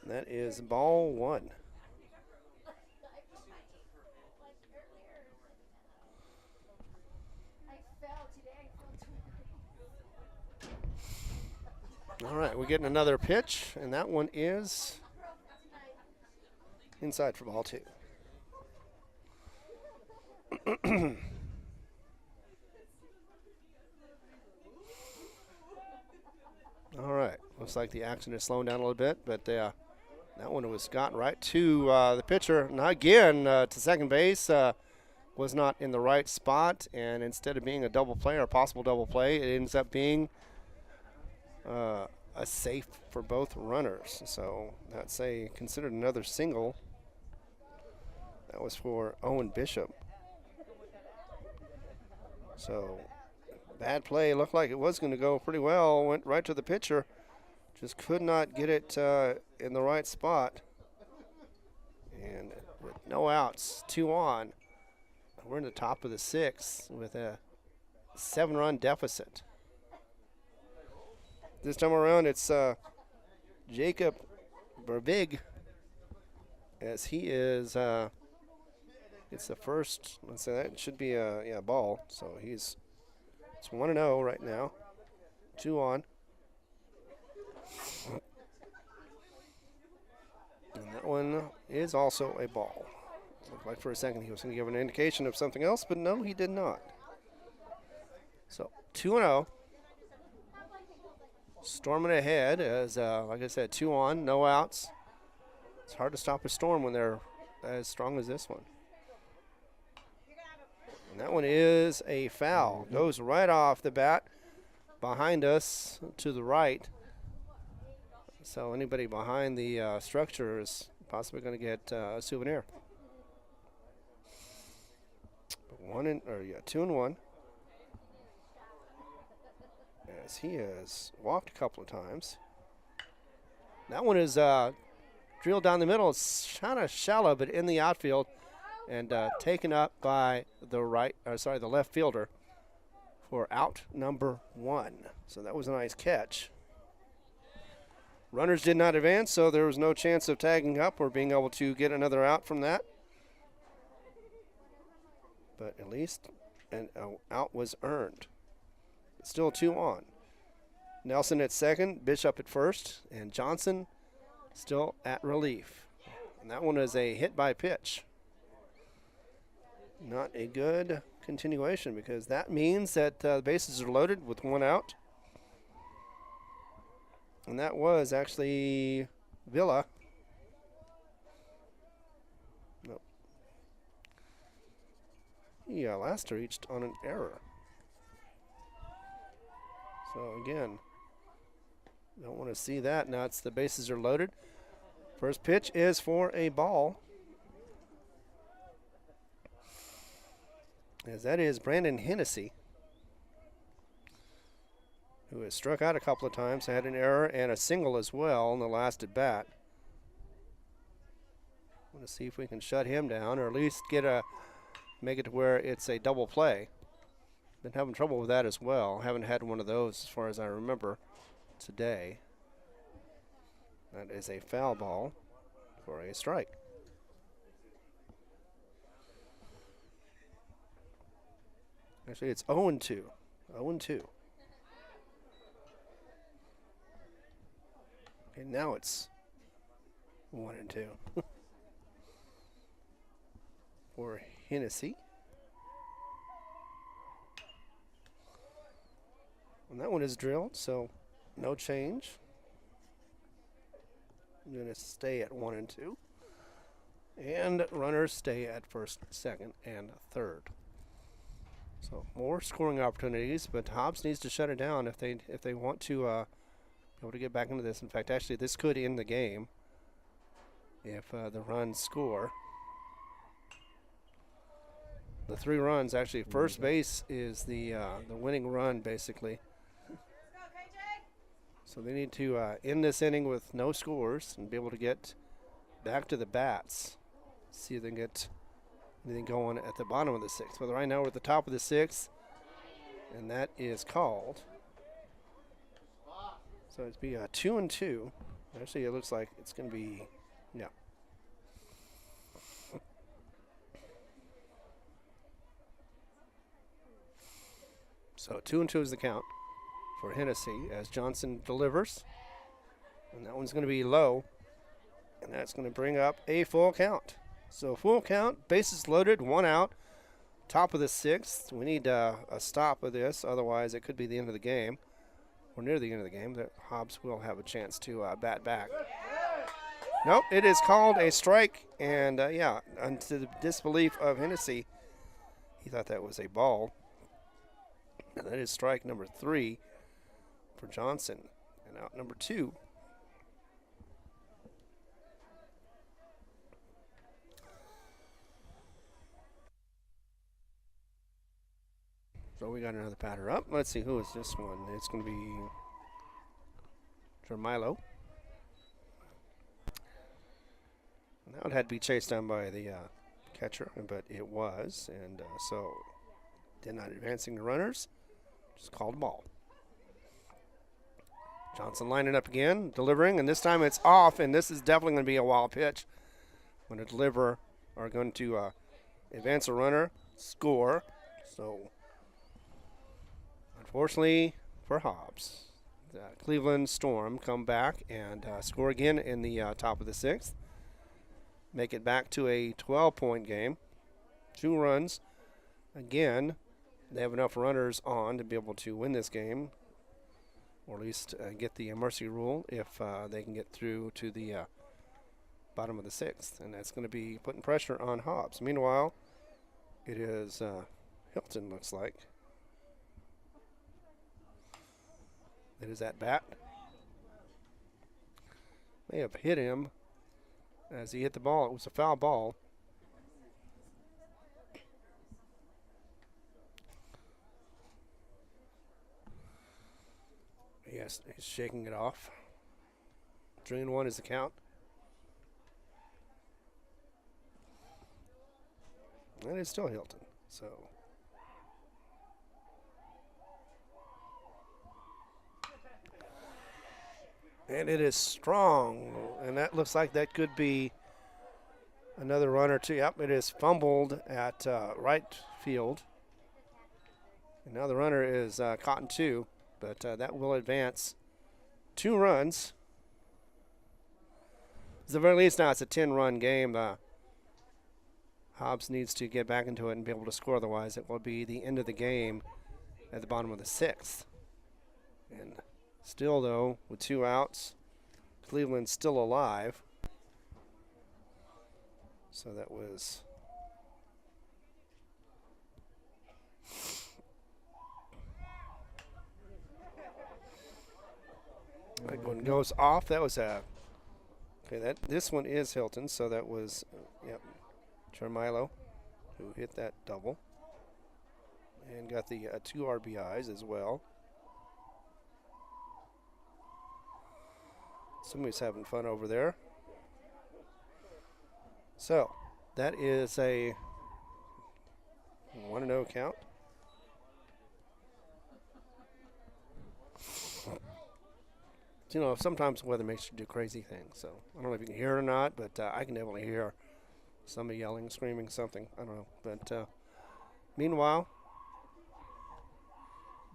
That is ball 1. All right, we're getting another pitch, and that one is inside for ball 2. All right, looks like the action is slowing down a little bit, but that one was gotten right to the pitcher. Now again to second base, was not in the right spot, and instead of being a double play or a possible double play, it ends up being a safe for both runners. So that's considered another single. That was for Owen Bishop. So bad play. Looked like it was going to go pretty well. Went right to the pitcher. Just could not get it in the right spot. And with no outs, 2 on. We're in the top of the 6th with a 7-run deficit. This time around, it's Jacob Berbig, as he is. It's the first. Let's say that should be a ball. So it's 1-0 right now. 2 on. And that one is also a ball. Looked like for a second he was going to give an indication of something else, but no, he did not. So 2-0. Storming ahead as, like I said, 2 on, no outs. It's hard to stop a Storm when they're as strong as this one. And that one is a foul. Goes right off the bat behind us to the right. So anybody behind the structure is possibly going to get a souvenir. 2 and 1. As he has walked a couple of times. That one is drilled down the middle. It's kind of shallow, but in the outfield, and taken up by the left fielder for out number 1. So that was a nice catch. Runners did not advance, so there was no chance of tagging up or being able to get another out from that. But at least an out was earned. Still 2 on. Nelson at second, Bishop at first, and Johnson still at relief. And that one is a hit by pitch. Not a good continuation because that means that the bases are loaded with 1 out. And that was actually Villa. Nope. Yeah, last reached on an error. So again, don't want to see that. Now it's the bases are loaded. First pitch is for a ball. As that is Brandon Hennessy, who has struck out a couple of times, had an error and a single as well in the last at bat. Want to see if we can shut him down or at least make it to where it's a double play. Been having trouble with that as well. Haven't had one of those as far as I remember today. That is a foul ball for a strike. Actually, it's 0-2. 0-2. And now it's 1-2 for Hennessy. And that one is drilled, so no change. I'm going to stay at 1-2. And runners stay at first, second, and third. So more scoring opportunities, but Hobbs needs to shut it down if they want to be able to get back into this. In fact, actually, this could end the game if the runs score. The 3 runs, actually, first base is the winning run, basically. So they need to end this inning with no scores and be able to get back to the bats. See if they can get anything going at the bottom of the 6th. But right now we're at the top of the 6th, and that is called. So it'd be 2-2. Actually, it looks like it's going to be, yeah. So 2-2 is the count for Hennessy as Johnson delivers. And that one's going to be low. And that's going to bring up a full count. So full count, bases loaded, 1 out. Top of the 6th. We need a stop of this. Otherwise, it could be the end of the game. Or near the end of the game. That Hobbs will have a chance to bat back. Nope, it is called a strike. And, yeah, to the disbelief of Hennessy, he thought that was a ball. And that is strike number 3 for Johnson. And out number 2. So we got another batter up. Let's see, who is this one? It's going to be Jermilo. And that one had to be chased down by the catcher, but it was. And so did not advancing the runners. Just called ball. Johnson lining up again, delivering, and this time it's off, and this is definitely going to be a wild pitch. Going to deliver, or going to advance a runner, score. So unfortunately for Hobbs, the Cleveland Storm come back and score again in the top of the 6th. Make it back to a 12-point game. 2 runs. Again, they have enough runners on to be able to win this game. or at least get the mercy rule if they can get through to the bottom of the 6th, and that's going to be putting pressure on Hobbs. Meanwhile, it is Hilton, looks like. It is at bat. May have hit him as he hit the ball. It was a foul ball. Yes, he's shaking it off. 3-1 is the count. And it's still Hilton, so. And it is strong, and that looks like that could be another run or two. Yep, it is fumbled at right field. And now the runner is caught in 2, but that will advance 2 runs. At the very least now it's a 10-run game. Hobbs needs to get back into it and be able to score, otherwise it will be the end of the game at the bottom of the 6th. And still, though, with 2 outs, Cleveland's still alive. So that was that one goes off. That was a okay. This one is Hilton, so that was yep, Charmilo, who hit that double and got the 2 RBIs as well. Somebody's having fun over there. So that is a 1-0 count. You know, sometimes weather makes you do crazy things. So I don't know if you can hear it or not, but I can definitely hear somebody yelling, screaming, something. I don't know. But meanwhile,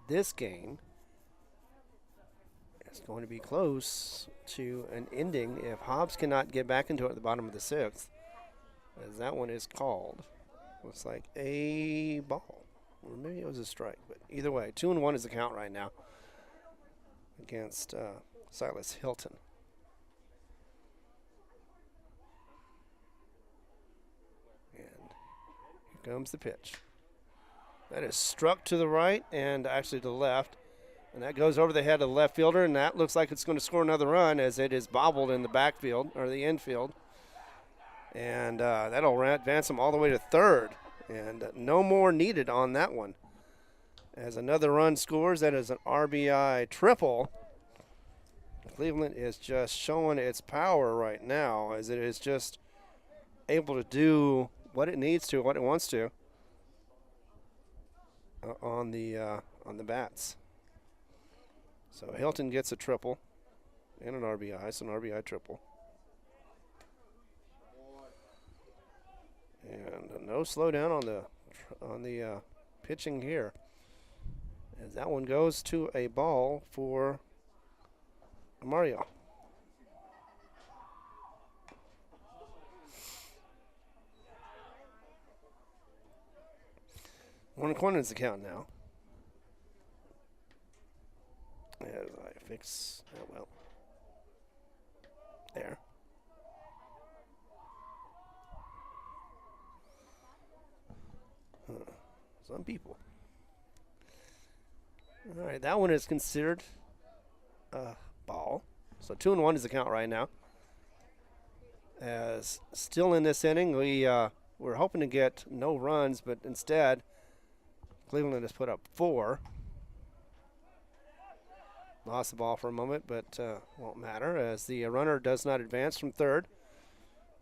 this game is going to be close to an ending if Hobbs cannot get back into it at the bottom of the 6th, as that one is called. Looks like a ball, or maybe it was a strike. But either way, 2-1 is the count right now against Silas Hilton. And here comes the pitch. That is struck to the right and actually to the left. And that goes over the head of the left fielder, and that looks like it's going to score another run as it is bobbled in the backfield, or the infield. And that'll advance him all the way to 3rd. And no more needed on that one. As another run scores, that is an RBI triple. Cleveland is just showing its power right now, as it is just able to do what it needs to, what it wants to on the bats. So Hilton gets a triple and an RBI, so an RBI triple. And no slowdown on the pitching here, as that one goes to a ball for Mario. One corner is the count now. As I fix, oh well, there. Some people. All right, that one is considered a ball. So 2-1 is the count right now. As still in this inning, we're hoping to get no runs, but instead, Cleveland has put up 4. Lost the ball for a moment, but won't matter, as the runner does not advance from 3rd. It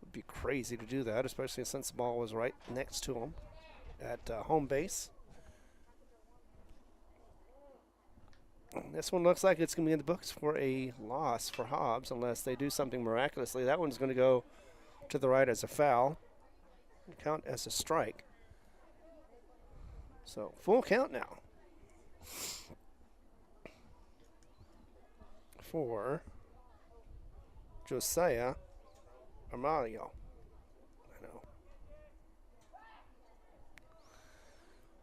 would be crazy to do that, especially since the ball was right next to him at home base. This one looks like it's going to be in the books for a loss for Hobbs, unless they do something miraculously. That one's going to go to the right as a foul, count as a strike. So full count now for Josiah Armaglio. I know.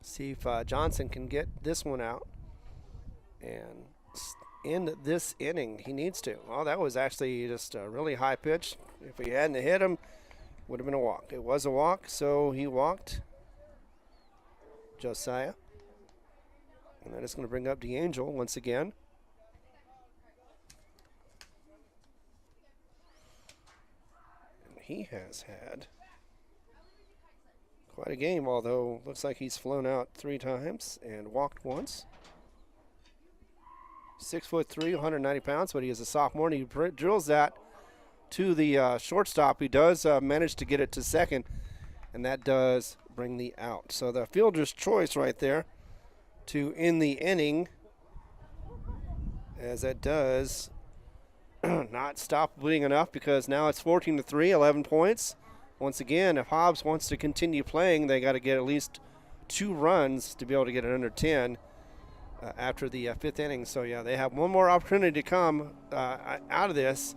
See if Johnson can get this one out and in this inning. He needs to. Well, that was actually just a really high pitch. If he hadn't hit him, would have been a walk. It was a walk, so he walked Josiah. And that is going to bring up DeAngel once again. And he has had quite a game, although looks like he's flown out 3 times and walked once. 6'3", 190 pounds, but he is a sophomore, and he drills that to the shortstop. He does manage to get it to second, and that does bring the out. So the fielder's choice right there to end the inning, as that does not stop bleeding enough, because now it's 14-3, 11 points. Once again, if Hobbs wants to continue playing, they got to get at least 2 runs to be able to get it under 10 after the 5th inning. So, yeah, they have one more opportunity to come out of this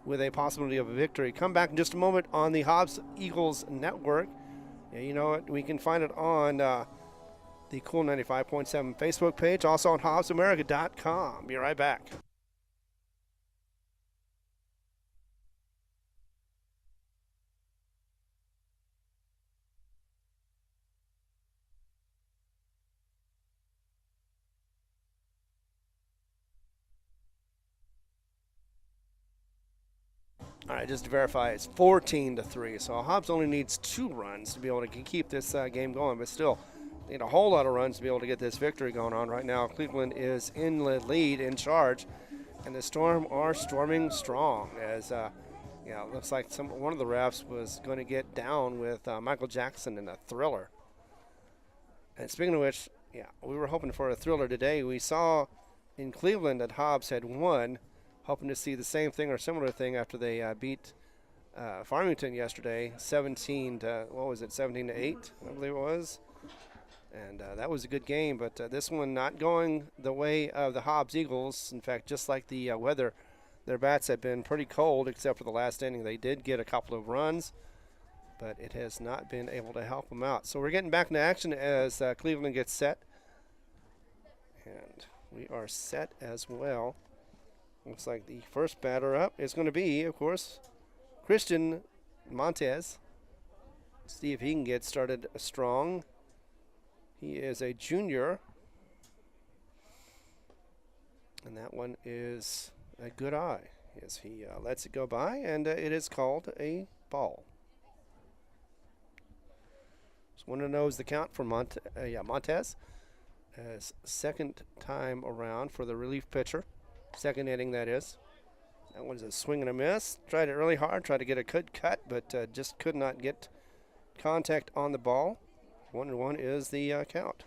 with a possibility of a victory. Come back in just a moment on the Hobbs Eagles Network. Yeah, you know what? We can find it on the Cool 95.7 Facebook page, also on HobbsAmerica.com. Be right back. All right, just to verify, it's 14-3. So Hobbs only needs 2 runs to be able to keep this game going, but still need a whole lot of runs to be able to get this victory going on. Right now, Cleveland is in the lead, in charge, and the Storm are storming strong. As yeah, it looks like one of the refs was going to get down with Michael Jackson in a thriller. And speaking of which, yeah, we were hoping for a thriller today. We saw in Cleveland that Hobbs had won. Hoping to see the same thing or similar thing after they beat Farmington yesterday, 17 to 8, I believe it was. And that was a good game, but this one not going the way of the Hobbs Eagles. In fact, just like the weather, their bats have been pretty cold except for the last inning. They did get a couple of runs, but it has not been able to help them out. So we're getting back into action as Cleveland gets set. And we are set as well. Looks like the first batter up is going to be, of course, Christian Montez. See if he can get started strong. He is a junior. And that one is a good eye as he lets it go by, and it is called a ball. So 1-0 is the count for Montez. As second time around for the relief pitcher. Second inning, that is. That one's a swing and a miss. Tried it really hard, tried to get a good cut, but just could not get contact on the ball. 1-1 is the count.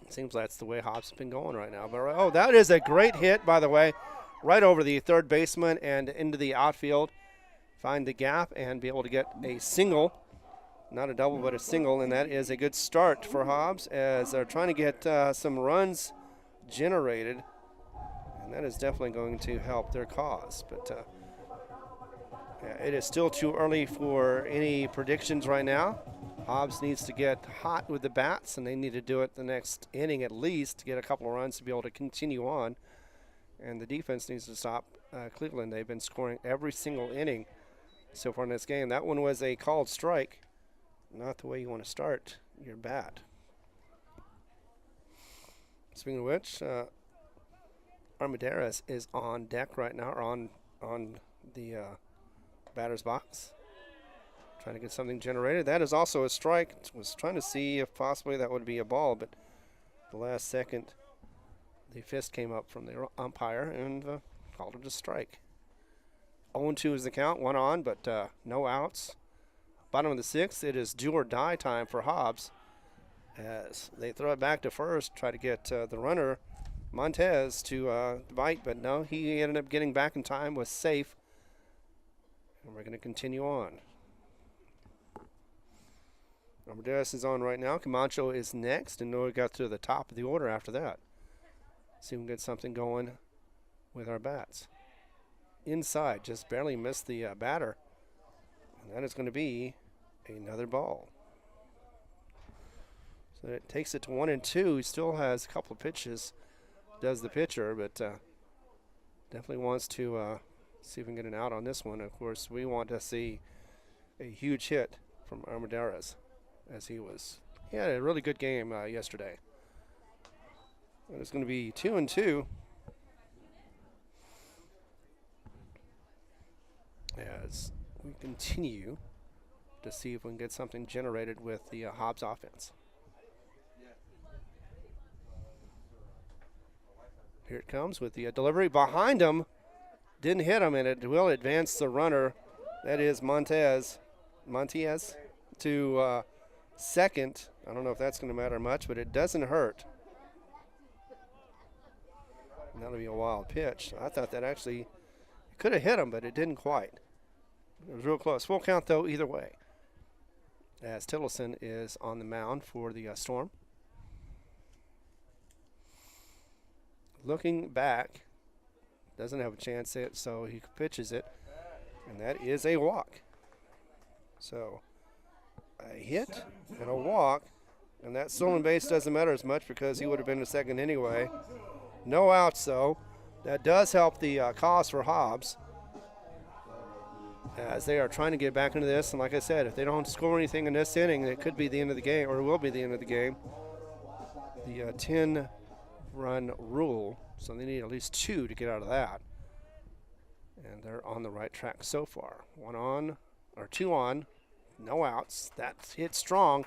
Seems that's the way Hobbs has been going right now. But oh, that is a great hit, by the way, right over the third baseman and into the outfield. Find the gap and be able to get a single. Not a double, but a single, and that is a good start for Hobbs as they're trying to get some runs generated, and that is definitely going to help their cause. But yeah, it is still too early for any predictions right now. Hobbs needs to get hot with the bats, and they need to do it the next inning at least to get a couple of runs to be able to continue on. And the defense needs to stop Cleveland. They've been scoring every single inning so far in this game. That one was a called strike. Not the way you want to start your bat. Speaking of which, Armendariz is on deck right now, or on the batter's box, trying to get something generated. That is also a strike. Was trying to see if possibly that would be a ball, but the last second, the fist came up from the umpire and called it a strike. 0-2 is the count, one on, but no outs. Bottom of the 6th, it is do or die time for Hobbs as they throw it back to first, try to get the runner, Montez, to bite, but no, he ended up getting back in time, was safe, and we're going to continue on. Armendariz is on right now. Camacho is next, and we got to the top of the order after that. See if we can get something going with our bats. Inside, just barely missed the batter. And that is going to be another ball. So it takes it to 1-2. He still has a couple of pitches, does the pitcher, but definitely wants to see if we can get an out on this one. Of course, we want to see a huge hit from Armendariz, as he had a really good game yesterday. And it's going to be 2-2. As we continue to see if we can get something generated with the Hobbs offense. Here it comes with the delivery behind him. Didn't hit him, and it will advance the runner. That is Montez to second. I don't know if that's going to matter much, but it doesn't hurt. And that'll be a wild pitch. I thought that actually could have hit him, but it didn't quite. It was real close. Full count, though, either way. As Tittleson is on the mound for the Storm. Looking back, doesn't have a chance at it, so he pitches it, and that is a walk. So a hit and a walk, and that stolen base doesn't matter as much because he would have been a second anyway. No outs, though. That does help the cause for Hobbs, as they are trying to get back into this. And like I said, if they don't score anything in this inning, it could be the end of the game, or it will be the end of the game. The 10-run rule, so they need at least 2 to get out of that. And they're on the right track so far. 2 on, no outs. That's hit strong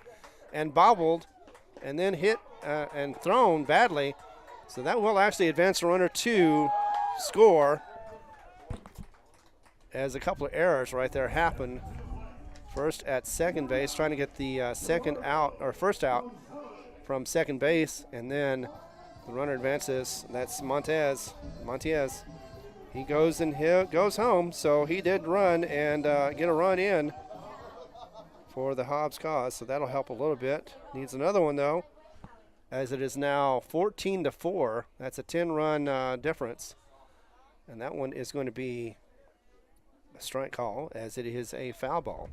and bobbled, and then hit and thrown badly. So that will actually advance the runner to score, as a couple of errors right there happen. First at second base, trying to get the first out from second base, and then the runner advances. That's Montez. He goes home, so he did run and get a run in for the Hobbs cause, so that'll help a little bit. Needs another one, though, as it is now 14-4. That's a 10-run difference, and that one is going to be a strike call, as it is a foul ball.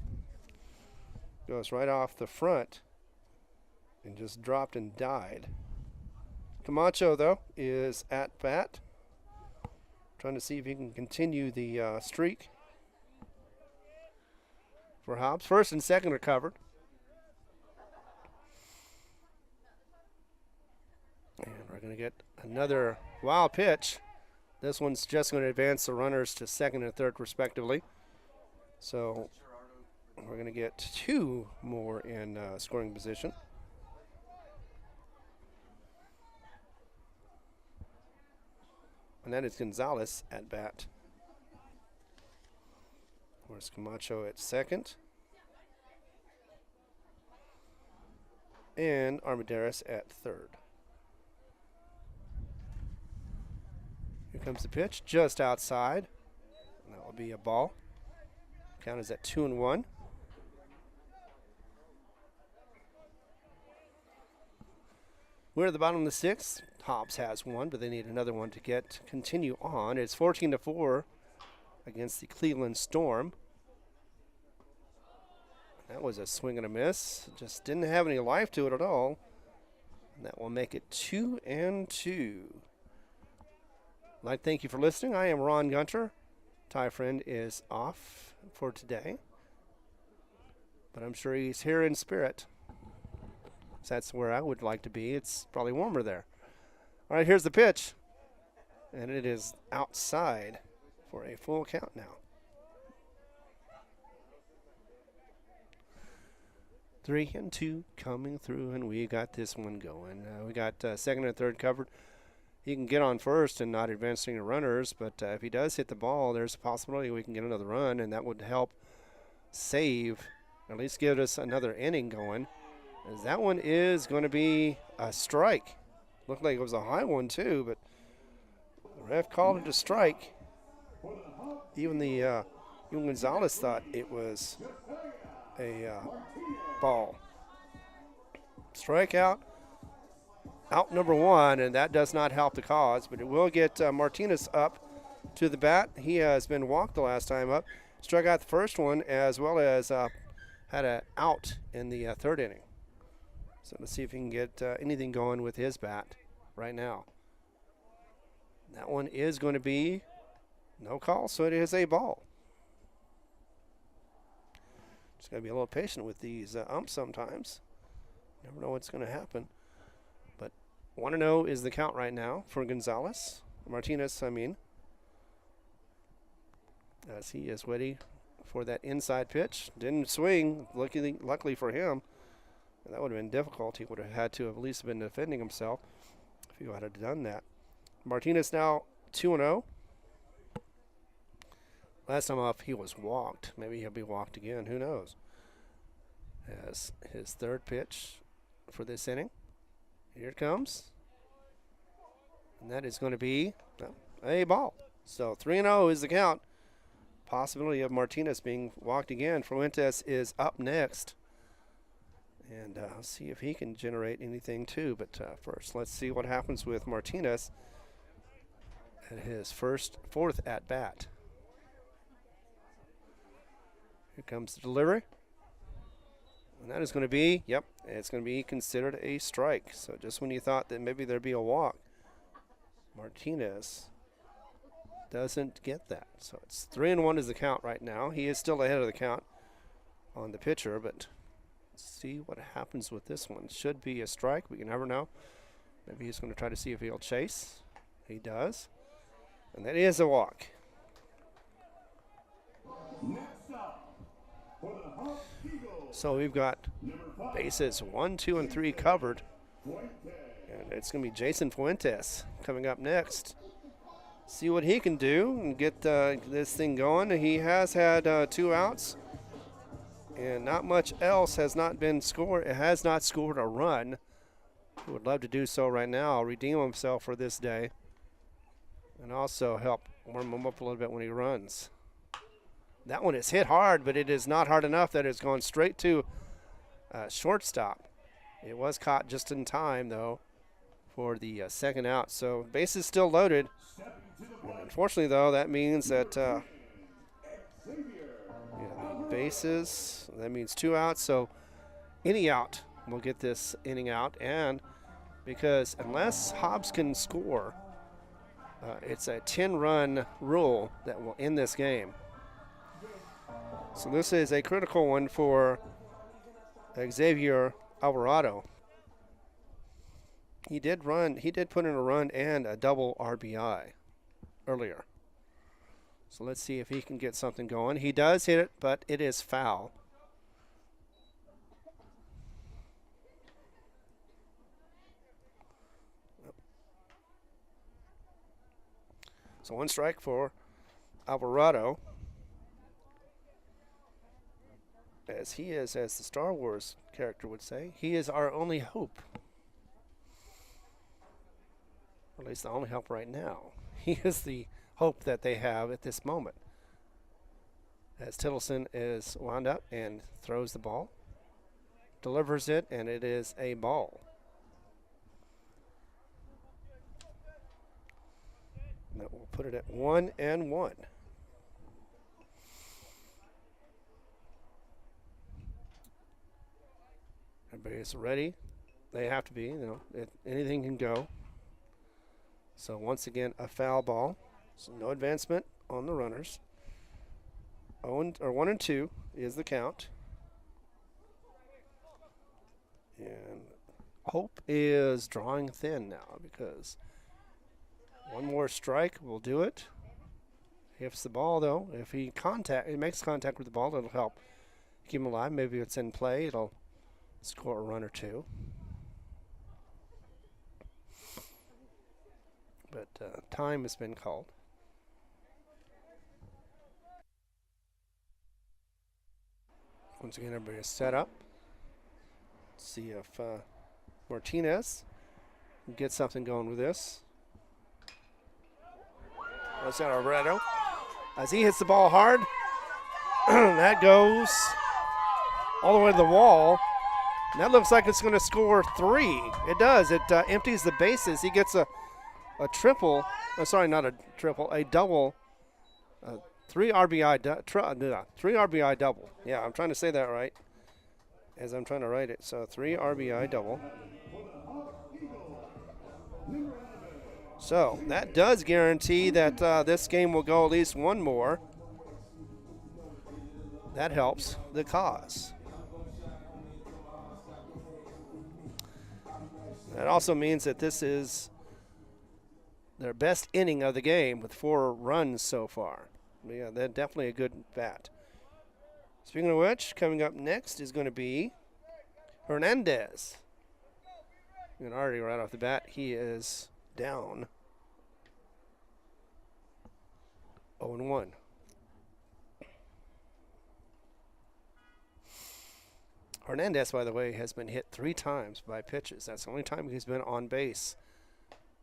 Goes right off the front and just dropped and died. Camacho, though, is at bat, trying to see if he can continue the streak for Hobbs. First and second are covered. And we're going to get another wild pitch. This one's just going to advance the runners to second and third, respectively. So we're going to get 2 more in scoring position. And that is Gonzalez at bat. Where's Camacho at second? And Armendariz at third. Here comes the pitch, just outside. And that will be a ball. Count is at 2-1. We're at the bottom of the 6th. Hobbs has one, but they need another one to continue on. It's 14-4 against the Cleveland Storm. That was a swing and a miss. Just didn't have any life to it at all. And that will make it 2-2. I'd like to thank you for listening. I am Ron Gunter. Ty Friend is off for today, but I'm sure he's here in spirit. So that's where I would like to be. It's probably warmer there. All right, here's the pitch, and it is outside for a full count now. 3-2 coming through, and we got this one going. We got second and third covered. He can get on first and not advancing the runners, but if he does hit the ball, there's a possibility we can get another run, and that would help save, at least give us another inning going. As that one is going to be a strike. Looked like it was a high one too, but the ref called it a strike. Even Gonzalez thought it was a ball. Strikeout. Out number 1, and that does not help the cause, but it will get Martinez up to the bat. He has been walked the last time up. Struck out the first one, as well as had an out in the third inning. So let's see if he can get anything going with his bat right now. That one is going to be no call, so it is a ball. Just got to be a little patient with these umps sometimes. Never know what's going to happen. But 1-0 is the count right now for Martinez, I mean. As he is ready for that inside pitch. Didn't swing, luckily for him. And that would have been difficult. He would have had to have at least been defending himself if he had done that. Martinez now 2-0. Last time up, he was walked. Maybe he'll be walked again. Who knows? As his third pitch for this inning. Here it comes. And that is going to be a ball. So 3-0 is the count. Possibility of Martinez being walked again. Fuentes is up next. And I'll see if he can generate anything too. But first, let's see what happens with Martinez at his fourth at-bat. Here comes the delivery. And that is going to be, it's going to be considered a strike. So just when you thought that maybe there'd be a walk, Martinez doesn't get that. So it's 3-1 is the count right now. He is still ahead of the count on the pitcher, but let's see what happens with this one. Should be a strike. We can never know. Maybe he's going to try to see if he'll chase. He does. And that is a walk. So we've got bases 1, 2, and 3 covered. And it's going to be Jason Fuentes coming up next. See what he can do and get this thing going. He has had 2 outs. And not much else has not been scored. It has not scored a run. He would love to do so right now. Redeem himself for this day. And also help warm him up a little bit when he runs. That one is hit hard, but it is not hard enough that it's gone straight to shortstop. It was caught just in time, though, for the second out. So bases still loaded. Unfortunately, though, that means that bases, that means 2 outs. So any out will get this inning out. And because unless Hobbs can score, it's a 10-run rule that will end this game. So this is a critical one for Xavier Alvarado. He did put in a run and a double RBI earlier. So let's see if he can get something going. He does hit it, but it is foul. So 1 strike for Alvarado. As he is, as the Star Wars character would say, he is our only hope. Or at least the only hope right now. He is the hope that they have at this moment. As Tittleson is wound up and throws the ball, delivers it, and it is a ball. And that will put it at 1-1. Everybody is ready. They have to be, anything can go. So once again, a foul ball. So no advancement on the runners. 1-2 is the count. And hope is drawing thin now because one more strike will do it. Hits the ball though. If he makes contact with the ball, it'll help keep him alive. Maybe it's in play. It'll score a run or 2. But time has been called. Once again, everybody is set up. Let's see if Martinez can get something going with this. That's out Alvarado. As he hits the ball hard, that goes all the way to the wall. And that looks like it's going to score 3. It does. It empties the bases. He gets a triple. Sorry, not a triple. A double. 3 RBI. 3 RBI double. Yeah, I'm trying to say that right. as I'm trying to write it. So 3 RBI double. So that does guarantee that this game will go at least one more. That helps the cause. That also means that this is their best inning of the game with 4 runs so far. Yeah, they're definitely a good bat. Speaking of which, coming up next is going to be Hernandez. And already right off the bat, he is down 0-1. Hernandez, by the way, has been hit 3 times by pitches. That's the only time he's been on base.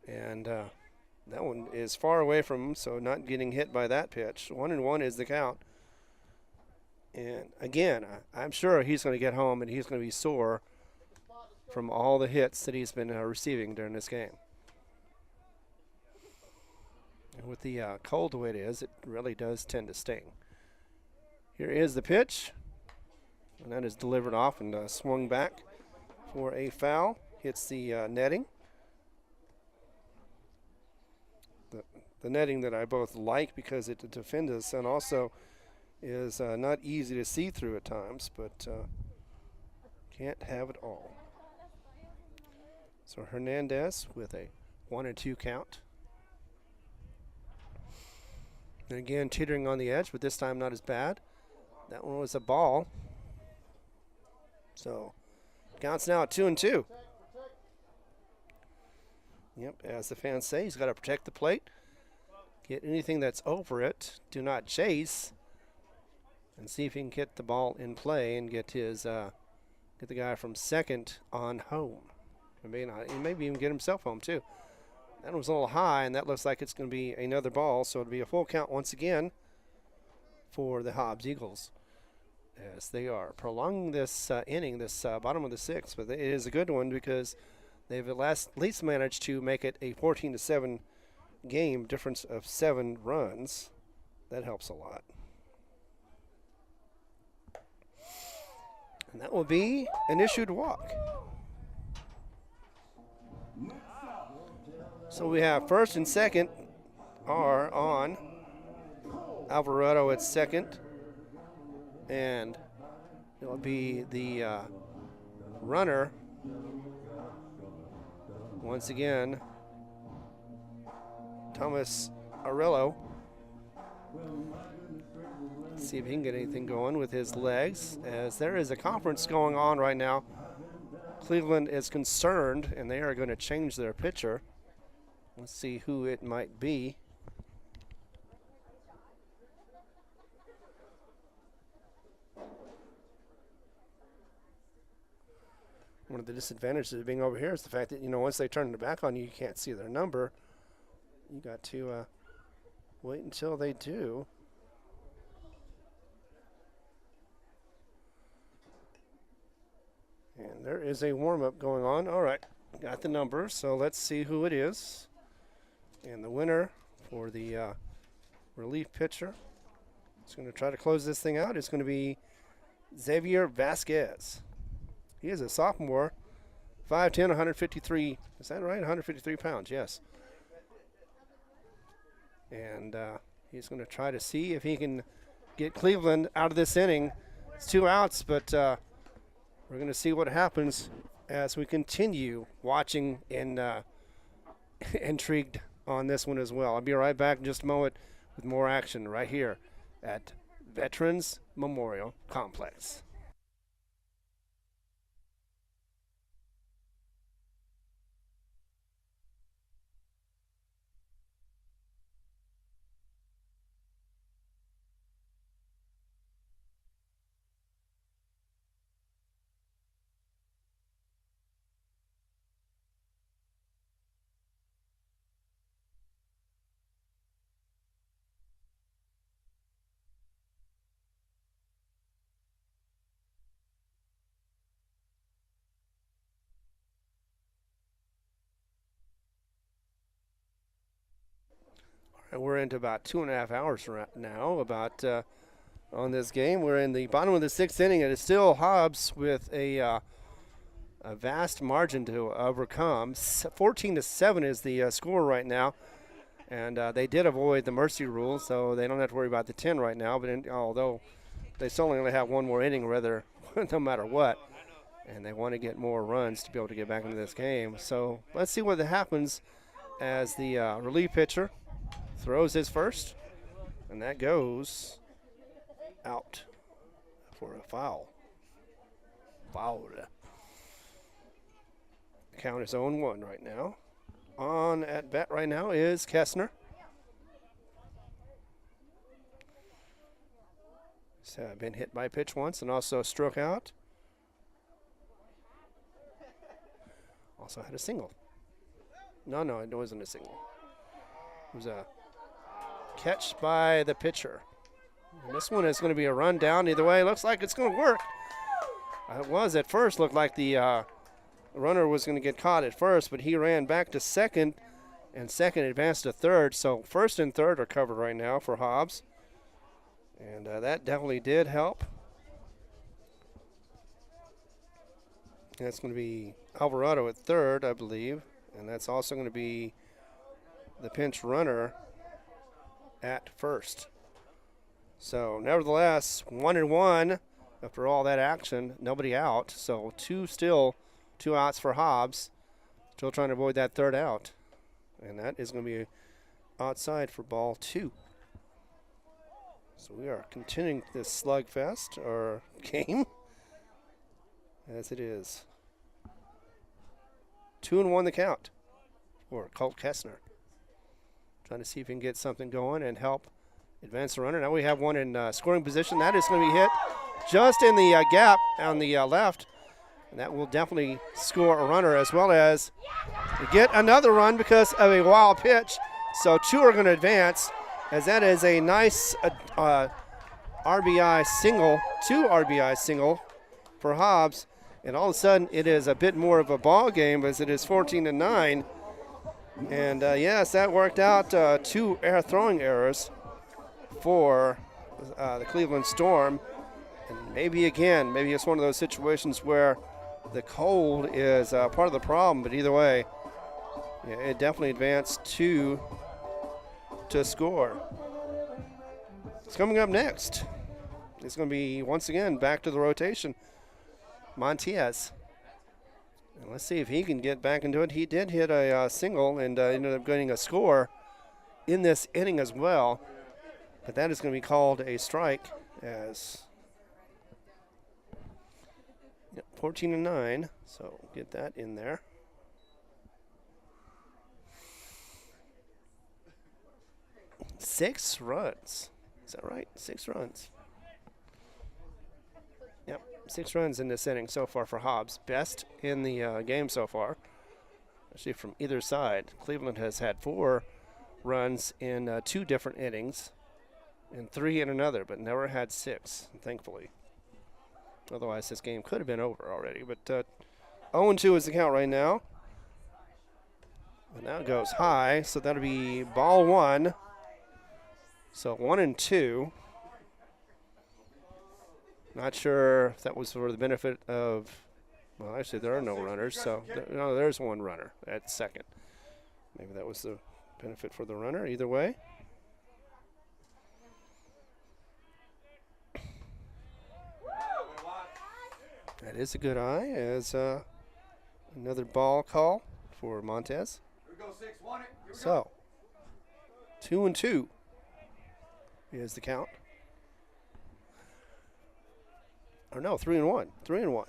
And that one is far away from him, so not getting hit by that pitch. 1-1 is the count. And again, I'm sure he's going to get home and he's going to be sore from all the hits that he's been receiving during this game. And with the cold the way it is, it really does tend to sting. Here is the pitch. And that is delivered off and swung back for a foul. Hits the netting. The netting that I both like because it defends us and also is not easy to see through at times, but can't have it all. So Hernandez with a 1-2 count. And again, teetering on the edge, but this time not as bad. That one was a ball. So counts now at 2-2. Yep, as the fans say, he's got to protect the plate. Get anything that's over it. Do not chase. And see if he can get the ball in play and get his get the guy from second on home. Maybe even get himself home too. That was a little high, and that looks like it's going to be another ball. So it'll be a full count once again for the Hobbs Eagles, as they are prolonging this inning, this bottom of the 6th. But it is a good one because they've at least managed to make it a 14-7 game, difference of 7 runs. That helps a lot. And that will be an issued walk. So we have first and second are on. Alvarado at second. And it will be the runner once again, Thomas Arello. See if he can get anything going with his legs, as there is a conference going on right now. Cleveland is concerned, and they are going to change their pitcher. Let's see who it might be. One of the disadvantages of being over here is the fact that, once they turn it back on you, you can't see their number. You got to wait until they do. And there is a warm-up going on. All right, got the number, so let's see who it is. And the winner for the relief pitcher is going to try to close this thing out. It's going to be Xavier Vasquez. He is a sophomore, 5'10", 153. Is that right? 153 pounds, yes. And he's going to try to see if he can get Cleveland out of this inning. It's 2 outs, but we're going to see what happens as we continue watching and intrigued on this one as well. I'll be right back in just a moment with more action right here at Veterans Memorial Complex. We're into about 2.5 hours now, about on this game. We're in the bottom of the 6th inning. It is still Hobbs with a vast margin to overcome. 14-7 is the score right now. And they did avoid the mercy rule, so they don't have to worry about the 10 right now. But although they still only have one more inning, rather, no matter what. And they want to get more runs to be able to get back into this game. So let's see what happens as the relief pitcher throws his first. And that goes out for a foul. Fouled. Count is 0-1 right now. On at bat right now is Kessner. He's been hit by a pitch once and also struck out. Also had a single. No, it wasn't a single. It was a catch by the pitcher. And this one is going to be a run down. Either way, looks like it's going to work. It was at first, looked like the runner was going to get caught at first, but he ran back to second, and second advanced to third. So first and third are covered right now for Hobbs. And that definitely did help. That's going to be Alvarado at third, I believe. And that's also going to be the pinch runner at first. So nevertheless, 1-1 after all that action, nobody out. So two outs for Hobbs. Still trying to avoid that third out. And that is going to be outside for ball 2. So we are continuing this slugfest, or game, as it is. 2-1 the count for Colt Kessner. Trying to see if he can get something going and help advance the runner. Now we have one in scoring position. That is going to be hit just in the gap on the left. And that will definitely score a runner, as well as get another run because of a wild pitch. So 2 are going to advance, as that is a nice RBI single, 2 RBI single for Hobbs. And all of a sudden, it is a bit more of a ball game, as it is 14-9. And yes, that worked out. 2 throwing errors for the Cleveland Storm. And maybe it's one of those situations where the cold is part of the problem. But either way, yeah, it definitely advanced 2 to score. It's coming up next. It's going to be, once again, back to the rotation. Montez. And let's see if he can get back into it. He did hit a single and ended up getting a score in this inning as well. But that is going to be called a strike, as 14-9. So get that in there. Six runs. Is that right? 6 runs. Yep, 6 runs in this inning so far for Hobbs. Best in the game so far, actually from either side. Cleveland has had 4 runs in 2 different innings and 3 in another, but never had 6, thankfully. Otherwise, this game could have been over already. But 0-2 is the count right now. And now it goes high, so that'll be ball 1. So 1-2. Not sure if that was for the benefit of, well, actually there are no runners, so there's 1 runner at second. Maybe that was the benefit for the runner. Either way. That is a good eye, as another ball call for Montez. So 2-2 is the count. Or no, 3-1. 3-1.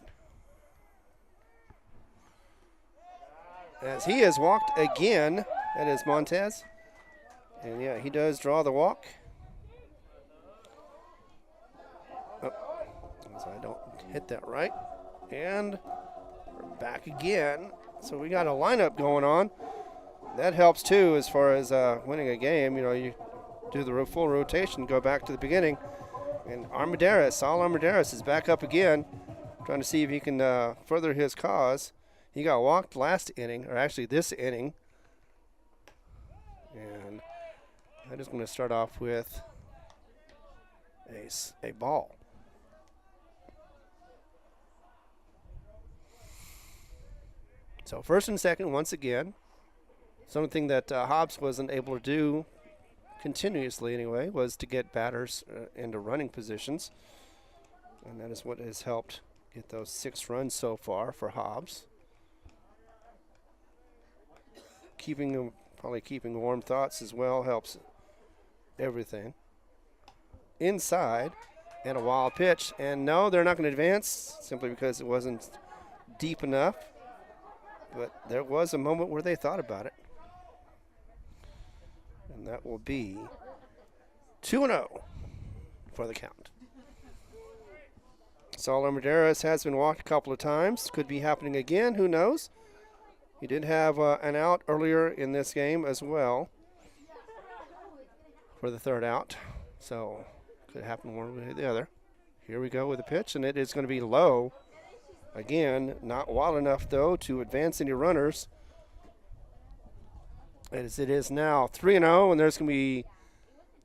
As he has walked again, that is Montez. And yeah, he does draw the walk. Oh, so I don't hit that right. And we're back again. So we got a lineup going on. That helps too as far as winning a game. You know, you do the full rotation, go back to the beginning. And Saul Armendariz is back up again, trying to see if he can further his cause. He got walked last inning, or actually this inning. And I'm just going to start off with a ball. So first and second, once again, something that Hobbs wasn't able to do continuously anyway was to get batters into running positions. And that is what has helped get those 6 runs so far for Hobbs. Probably keeping warm thoughts as well helps everything. Inside, and a wild pitch. And no, they're not going to advance simply because it wasn't deep enough. But there was a moment where they thought about it. And that will be 2-0 for the count. Saul Armendariz has been walked a couple of times. Could be happening again. Who knows? He did have an out earlier in this game as well for the 3rd out. So could happen one way or the other. Here we go with the pitch, and it is going to be low. Again, not wild enough, though, to advance any runners. As it is now 3-0, and there's going to be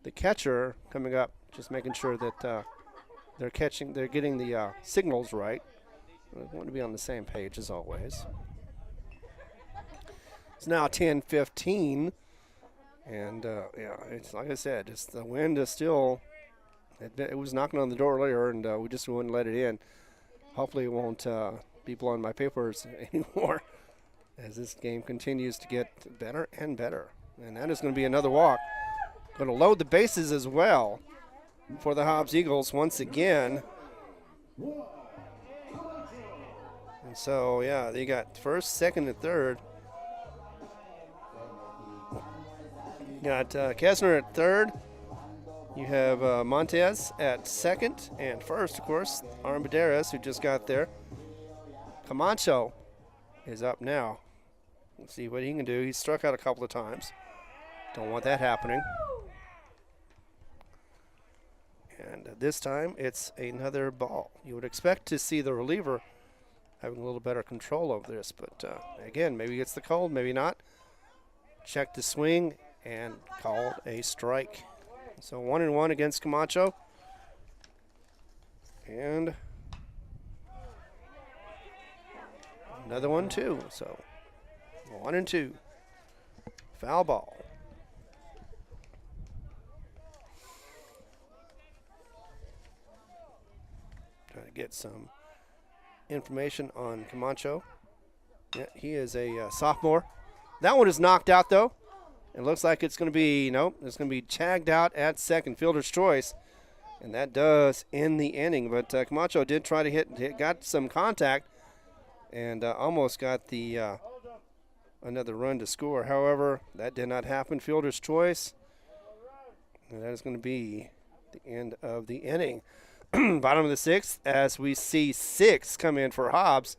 the catcher coming up, just making sure that they're getting the signals right. We want to be on the same page as always. It's now 10-15, and yeah, it's like I said, it's the wind is still. It was knocking on the door earlier, and we just wouldn't let it in. Hopefully, it won't be blowing my papers anymore as this game continues to get better and better. And that is going to be another walk. Going to load the bases as well for the Hobbs Eagles once again. And so, yeah, they got first, second, and third. You got Kessner at third. You have Montez at second, and first, of course, Armendariz, who just got there. Camacho is up now. Let's see what he can do. He's struck out a couple of times. Don't want that happening. And this time, it's another ball. You would expect to see the reliever having a little better control over this, but again, maybe it's the cold, maybe not. Check the swing and called a strike. So 1-1 against Camacho. And another one, too. So 1-2. Foul ball. Trying to get some information on Camacho. Yeah, he is a sophomore. That one is knocked out, though. It looks like it's going to be, nope, it's going to be tagged out at second, fielder's choice. And that does end the inning. But Camacho did try to got some contact, and almost got the another run to score. However, that did not happen. Fielder's choice. And that is going to be the end of the inning. Bottom of the 6th, as we see 6 come in for Hobbs,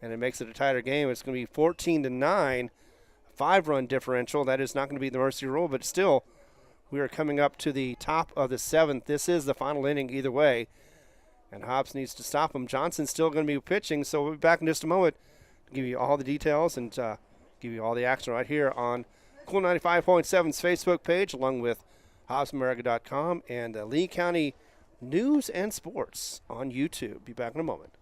and it makes it a tighter game. It's going to be 14-9. 5-run differential. That is not going to be the mercy rule, but still, we are coming up to the top of the 7th. This is the final inning either way, and Hobbs needs to stop him. Johnson's still going to be pitching, so we'll be back in just a moment to give you all the details and give you all the action right here on Cool 95.7's Facebook page, along with HobbsAmerica.com and Lee County News and Sports on YouTube. Be back in a moment.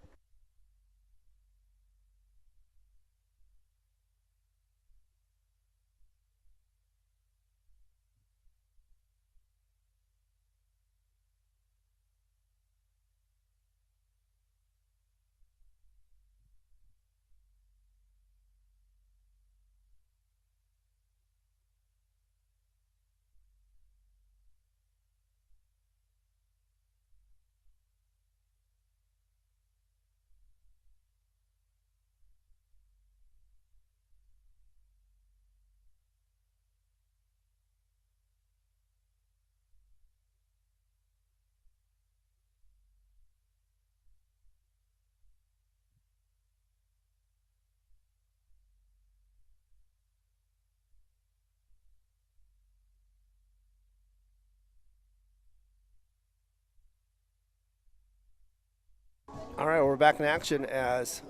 All right, we're back in action as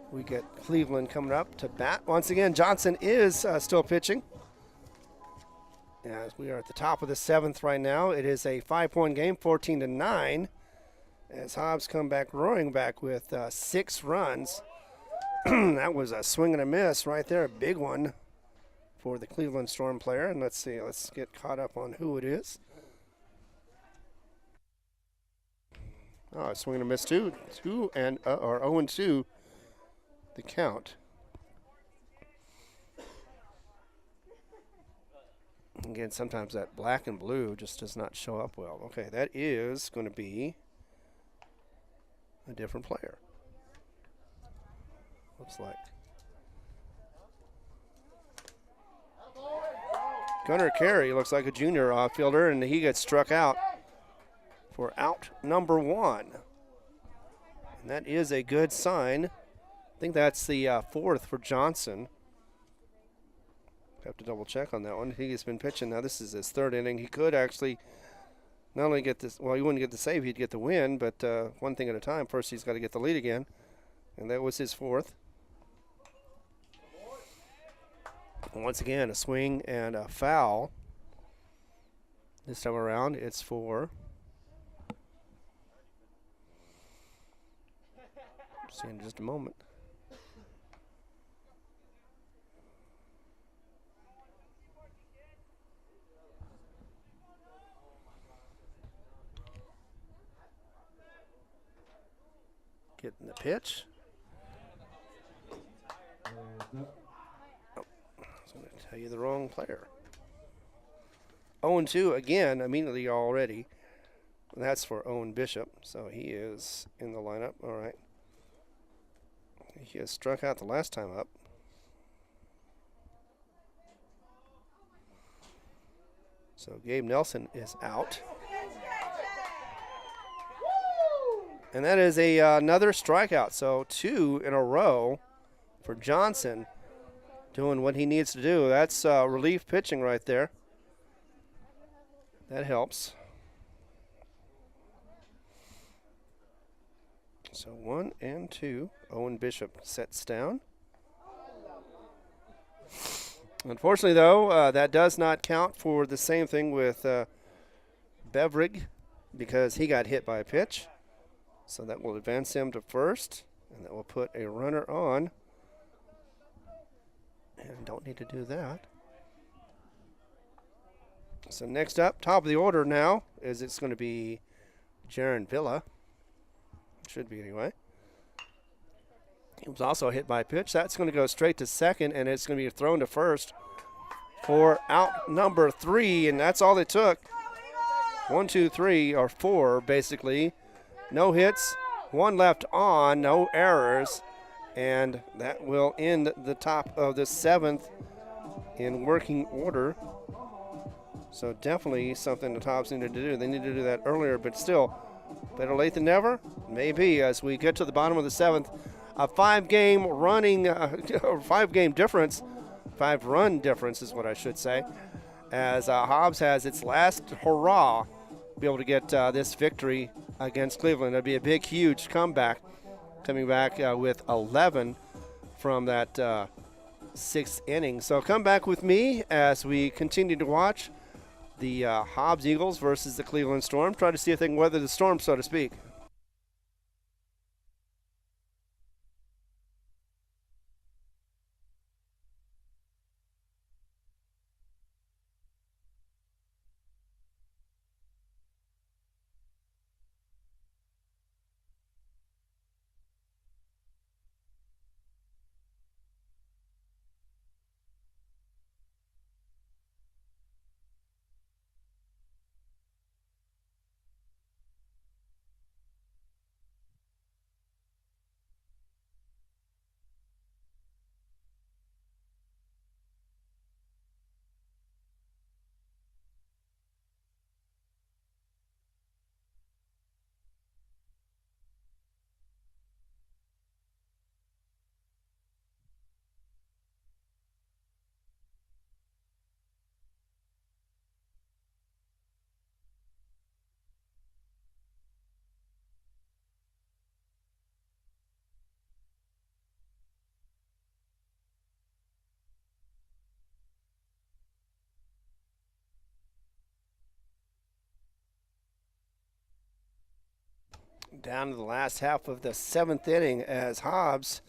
we get Cleveland coming up to bat. Once again, Johnson is still pitching. As we are at the top of the 7th right now, it is a 5-point game, 14-9. As Hobbs come back roaring back with 6 runs. That was a swing and a miss right there, a big one for the Cleveland Storm player. And let's see, let's get caught up on who it is. Oh, swing and a miss too. 0-2 the count. Again, sometimes that black and blue just does not show up well. Okay, that is going to be a different player. Looks like. Gunnar Carey looks like a junior outfielder, and he gets struck out for out number 1. And that is a good sign. I think that's the 4th for Johnson. Have to double check on that one. He has been pitching. Now this is his 3rd inning. He could actually not only get this, well, he wouldn't get the save, he'd get the win, but one thing at a time. First, he's got to get the lead again, and that was his 4th. And once again, a swing and a foul. This time around, it's for, see in just a moment. Getting the pitch. Oh, I was going to tell you the wrong player. 0-2 again, immediately already. That's for Owen Bishop, so he is in the lineup. All right. He has struck out the last time up. So Gabe Nelson is out. And that is another strikeout. So 2 in a row for Johnson, doing what he needs to do. That's relief pitching right there. That helps. So 1 and 2. Owen Bishop sets down. Unfortunately, though, that does not count for the same thing with Bevrig, because he got hit by a pitch. So that will advance him to first, and that will put a runner on. And don't need to do that. So next up, top of the order now, is it's going to be Jaron Villa. Should be anyway. He was also hit by a pitch. That's going to go straight to second, and it's going to be thrown to first for out number 3, and that's all it took. 1, 2, 3, or 4, basically. No hits, 1 left on, no errors, and that will end the top of the 7th in working order. So definitely something the Hobbs needed to do. They needed to do that earlier, but still, better late than never? Maybe, as we get to the bottom of the 7th. A 5-game running, 5-game difference, 5-run difference is what I should say, as Hobbs has its last hurrah to be able to get this victory against Cleveland. It'll be a big, huge comeback, coming back with 11 from that 6th inning. So come back with me as we continue to watch the Hobbs Eagles versus the Cleveland Storm. Try to see if they can weather the storm, so to speak. Down to the last half of the 7th inning as Hobbs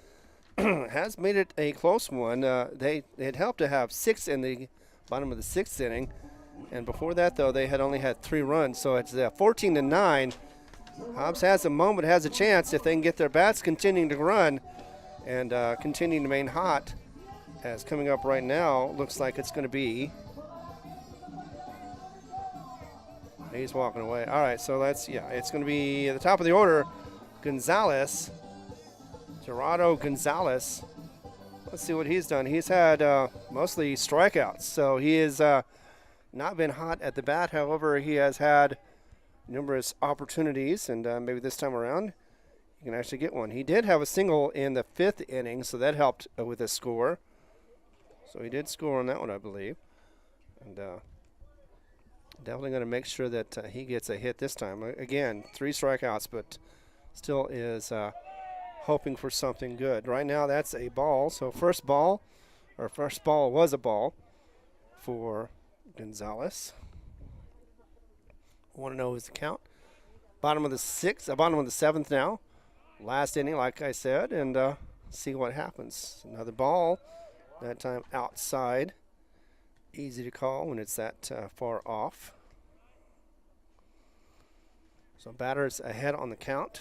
has made it a close one. They had helped to have 6 in the bottom of the 6th inning. And before that, though, they had only had 3 runs. So it's 14-9. Hobbs has a moment, has a chance if they can get their bats continuing to run and continuing to remain hot. As coming up right now, looks like it's going to be. He's walking away. All right, so it's going to be at the top of the order, Gonzalez, Gerardo Gonzalez. Let's see what he's done. He's had mostly strikeouts, so he has not been hot at the bat. However, he has had numerous opportunities, and maybe this time around you can actually get one. He did have a single in the 5th inning, so that helped with a score. So he did score on that one, I believe. And definitely going to make sure that he gets a hit this time. Again, 3 strikeouts, but still is hoping for something good. Right now, that's a ball. So first ball was a ball for Gonzalez. 1-0 is the count. Bottom of the 7th now. Last inning, like I said, and see what happens. Another ball, that time outside. Easy to call when it's that far off. So batter's ahead on the count.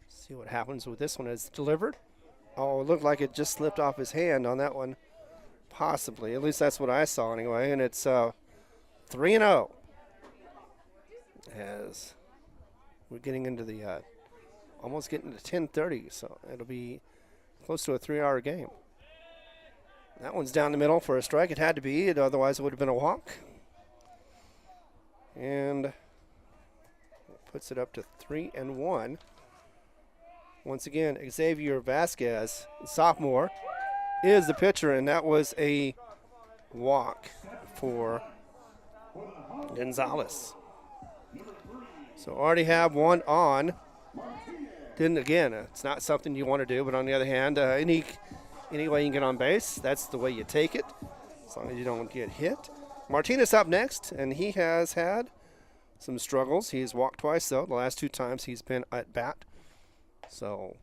See what happens with this one as delivered. Oh, it looked like it just slipped off his hand on that one. Possibly. At least that's what I saw anyway. And it's 3-0. As we're getting into the almost getting to 10:30. So it'll be close to a 3-hour game. That one's down the middle for a strike. It had to be. Otherwise, it would have been a walk. And it puts it up to 3-1. Once again, Xavier Vasquez, sophomore, is the pitcher, and that was a walk for Gonzalez. So already have one on. Then again, it's not something you want to do, but on the other hand, any way you can get on base, that's the way you take it, as long as you don't get hit. Martinez up next, and he has had some struggles. He's walked twice, though. The last 2 times he's been at bat. So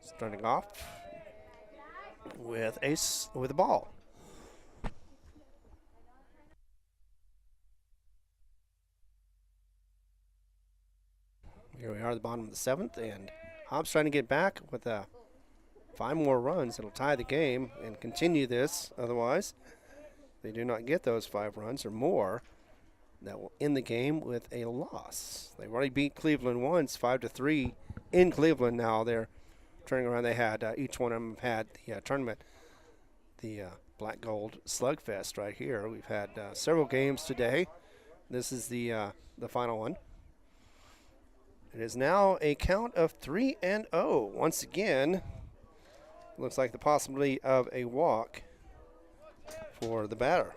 starting off with a ball. Here we are at the bottom of the 7th, and Hobbs trying to get back with 5 more runs. It'll tie the game and continue this. Otherwise, they do not get those 5 runs or more. That will end the game with a loss. They've already beat Cleveland once, 5-3 in Cleveland. Now they're turning around. They had each one of them had the tournament, the Black Gold Slugfest right here. We've had several games today. This is the final one. It is now a count of 3-0. Once again, looks like the possibility of a walk for the batter.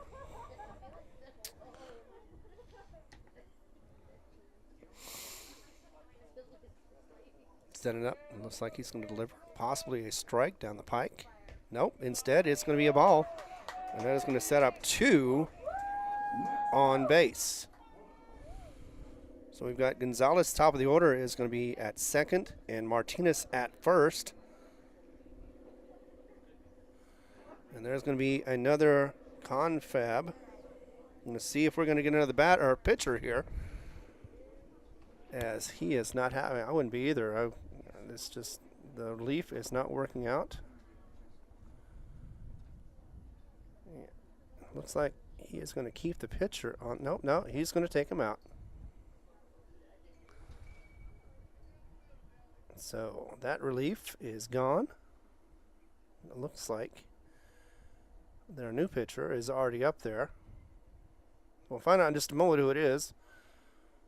Setting up. It looks like he's going to deliver possibly a strike down the pike. Nope. Instead, it's going to be a ball. And that is going to set up 2 on base. So we've got Gonzalez, top of the order, is going to be at 2nd, and Martinez at 1st. And there's going to be another confab. I'm going to see if we're going to get another pitcher here, as he is not having. I wouldn't be either. It's just the relief is not working out. Yeah. Looks like he is going to keep the pitcher on. No, he's going to take him out. So that relief is gone. It looks like their new pitcher is already up there. We'll find out in just a moment who it is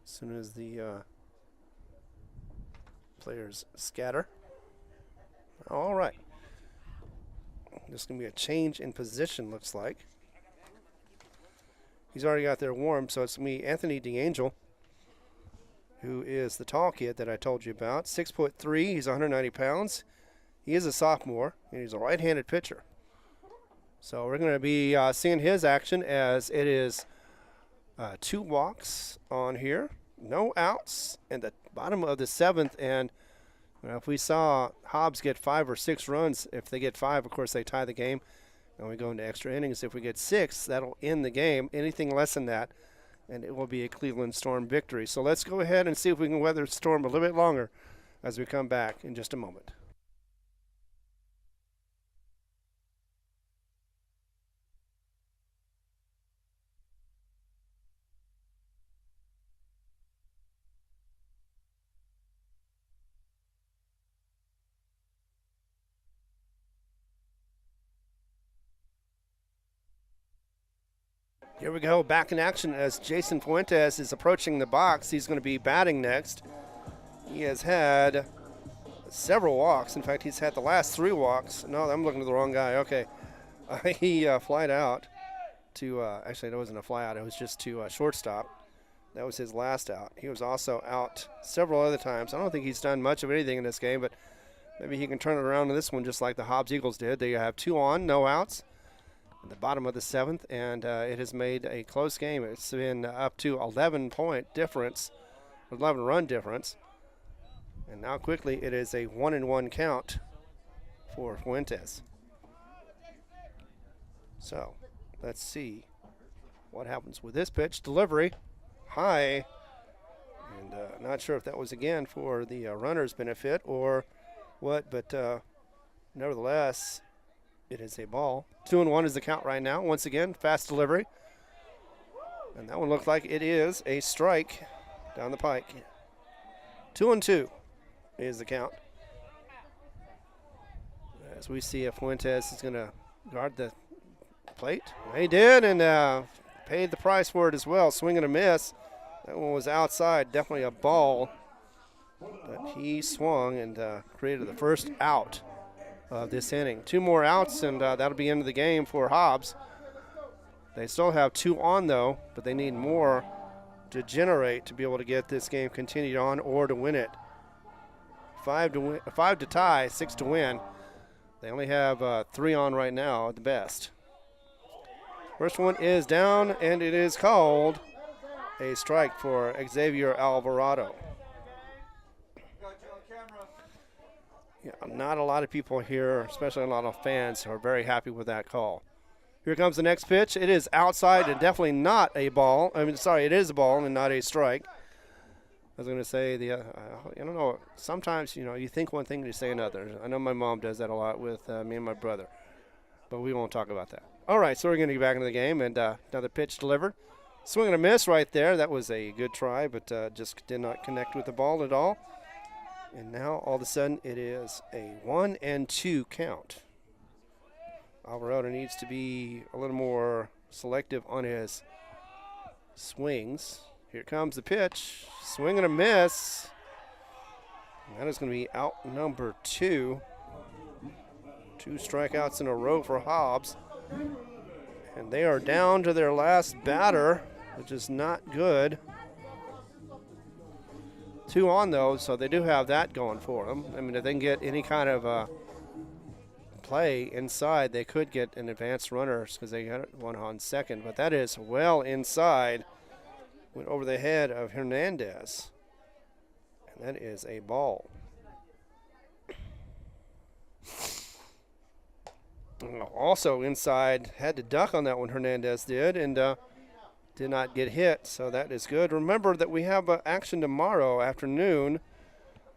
as soon as the players scatter. All right. There's going to be a change in position, looks like. He's already got there warm, so it's going to be Anthony DeAngel, who is the tall kid that I told you about. 6'3", he's 190 pounds. He is a sophomore, and he's a right-handed pitcher. So we're going to be seeing his action, as it is 2 walks on here. no outs in the bottom of the 7th, and if we saw Hobbs get 5 or 6 runs, if they get 5, of course, they tie the game, and we go into extra innings. If we get 6, that'll end the game. Anything less than that, and it will be a Cleveland Storm victory. So let's go ahead and see if we can weather the storm a little bit longer as we come back in just a moment. Here we go, back in action as Jason Fuentes is approaching the box. He's going to be batting next. He has had several walks. In fact, he's had the last 3 walks. No, I'm looking at the wrong guy. Okay. He flied out to, actually, it wasn't a fly out. It was just to shortstop. That was his last out. He was also out several other times. I don't think he's done much of anything in this game, but maybe he can turn it around in this one just like the Hobbs Eagles did. They have 2 on, no outs. At the bottom of the 7th, and it has made a close game. It's been up to 11-point difference, 11-run difference, and now quickly it is a 1-1 count for Fuentes. So let's see what happens with this pitch. Delivery, high, and not sure if that was again for the runner's benefit or what, but nevertheless, it is a ball. 2-1 is the count right now. Once again, fast delivery. And that one looked like it is a strike down the pike. 2-2 is the count. As we see if Fuentes is going to guard the plate. He did, and paid the price for it as well. Swing and a miss. That one was outside. Definitely a ball. But he swung and created the first out of this inning. 2 more outs, and that'll be into the game for Hobbs. They still have 2 on, though, but they need more to generate to be able to get this game continued on or to win it. 5 to tie, 6 to win. They only have 3 on right now at the best. First one is down, and it is called a strike for Xavier Alvarado. Yeah, not a lot of people here, especially a lot of fans, who are very happy with that call. Here comes the next pitch. It is outside and definitely not a ball. I mean, sorry, it is a ball and not a strike. I was going to say, I don't know, sometimes, you think one thing and you say another. I know my mom does that a lot with me and my brother, but we won't talk about that. All right, so we're going to get back into the game, and another pitch delivered. Swing and a miss right there. That was a good try, but just did not connect with the ball at all. And now, all of a sudden, it is a 1-2 count. Alvarado needs to be a little more selective on his swings. Here comes the pitch. Swing and a miss. And that is going to be out number 2. 2 strikeouts in a row for Hobbs. And they are down to their last batter, which is not good. 2 on, though, so they do have that going for them. I mean, if they can get any kind of play inside, they could get an advanced runner because they got one on second. But that is well inside. Went over the head of Hernandez. And that is a ball. Also inside, had to duck on that one, Hernandez did, and did not get hit, so that is good. Remember that we have action tomorrow afternoon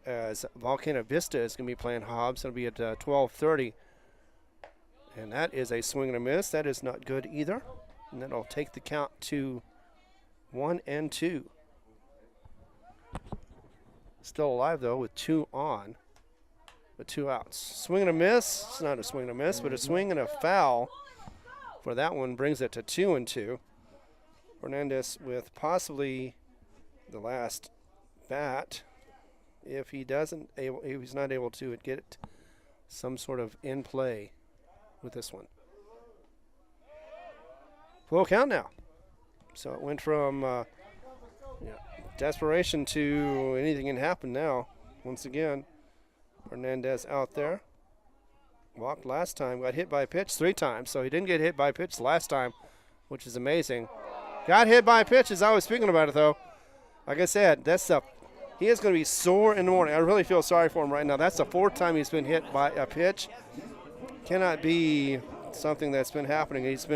as Volcano Vista is going to be playing Hobbs. It'll be at 12:30, and that is a swing and a miss. That is not good either, and that'll take the count to 1-2. Still alive, though, with 2 on, with 2 outs. Swing and a miss. It's not a swing and a miss, but a swing and a foul for that one brings it to 2-2. Hernandez with possibly the last bat. If he's not able to get some sort of in play with this one. Full count now. So it went from desperation to anything can happen now. Once again, Hernandez out there. Walked last time, got hit by a pitch 3 times. So he didn't get hit by a pitch last time, which is amazing. Got hit by a pitch as I was speaking about it, though. like I said, he is going to be sore in the morning. I really feel sorry for him right now. That's the 4th time he's been hit by a pitch. Cannot be something that's been happening. He's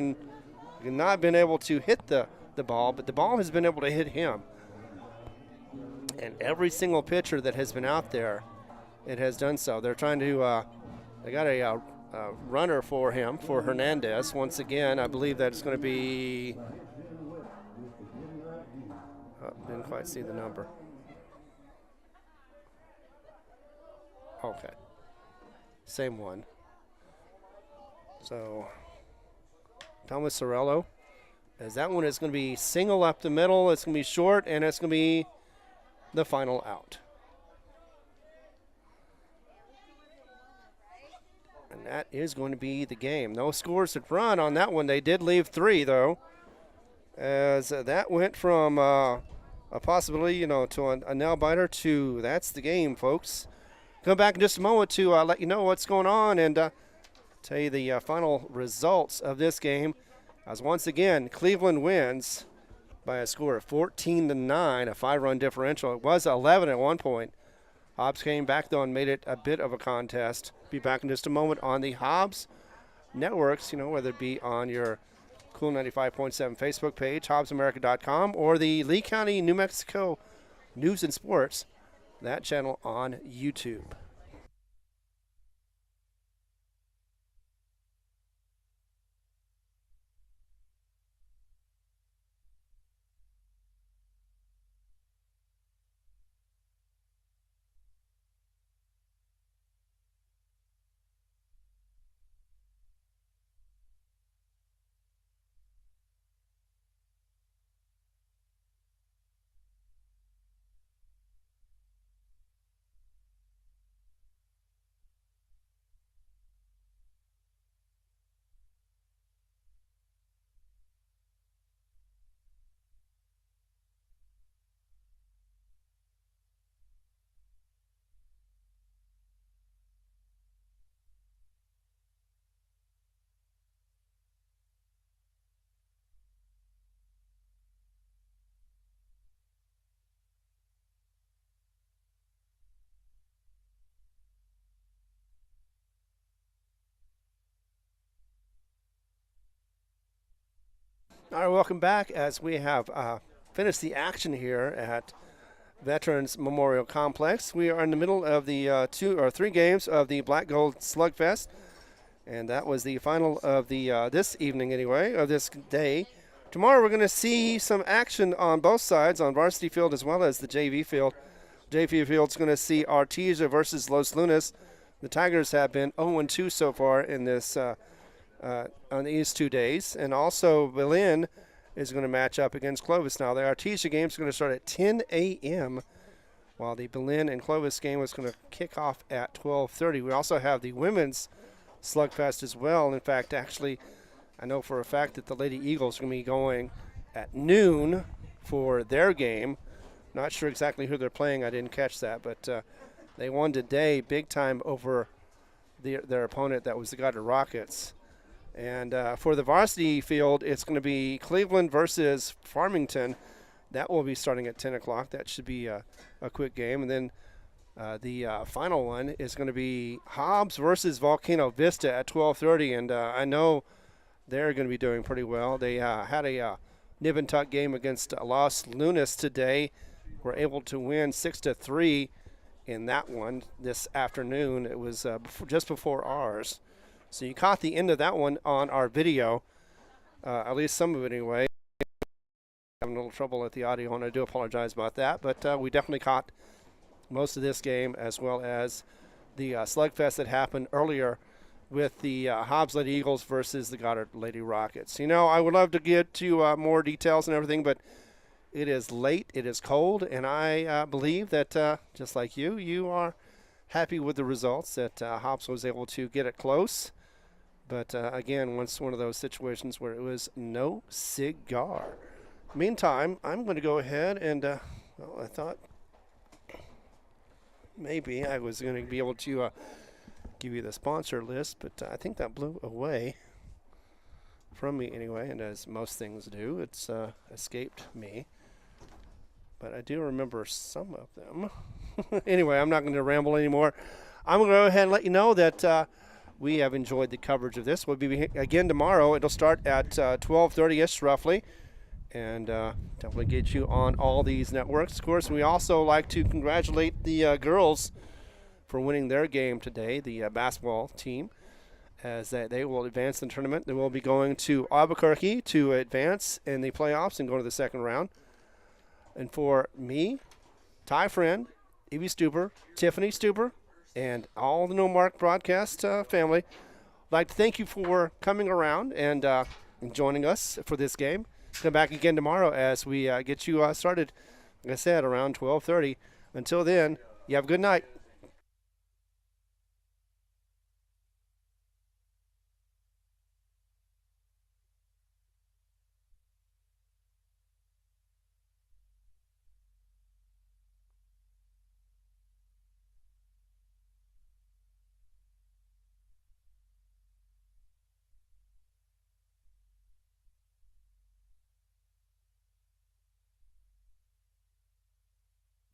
not been able to hit the ball, but the ball has been able to hit him. And every single pitcher that has been out there, it has done so. They're trying to, they got a runner for him, for Hernandez. Once again, I believe that it's going to be, didn't quite see the number. Okay. Same one. So, Thomas Sorello, as that one is going to be single up the middle. It's going to be short, and it's going to be the final out. And that is going to be the game. No scores at run on that one. They did leave 3, though, as that went from a possibility, to a nail-biter to that's the game, folks. Come back in just a moment to let you know what's going on and tell you the final results of this game. As once again, Cleveland wins by a score of 14-9, a 5-run differential. It was 11 at one point. Hobbs came back, though, and made it a bit of a contest. Be back in just a moment on the Hobbs networks, whether it be on your Cool 95.7 Facebook page, HobbsAmerica.com, or the Lee County, New Mexico News and Sports, that channel on YouTube. All right, welcome back as we have finished the action here at Veterans Memorial Complex. We are in the middle of the 2 or 3 games of the Black Gold Slugfest, and that was the final of the this evening anyway, of this day. Tomorrow we're going to see some action on both sides, on varsity field as well as the JV field. JV field's going to see Artesia versus Los Lunas. The Tigers have been 0-2 so far in this on these 2 days. And also Berlin is going to match up against Clovis. Now the Artesia game is going to start at 10 a.m. while the Berlin and Clovis game was going to kick off at 12:30. We also have the women's Slugfest as well. In fact, actually, I know for a fact that the Lady Eagles are going to be going at noon for their game. Not sure exactly who they're playing. I didn't catch that, but they won today big time over their opponent, that was the Goddard Rockets. And for the varsity field, it's going to be Cleveland versus Farmington. That will be starting at 10 o'clock. That should be a quick game. And then the final one is going to be Hobbs versus Volcano Vista at 12:30. And I know they're going to be doing pretty well. They had a nib and tuck game against Los Lunas today. Were able to win 6-3 in that one this afternoon. It was just before ours. So you caught the end of that one on our video, at least some of it anyway. Having a little trouble with the audio, and I do apologize about that. But we definitely caught most of this game, as well as the Slugfest that happened earlier with the Hobbs Lady Eagles versus the Goddard Lady Rockets. I would love to get to more details and everything, but it is late, it is cold, and I believe that just like you are happy with the results, that Hobbs was able to get it close. But again, once one of those situations where it was no cigar. Meantime, I'm going to go ahead and, I thought maybe I was going to be able to give you the sponsor list, but I think that blew away from me anyway, and as most things do, it's escaped me. but I do remember some of them. Anyway, I'm not going to ramble anymore. I'm going to go ahead and let you know that we have enjoyed the coverage of this. We'll be again tomorrow. It'll start at 12:30ish roughly, and definitely get you on all these networks. Of course, we also like to congratulate the girls for winning their game today, the basketball team, as they will advance in the tournament. They will be going to Albuquerque to advance in the playoffs and go to the second round. And for me, Ty Friend, Evie Stuber, Tiffany Stuber, and all the No Mark broadcast family, I'd like to thank you for coming around and joining us for this game. Come back again tomorrow as we get you started, like I said, around 12:30. Until then, you have a good night.